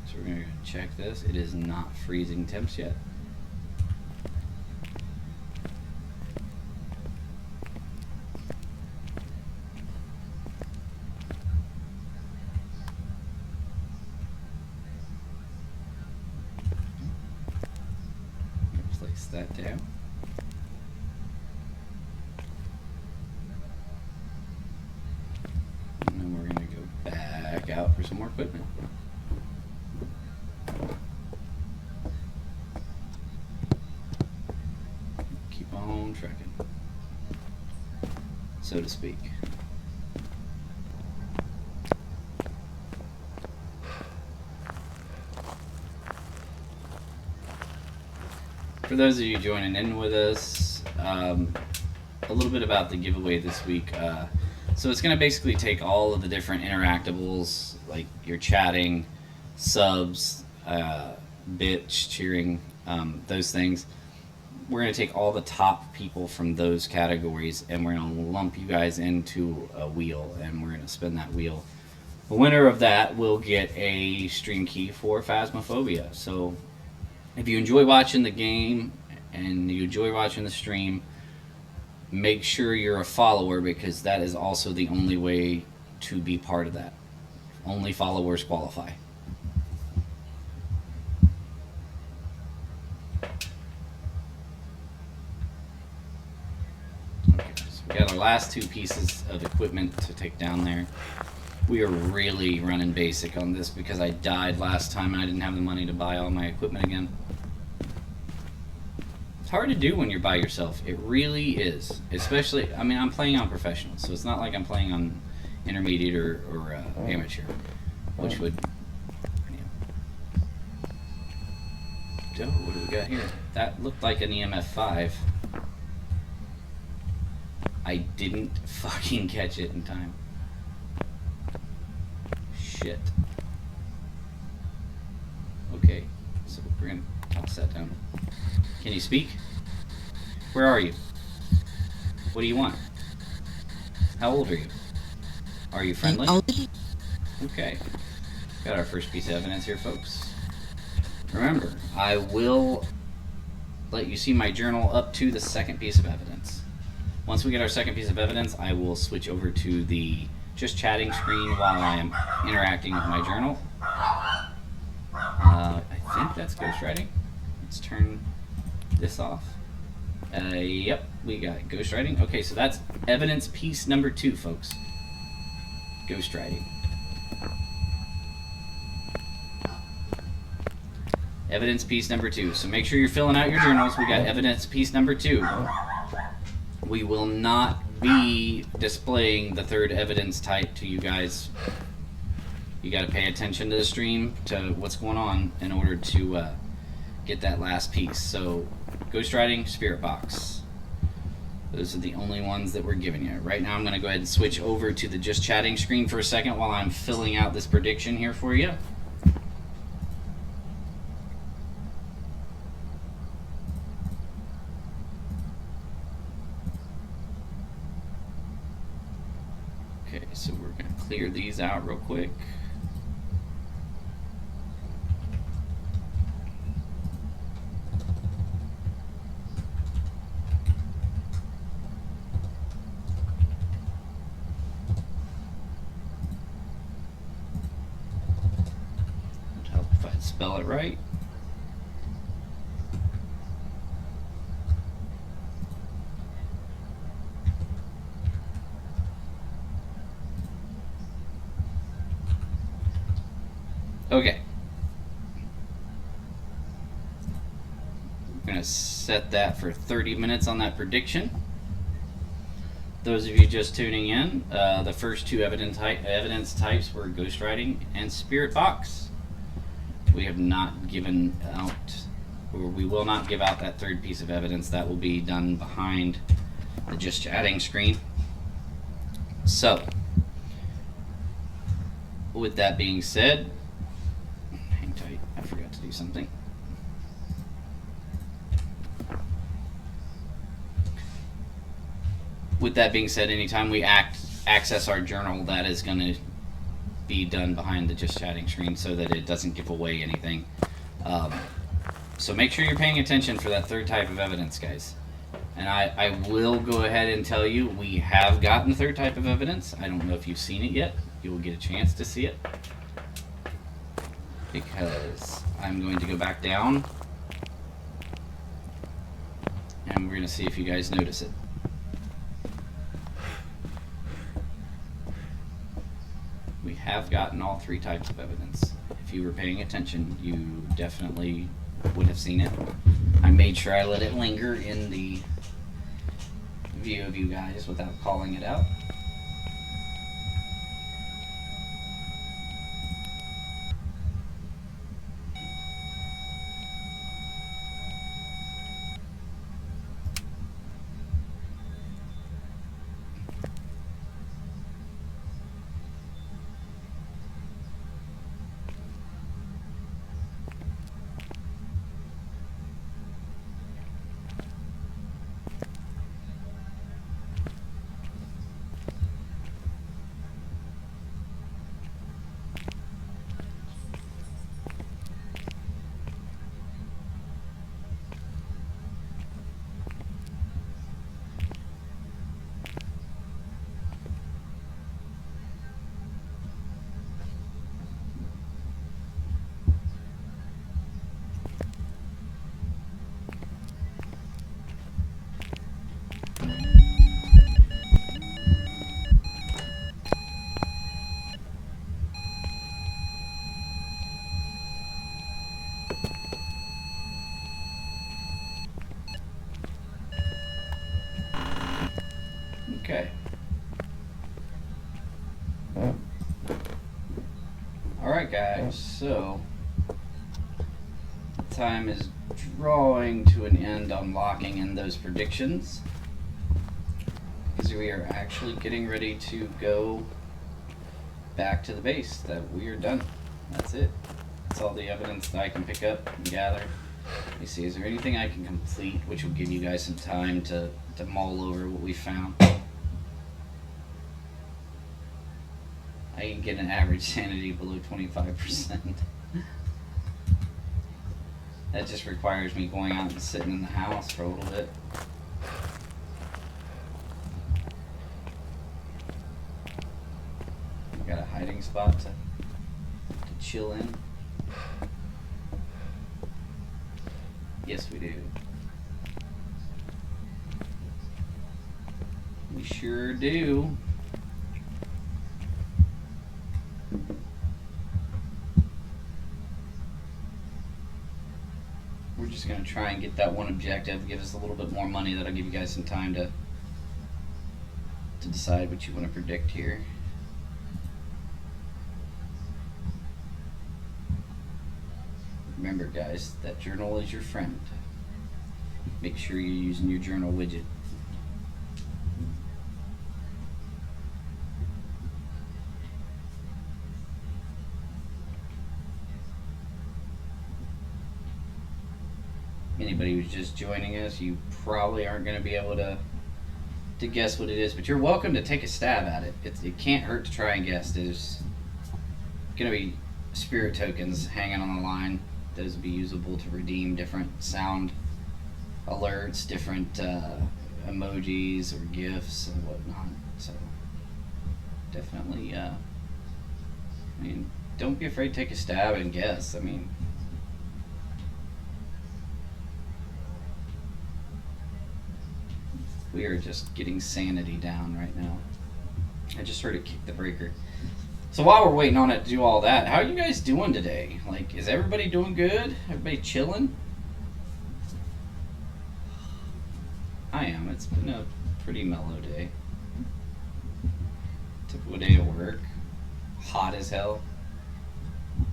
So we're going to check this. It is not freezing temps yet. Place that down. And then we're going to go back out for some more equipment. Keep on trekking, so to speak. For those of you joining in with us, a little bit about the giveaway this week. So it's going to basically take all of the different interactables, like your chatting, subs, bitch, cheering, those things. We're going to take all the top people from those categories and we're going to lump you guys into a wheel and we're going to spin that wheel. The winner of that will get a stream key for Phasmophobia. So if you enjoy watching the game and you enjoy watching the stream, make sure you're a follower because that is also the only way to be part of that. Only followers qualify. Okay, so we got our last two pieces of equipment to take down there. We are really running basic on this because I died last time and I didn't have the money to buy all my equipment again. It's hard to do when you're by yourself. It really is. Especially, I mean, I'm playing on professional, so it's not like I'm playing on intermediate or amateur, which would, you know. Oh, what do we got here? That looked like an EMF 5. I didn't fucking catch it in time. Shit. Okay, so we're gonna toss that down. Can you speak? Where are you? What do you want? How old are you? Are you friendly? Okay. Got our first piece of evidence here, folks. Remember, I will let you see my journal up to the second piece of evidence. Once we get our second piece of evidence, I will switch over to the just chatting screen while I am interacting with my journal. I think that's ghostwriting. Let's turn this off. Yep, we got ghostwriting. Okay, so that's evidence piece number 2, folks. Ghostwriting. Evidence piece number 2. So make sure you're filling out your journals. We got evidence piece number 2. We will not be displaying the third evidence type to you guys. You got to pay attention to the stream, to what's going on in order to get that last piece. So ghostwriting, spirit box. Those are the only ones that we're giving you. Right now I'm going to go ahead and switch over to the just chatting screen for a second while I'm filling out this prediction here for you. Okay, so we're going to clear these out real quick. It'd help if I'd spell it right. Okay. We're going to set that for 30 minutes on that prediction. those of you just tuning in, the first two evidence types were ghostwriting and spirit box. We have not given out, or we will not give out that third piece of evidence. That will be done behind the just chatting screen. So, with that being said, hang tight, I forgot to do something. With that being said, anytime we access our journal, that is going to be done behind the just chatting screen so that it doesn't give away anything. So make sure you're paying attention for that third type of evidence, guys. And I will go ahead and tell you, we have gotten the third type of evidence. I don't know if you've seen it yet. You will get a chance to see it. Because I'm going to go back down. And we're going to see if you guys notice it. We have gotten all three types of evidence. If you were paying attention, you definitely would have seen it. I made sure I let it linger in the view of you guys without calling it out. Okay. Alright guys, so time is drawing to an end on locking in those predictions. Because we are actually getting ready to go back to the base. That we are done. That's it. That's all the evidence that I can pick up and gather. Let me see, is there anything I can complete which will give you guys some time to mull over what we found? I can get an average sanity below 25%. That just requires me going out and sitting in the house for a little bit. Got a hiding spot to chill in. Yes, we do. We sure do. We're just going to try and get that one objective, give us a little bit more money. That'll give you guys some time to decide what you want to predict here. Remember guys, that journal is your friend. Make sure you're using your journal widget. Anybody who's just joining us, you probably aren't going to be able to guess what it is, but you're welcome to take a stab at it. It can't hurt to try and guess. There's going to be spirit tokens hanging on the line. Those will be usable to redeem different sound alerts, different emojis or GIFs and whatnot. So definitely, I mean, don't be afraid to take a stab and guess. I mean, we are just getting sanity down right now. I just heard it kick the breaker. So while we're waiting on it to do all that, how are you guys doing today? Like, is everybody doing good? Everybody chilling? I am. It's been a pretty mellow day. Typical day at work. Hot as hell.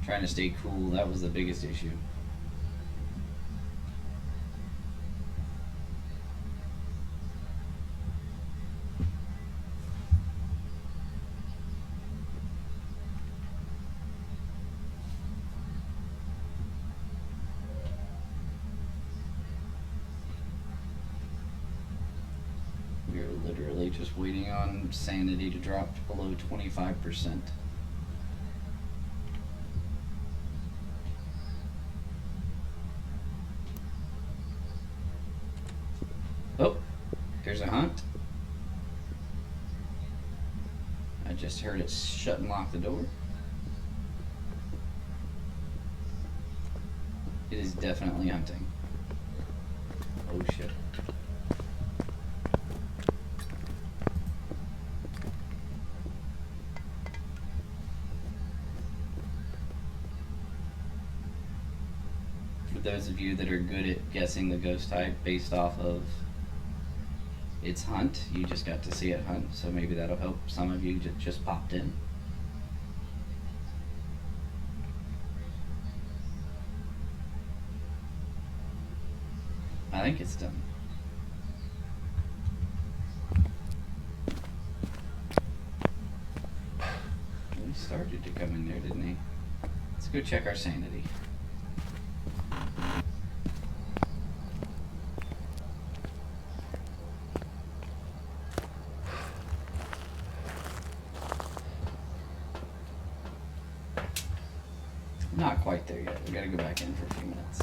Trying to stay cool. That was the biggest issue. We are literally just waiting on sanity to drop below 25%. Oh, there's a hunt. I just heard it shut and lock the door. It is definitely hunting. Oh shit. For those of you that are good at guessing the ghost type based off of its hunt, you just got to see it hunt, so maybe that'll help some of you that just popped in. I think it's done. He started to come in there, didn't he? Let's go check our sanity. Not quite there yet. We gotta go back in for a few minutes.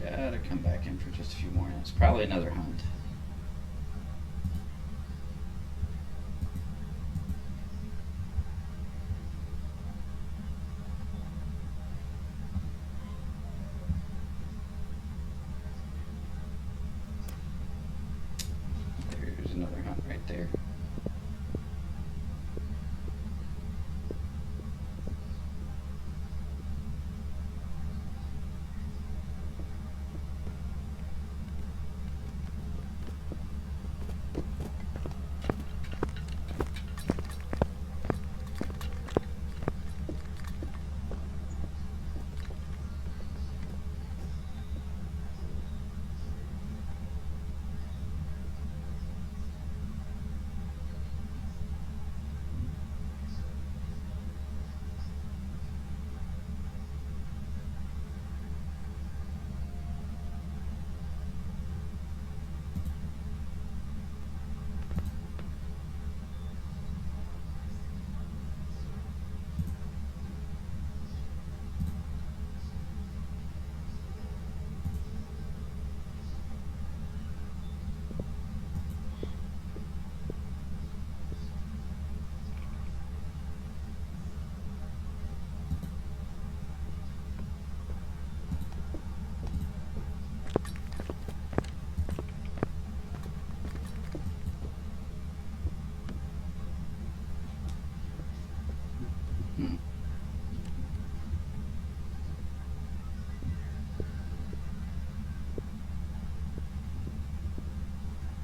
Gotta come back in for just a few more minutes. Probably another hunt. There's another hunt right there.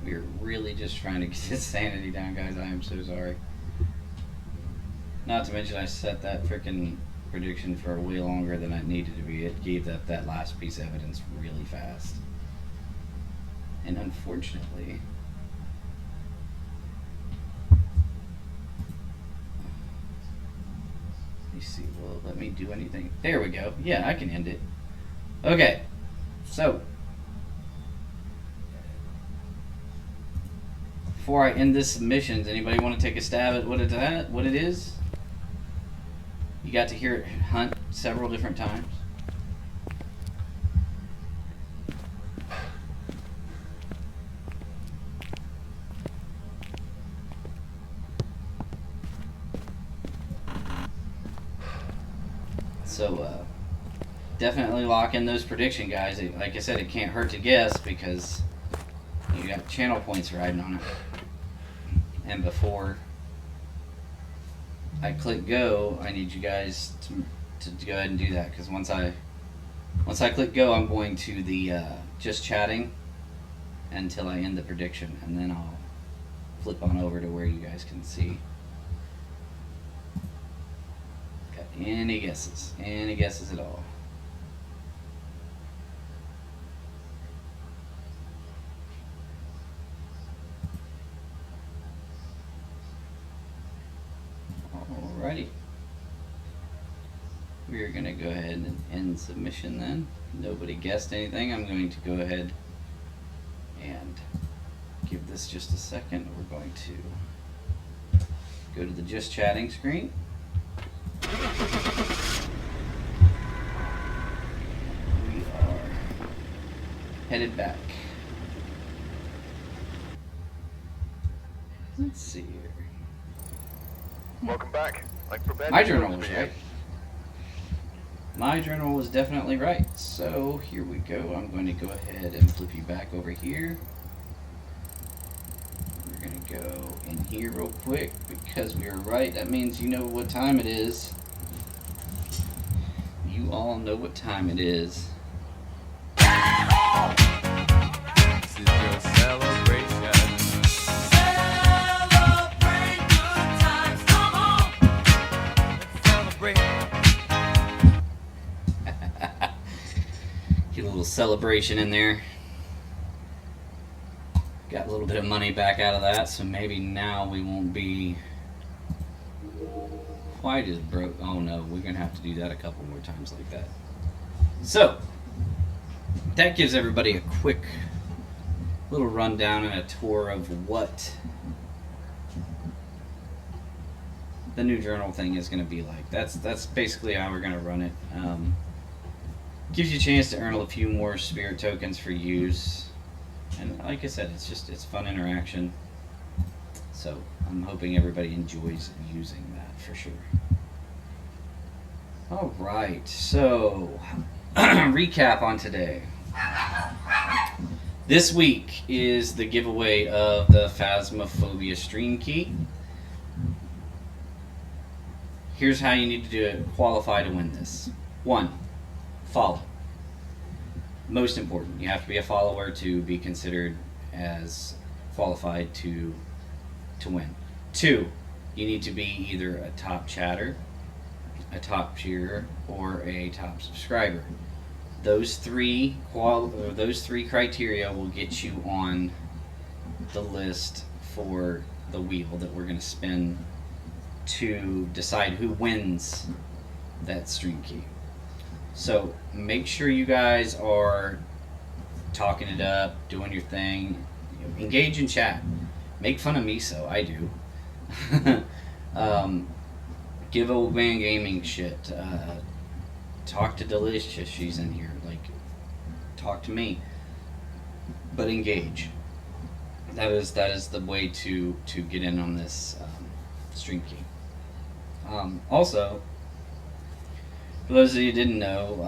We are really just trying to get his sanity down, guys. I am so sorry. Not to mention I set that freaking prediction for way longer than it needed to be. It gave that last piece of evidence really fast. And unfortunately... Let me see, will it let me do anything? There we go. Yeah, I can end it. Okay, so... Before I end this submission, does anybody want to take a stab at what it is? You got to hear it hunt several different times. So, definitely lock in those prediction guys. Like I said, it can't hurt to guess because you got channel points riding on it. And before I click go, I need you guys to go ahead and do that, because once I click go, I'm going to the just chatting until I end the prediction, and then I'll flip on over to where you guys can see. Got any guesses? Any guesses at all? Alrighty. We're going to go ahead and end submission then. Nobody guessed anything. I'm going to go ahead and give this just a second. We're going to go to the just chatting screen. We are headed back. Let's see here. Welcome back. Like prepared My to journal talk was to you. right. My journal was definitely right. So here we go. I'm going to go ahead and flip you back over here. We're going to go in here real quick because we were right. That means you know what time it is. You all know what time it is. This is your celebration. Celebrate good times, come on. Let's celebrate. Get a little celebration in there. Got a little bit of money back out of that, so maybe now we won't be quite as broke. Oh no, we're gonna have to do that a couple more times like that. So that gives everybody a quick little rundown and a tour of what the new journal thing is going to be like. That's basically how we're going to run it. Gives you a chance to earn a few more spirit tokens for use, and like I said, it's fun interaction. So I'm hoping everybody enjoys using that for sure. All right, so recap on today. This week is the giveaway of the Phasmophobia stream key. Here's how you need to do it, qualify to win this. 1, follow. Most important, you have to be a follower to be considered as qualified to win. 2, you need to be either a top chatter, a top cheerer, or a top subscriber. Those three criteria will get you on the list for the wheel that we're going to spin to decide who wins that stream key. So make sure you guys are talking it up, doing your thing, engage in chat. Make fun of me, so I do. Give old man gaming shit. Talk to Delicious, she's in here. Like, talk to me, but engage. That is the way to get in on this stream key. Also, for those of you who didn't know,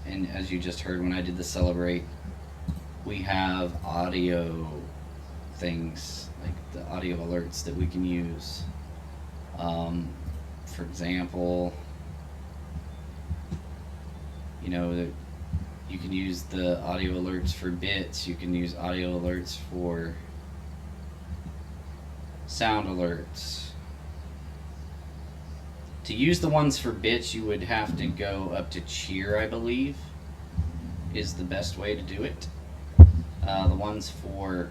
and as you just heard when I did the celebrate, we have audio things, like the audio alerts that we can use. For example, you know, you can use the audio alerts for bits, you can use audio alerts for sound alerts. To use the ones for bits, you would have to go up to cheer, I believe, is the best way to do it. The ones for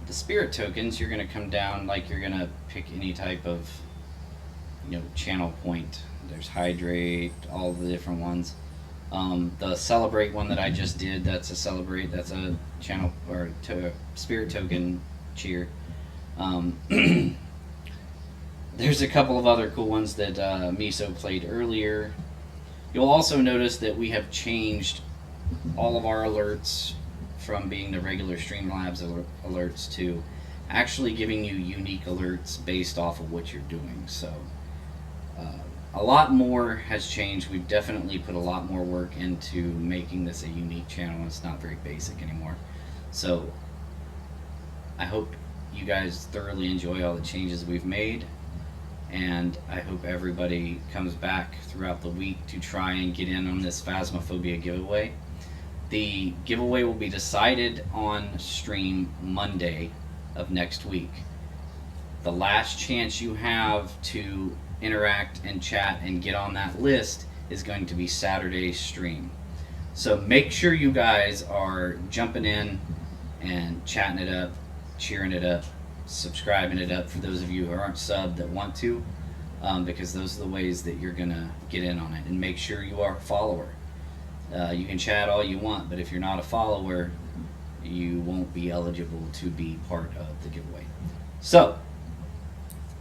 the spirit tokens, you're going to come down like you're going to pick any type of, channel point. There's hydrate, all the different ones. The celebrate one that I just did, that's a celebrate, that's a channel or spirit token cheer. There's a couple of other cool ones that Miso played earlier. You'll also notice that we have changed all of our alerts from being the regular Streamlabs alerts to actually giving you unique alerts based off of what you're doing. So a lot more has changed. We've definitely put a lot more work into making this a unique channel. It's not very basic anymore. So I hope you guys thoroughly enjoy all the changes we've made, and I hope everybody comes back throughout the week to try and get in on this Phasmophobia giveaway. The giveaway will be decided on stream Monday of next week. The last chance you have to interact and chat and get on that list is going to be Saturday's stream. So make sure you guys are jumping in and chatting it up, cheering it up, subscribing it up for those of you who aren't subbed that want to, because those are the ways that you're gonna get in on it. And make sure you are a follower. You can chat all you want, but if you're not a follower, you won't be eligible to be part of the giveaway. So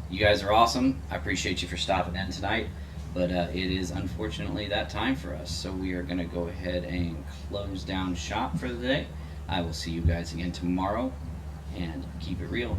you guys are awesome. I appreciate you for stopping in tonight, but it is unfortunately that time for us. So we are going to go ahead and close down shop for the day. I will see you guys again tomorrow, and keep it real.